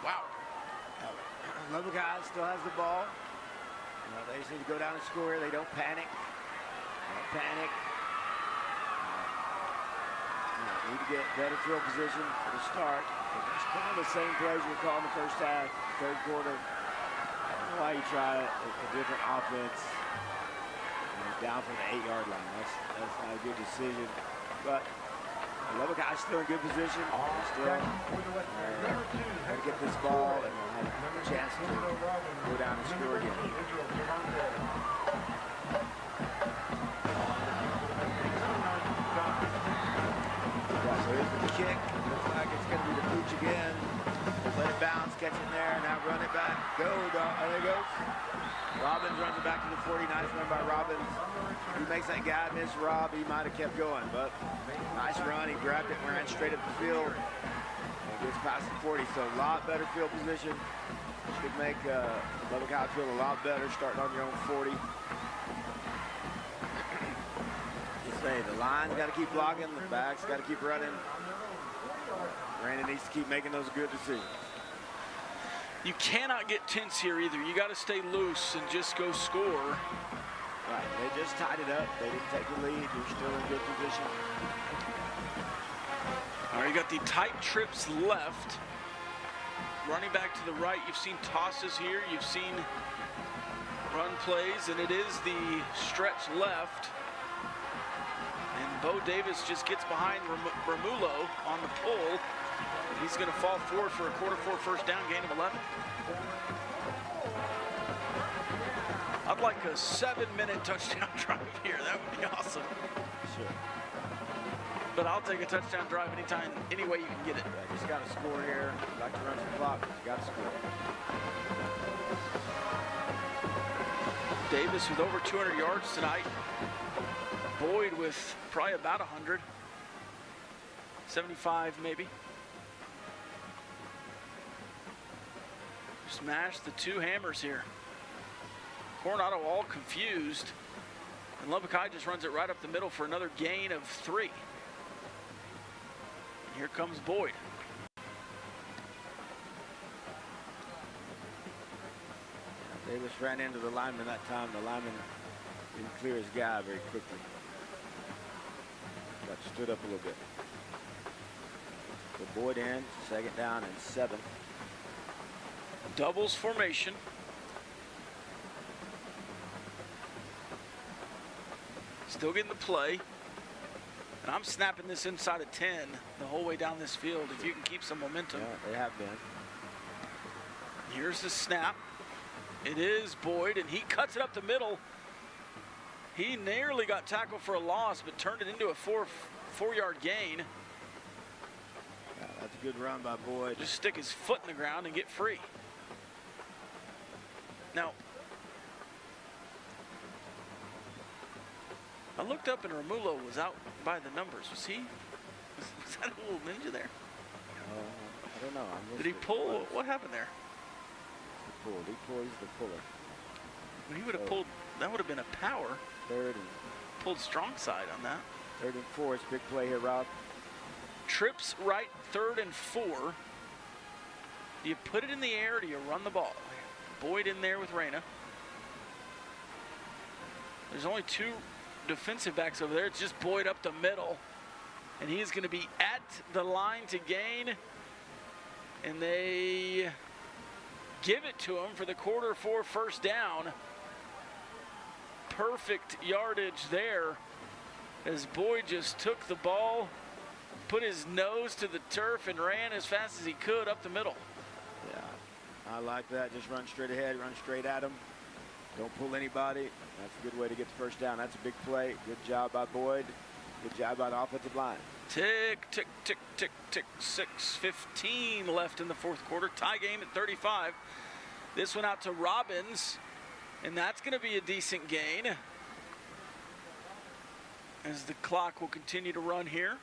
Wow. Lubbock High still has the ball. They just need to go down and score. They don't panic. Don't panic. Need to get better field position for the start. It's kind of the same plays we called in the first half, third quarter. I don't know why you try a different offense down from the 8-yard line. That's not a good decision. But Lubbock High still in good position. Still got to get this ball and have a chance to go down and score again. So here's the kick. Looks like it's going to be the pooch again. Let it bounce, catch it there, now run it back. Go, dog. There it goes. Robbins runs it back to the 40. Nice run by Robbins. He makes that guy miss Rob. He might have kept going, but nice run. He grabbed it and ran straight up the field. And gets past the 40. So a lot better field position. Should make Lubbock High feel a lot better starting on your own 40. Say the line's got to keep blocking, the back's got to keep running. Brandon needs to keep making those good decisions. You cannot get tense here either. You got to stay loose and just go score. Right, they just tied it up. They didn't take the lead. You're still in good position. All right, you got the tight trips left. Running back to the right, you've seen tosses here. You've seen run plays, and it is the stretch left. And Bo Davis just gets behind Romulo on the pull. He's going to fall forward for a quarter-4 first down, gain of 11. I'd like a 7-minute touchdown drive here. That would be awesome. Sure. But I'll take a touchdown drive anytime, any way you can get it. Yeah, just got to score here. Like to run some clock, you got to score. Davis with over 200 yards tonight. Boyd with probably about 100. 75 maybe. Smash the 2 hammers here. Coronado all confused. And Lubbock High just runs it right up the middle for another gain of 3. Here comes Boyd. Davis ran into the lineman that time. The lineman didn't clear his guy very quickly. Got stood up a little bit. So Boyd in, 2nd down and 7. Doubles formation. Still getting the play. And I'm snapping this inside of 10 the whole way down this field if you can keep some momentum. Yeah, they have been. Here's the snap. It is Boyd, and he cuts it up the middle. He nearly got tackled for a loss, but turned it into a 4-yard gain. Yeah, that's a good run by Boyd. Just stick his foot in the ground and get free. Now, I looked up and Romulo was out by the numbers. Was that a little ninja there? I don't know. Did he pull? What happened there? He pulled. He pulls the puller. When he would have pulled, that would have been a power. 3rd and pulled strong side on that. 3rd and 4 is big play here, Rob. Trips right, 3rd and 4. Do you put it in the air or do you run the ball? Boyd in there with Reyna. There's only 2 defensive backs over there. It's just Boyd up the middle. And he's going to be at the line to gain. And they give it to him for the quarter-4 first down. Perfect yardage there as Boyd just took the ball, put his nose to the turf and ran as fast as he could up the middle. Yeah, I like that. Just run straight ahead, run straight at him. Don't pull anybody. That's a good way to get the first down. That's a big play. Good job by Boyd. Good job by the offensive line. Tick, tick, tick, tick, tick. 6:15 left in the 4th quarter. Tie game at 35. This one out to Robbins, and that's going to be a decent gain as the clock will continue to run here.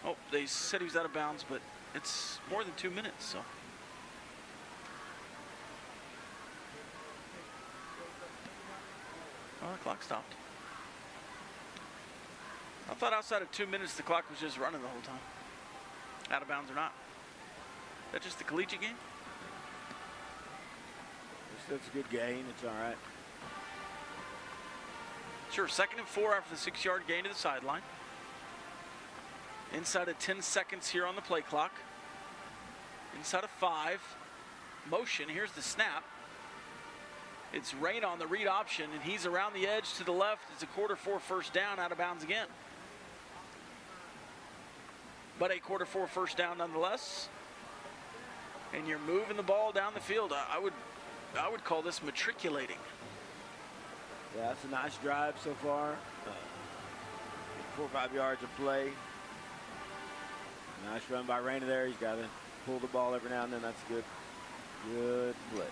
Oh, they said he was out of bounds, but it's more than 2 minutes, so. Oh, the clock stopped. I thought outside of 2 minutes, the clock was just running the whole time. Out of bounds or not. Is that just the collegiate game? That's a good gain. It's all right. Sure, 2nd and 4 after the 6-yard gain to the sideline. Inside of 10 seconds here on the play clock. Inside of 5. Motion, here's the snap. It's Rain on the read option, and he's around the edge to the left. It's a 1/4 first down, out of bounds again. But a 1/4 first down nonetheless. And you're moving the ball down the field. I would call this matriculating. Yeah, that's a nice drive so far. 4 or 5 yards of play. Nice run by Raina there. He's got to pull the ball every now and then. That's good. Good play.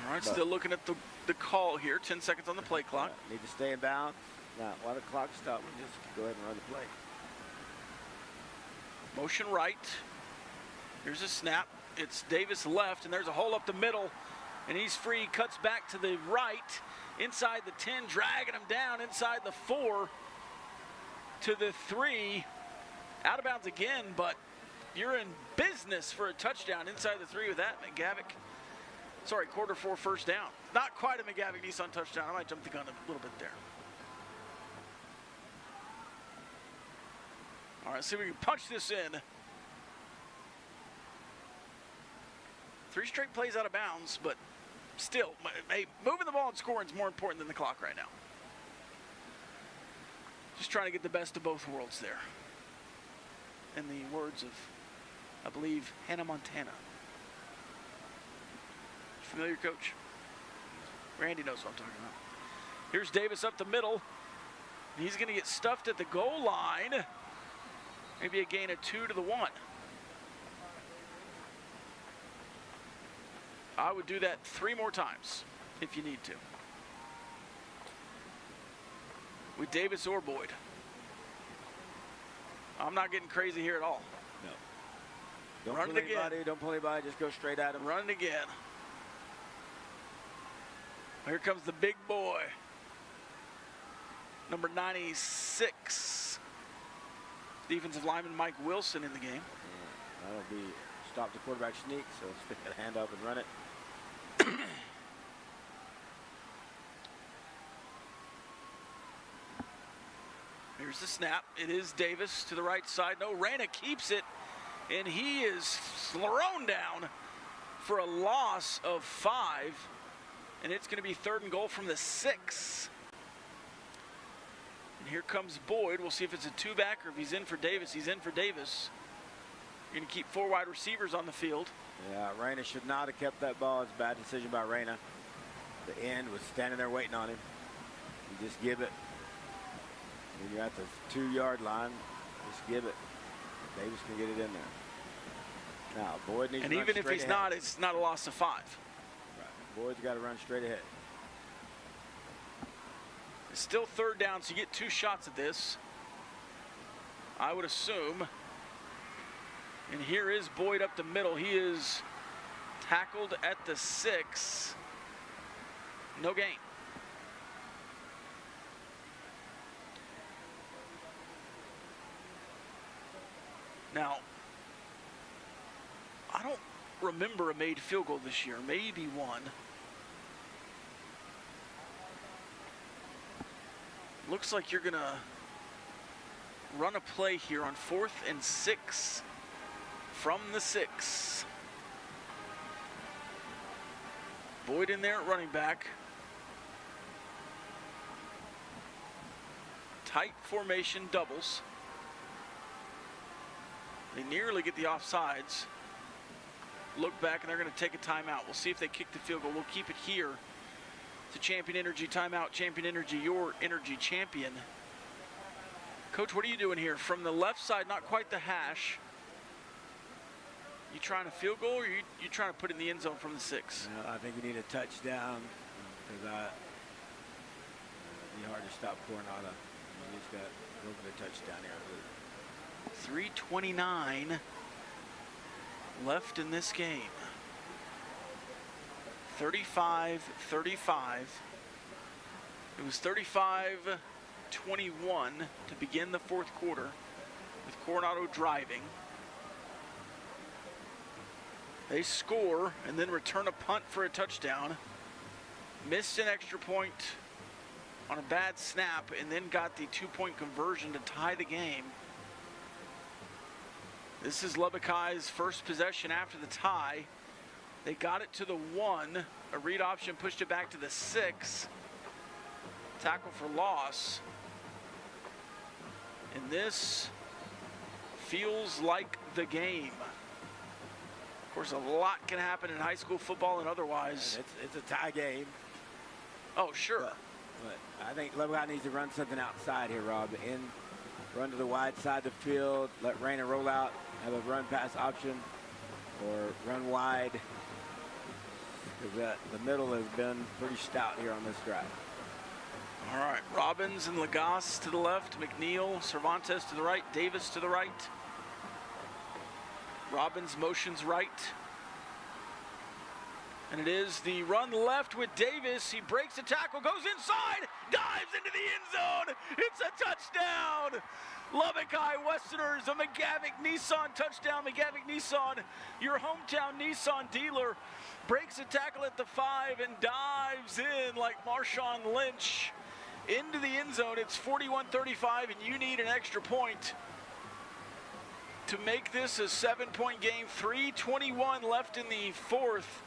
All right, still looking at the call here. 10 seconds on the play clock. Need to stay in bounds. Now, while the clock stops, we just go ahead and run the play. Motion right. Here's a snap. It's Davis left, and there's a hole up the middle, and he's free. Cuts back to the right, inside the 10, dragging him down inside the 4 to the 3. Out of bounds again, but you're in business for a touchdown inside the 3 with that, McGavick. Sorry, 1/4 first down. Not quite a McGavick-Nissan touchdown. I might jump the gun a little bit there. All right, see if we can punch this in. 3 straight plays out of bounds, but still, hey, moving the ball and scoring is more important than the clock right now. Just trying to get the best of both worlds there. In the words of, I believe, Hannah Montana. Familiar, Coach? Randy knows what I'm talking about. Here's Davis up the middle. He's going to get stuffed at the goal line. Maybe a gain of 2 to the 1. I would do that 3 more times if you need to. With Davis or Boyd. I'm not getting crazy here at all. No. Don't Run pull it again. anybody, don't pull anybody, just go straight at him. Run it again. Here comes the big boy. Number 96. Defensive lineman Mike Wilson in the game. Yeah, that'll be stop the quarterback sneak, so stick that hand up and run it. Here's the snap. It is Davis to the right side. No, Raina keeps it, and he is thrown down for a loss of 5, and it's going to be 3rd and goal from the 6. And here comes Boyd. We'll see if it's a 2-back or if he's in for Davis. He's in for Davis. You're going to keep 4 wide receivers on the field. Yeah, Raina should not have kept that ball. It's a bad decision by Raina. The end was standing there waiting on him. You just give it. When you're at the 2-yard line, just give it. Davis can get it in there. Now, Boyd needs to run straight ahead. And even if he's not, it's not a loss of 5. Right. Boyd's got to run straight ahead. It's still 3rd down, so you get 2 shots at this, I would assume. And here is Boyd up the middle. He is tackled at the 6. No gain. Now, I don't remember a made field goal this year. Maybe one. Looks like you're going to run a play here on 4th and 6 from the 6. Boyd in there at running back. Tight formation doubles. They nearly get the offsides. Look back, and they're going to take a timeout. We'll see if they kick the field goal. We'll keep it here to Champion Energy timeout. Champion Energy, your energy champion. Coach, what are you doing here? From the left side, not quite the hash. You trying a field goal, or you trying to put it in the end zone from the 6? I think you need a touchdown because it'd be hard to stop Coronado. You just got a little bit of touchdown here. 3:29 left in this game. 35-35. It was 35-21 to begin the fourth quarter with Coronado driving. They score and then return a punt for a touchdown. Missed an extra point on a bad snap and then got the 2-point conversion to tie the game. This is Lubbock High's first possession after the tie. They got it to the 1. A read option pushed it back to the 6. Tackle for loss. And this feels like the game. Of course, a lot can happen in high school football and otherwise. It's a tie game. Oh, sure. But I think Lubbock needs to run something outside here, Rob. Run to the wide side of the field, let Rayner roll out, have a run pass option, or run wide. Because the middle has been pretty stout here on this drive. All right, Robbins and Lagasse to the left, McNeil, Cervantes to the right, Davis to the right. Robbins motions right. And it is the run left with Davis. He breaks the tackle, goes inside, dives into the end zone. It's a touchdown. Lubbock High Westerners, a McGavick Nissan touchdown. McGavick Nissan, your hometown Nissan dealer, breaks a tackle at the 5 and dives in like Marshawn Lynch into the end zone. It's 41-35, and you need an extra point to make this a 7-point game. 3:21 left in the fourth.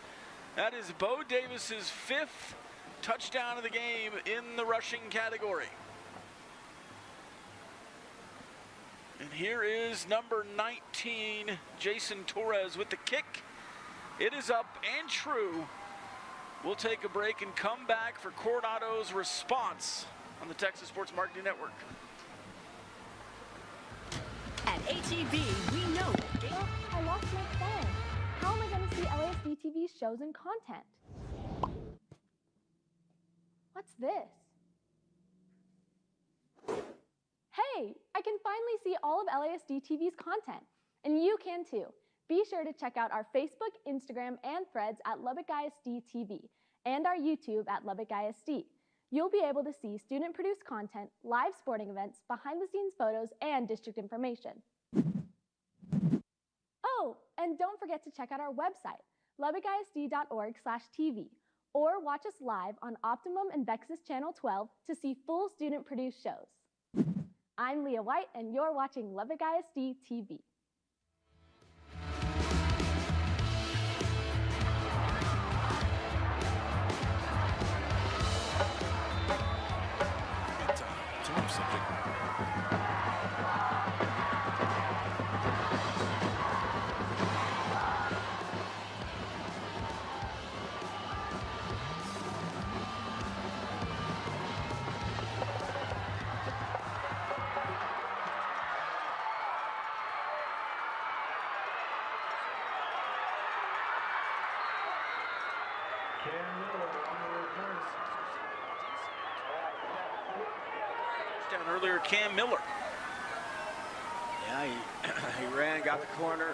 That is Bo Davis's 5th touchdown of the game in the rushing category. And here is number 19, Jason Torres with the kick. It is up and true. We'll take a break and come back for Coronado's response on the Texas Sports Marketing Network. At HEB, we know that game. Oh, I lost my phone. How am I going to see LASD TV's shows and content? What's this? Hey, I can finally see all of LASD TV's content, and you can too. Be sure to check out our Facebook, Instagram, and Threads at Lubbock ISD TV and our YouTube at Lubbock ISD. You'll be able to see student-produced content, live sporting events, behind-the-scenes photos, and district information. Oh, and don't forget to check out our website, lubbockisd.org/TV, or watch us live on Optimum and Vexus Channel 12 to see full student-produced shows. I'm Leah White, and you're watching Lubbock ISD TV. Down earlier, Cam Miller. Yeah, he ran, got the corner,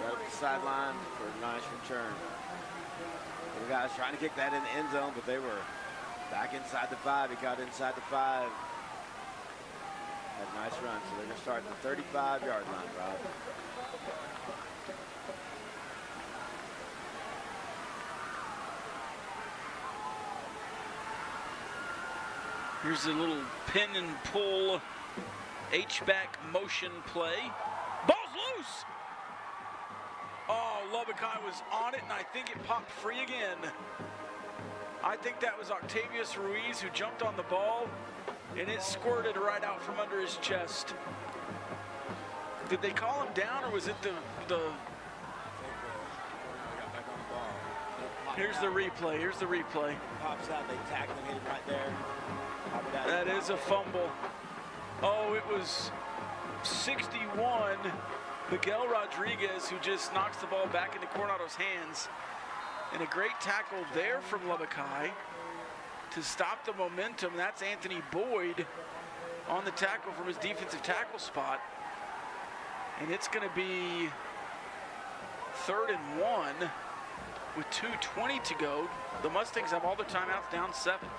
right up the sideline for a nice return. The guys trying to kick that in the end zone, but they were back inside the 5. He got inside the 5. Had a nice run, so they're going to start at the 35-yard line, Rob. Here's a little pin and pull H-back motion play. Ball's loose! Oh, Lubbock High was on it, and I think it popped free again. I think that was Octavius Ruiz who jumped on the ball, and it squirted right out from under his chest. Did they call him down, or was it the Here's the replay. Here's the replay. Pops out, they tackle him, hit him right there. That is a fumble. Oh, it was 61. Miguel Rodriguez, who just knocks the ball back into Coronado's hands. And a great tackle there from Lubbock High to stop the momentum. That's Anthony Boyd on the tackle from his defensive tackle spot. And it's going to be 3rd and 1 with 2:20 to go. The Mustangs have all their timeouts, down 7.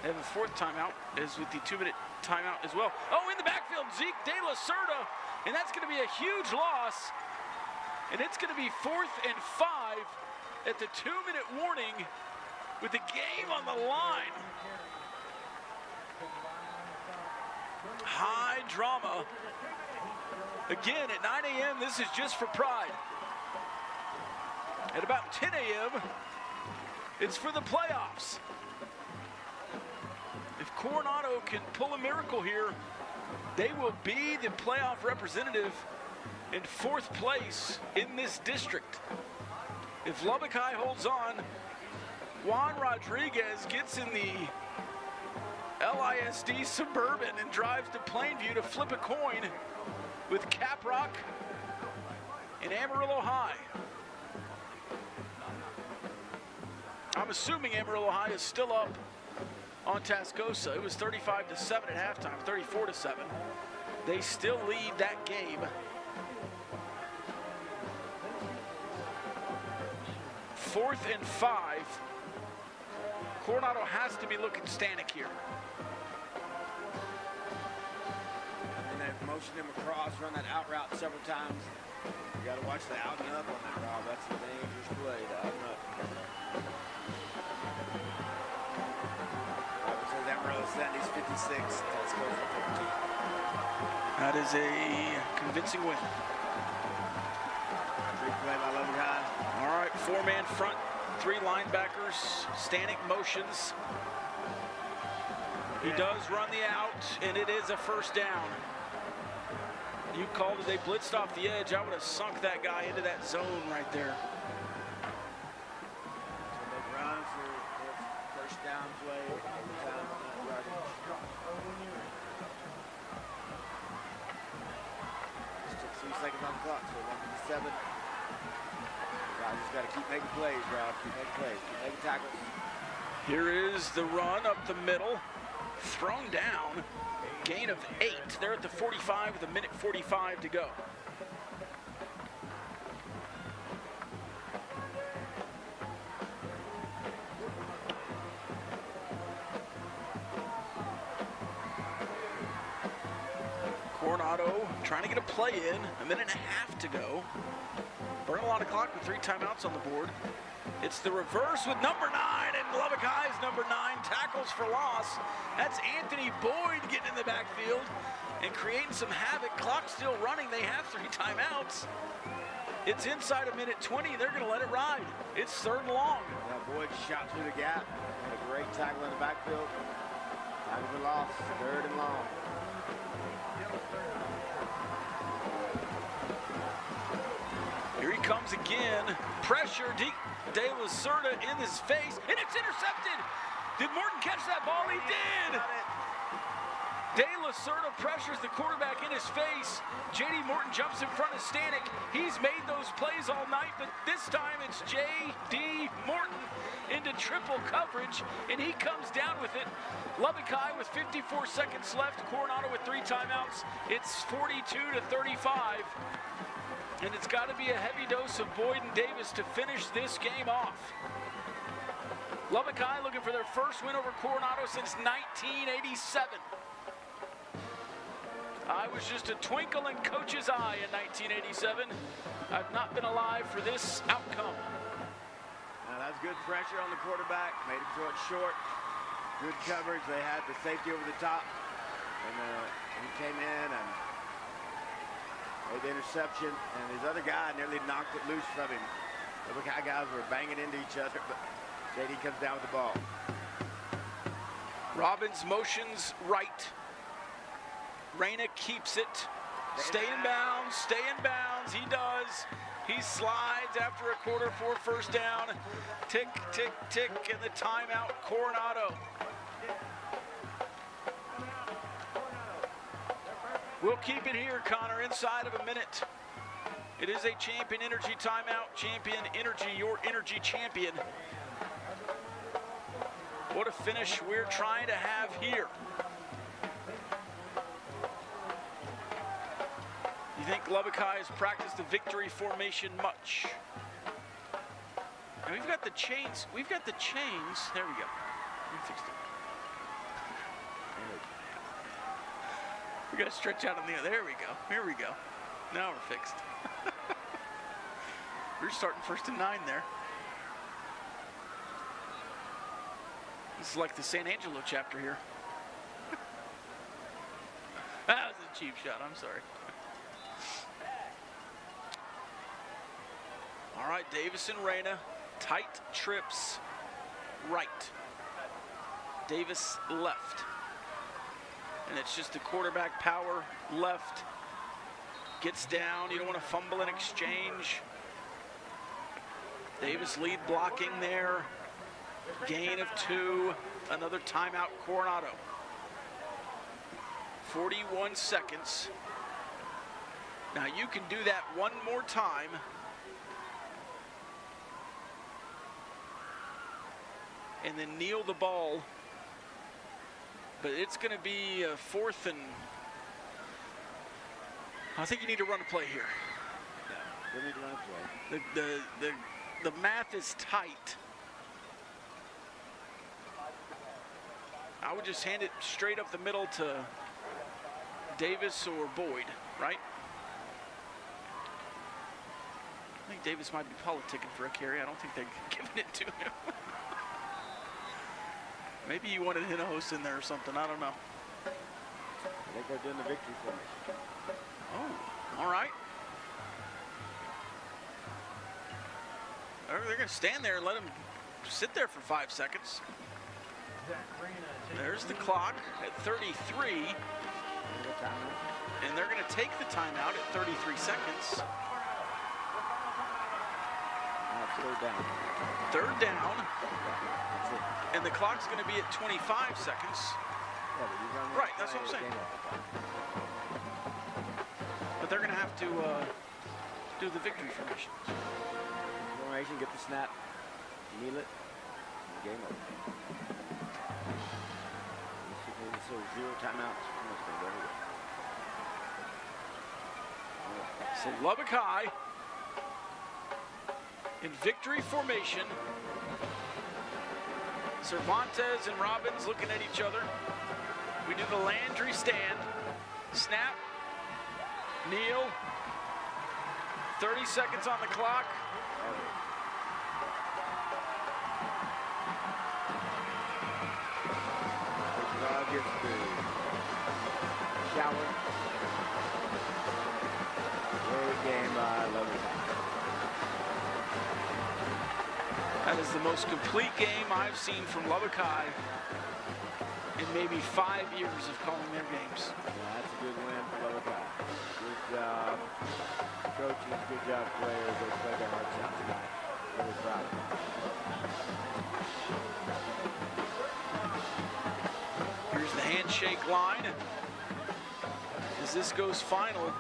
They have a 4th timeout, as with the 2-minute timeout as well. Oh, in the backfield, Zeke De La Cerda, and that's going to be a huge loss. And it's going to be 4th and 5 at the 2-minute warning with the game on the line. High drama. Again, at 9 a.m., this is just for pride. At about 10 a.m., it's for the playoffs. If Coronado can pull a miracle here, they will be the playoff representative in 4th place in this district. If Lubbock High holds on, Juan Rodriguez gets in the LISD Suburban and drives to Plainview to flip a coin with Caprock and Amarillo High. I'm assuming Amarillo High is still up on Tascosa. It was 35-7 at halftime, 34-7. They still lead that game. 4th and 5. Coronado has to be looking Stanek here. And they've motioned him across, run that out route several times. You got to watch the out and up on that, Rob. That's a dangerous play, the out and up. Robert says Amarillo Sandy's 56. That's goes for 15. That is a convincing win. Big play by Lubbock High. All right, 4-man front, 3 linebackers. Stanek motions. He does run the out, and it is a 1st down. You called it, they blitzed off the edge. I would have sunk that guy into that zone right there. So they run for their 1st down play. Just 3 seconds on the clock, so 1:57. Rob just got to keep making plays, Rob. Keep making plays. Keep making tackles. Here is the run up the middle. Thrown down. Gain of 8. They're at the 45 with 1:45 to go. Coronado trying to get a play in. 1.5 to go. Burn a lot of clock with 3 timeouts on the board. It's the reverse with number 9, and Lubbock High's number 9 tackles for loss. That's Anthony Boyd getting in the backfield and creating some havoc. Clock still running. They have 3 timeouts. It's inside 1:20. They're going to let it ride. It's 3rd and long. Yeah, Boyd shot through the gap. Had a great tackle in the backfield. Tackle for loss. 3rd and long. Here he comes again. Pressure, De La Cerda in his face, and it's intercepted. Did Morton catch that ball? He did. De La Cerda pressures the quarterback in his face. J.D. Morton jumps in front of Stanek. He's made those plays all night, but this time it's J.D. Morton into triple coverage, and he comes down with it. Lubbock High with 54 seconds left. Coronado with 3 timeouts. It's 42-35. And it's got to be a heavy dose of Boyd and Davis to finish this game off. Lubbock High looking for their 1st win over Coronado since 1987. I was just a twinkle in Coach's eye in 1987. I've not been alive for this outcome. Now that's good pressure on the quarterback. Made him throw it short. Good coverage. They had the safety over the top. And he came in and made the interception, and his other guy nearly knocked it loose from him. The Lubbock High guys were banging into each other, but JD comes down with the ball. Robbins motions right. Reyna keeps it. Stay in bounds, stay in bounds. He does. He slides after a quarter for 1st down. Tick, tick, tick, and the timeout, Coronado. We'll keep it here, Connor, inside of a minute. It is a Champion Energy timeout. Champion Energy, your energy champion. What a finish we're trying to have here. You think Lubbock High has practiced the victory formation much? And we've got the chains. We've got the chains. There we go. We fixed it. We got to stretch out on the other. There we go. Here we go. Now we're fixed. We're starting 1st and 9 there. This is like the San Angelo chapter here. That was a cheap shot. I'm sorry. All right, Davis and Reyna. Tight trips right. Davis left. And it's just the quarterback power left. Gets down. You don't want to fumble in exchange. Davis lead blocking there. Gain of 2. Another timeout, Coronado. 41 seconds. Now you can do that one more time. And then kneel the ball. But it's going to be a 4th and... I think you need to run a play here. Yeah, we need to run a play. The math is tight. I would just hand it straight up the middle to Davis or Boyd, right? I think Davis might be politicking for a carry. I don't think they're giving it to him. Maybe you wanted Hinojosa in there or something. I don't know. I think they're doing the victory formation. Oh, all right. They're going to stand there and let him sit there for 5 seconds. There's the clock at 33. And they're going to take the timeout at 33 seconds. Third down. Third down. And the clock's going to be at 25 seconds. Right, that's what I'm saying. But they're going to have to do the victory formation. Formation, get the snap, kneel it, game over. So 0 timeouts. So Lubbock High in victory formation. Cervantes and Robbins looking at each other. We do the Landry stand. Snap. Kneel. 30 seconds on the clock. Gets the shower. Great game by Lubbock. That is the most complete game I've seen from Lubbock High in maybe 5 years of calling their games. Yeah, that's a good win for Lubbock High. Good job, coaches. Good job, players. They played their hearts out tonight. Really proud of them. Here's the handshake line. As this goes final,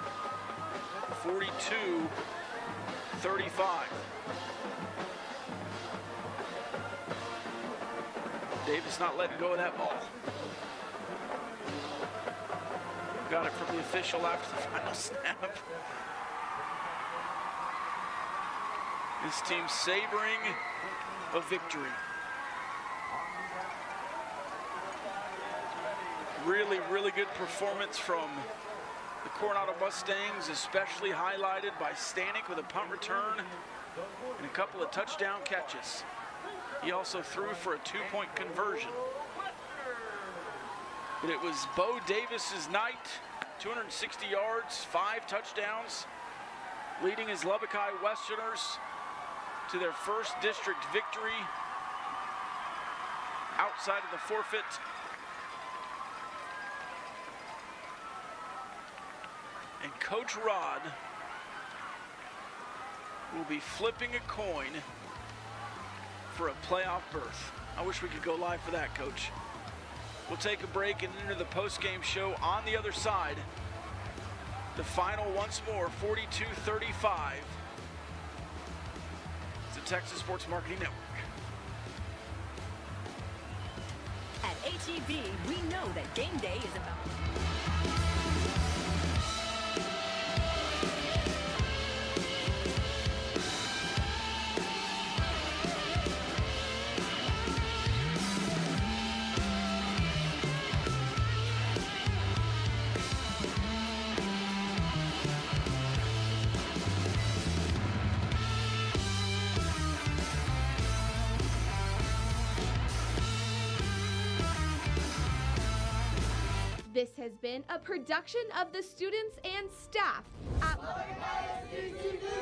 42-35. Davis not letting go of that ball. Got it from the official after the final snap. This team savoring a victory. Really, really good performance from the Coronado Mustangs, especially highlighted by Stanek with a punt return and a couple of touchdown catches. He also threw for a 2-point conversion. But it was Bo Davis's night, 260 yards, 5 touchdowns, leading his Lubbock High Westerners to their first district victory outside of the forfeit. And Coach Rod will be flipping a coin for a playoff berth. I wish we could go live for that, Coach. We'll take a break and enter the post-game show on the other side. The final once more, 42-35. It's the Texas Sports Marketing Network. At HEB, we know that game day is about... This has been a production of the students and staff at Lubbock ISD TV.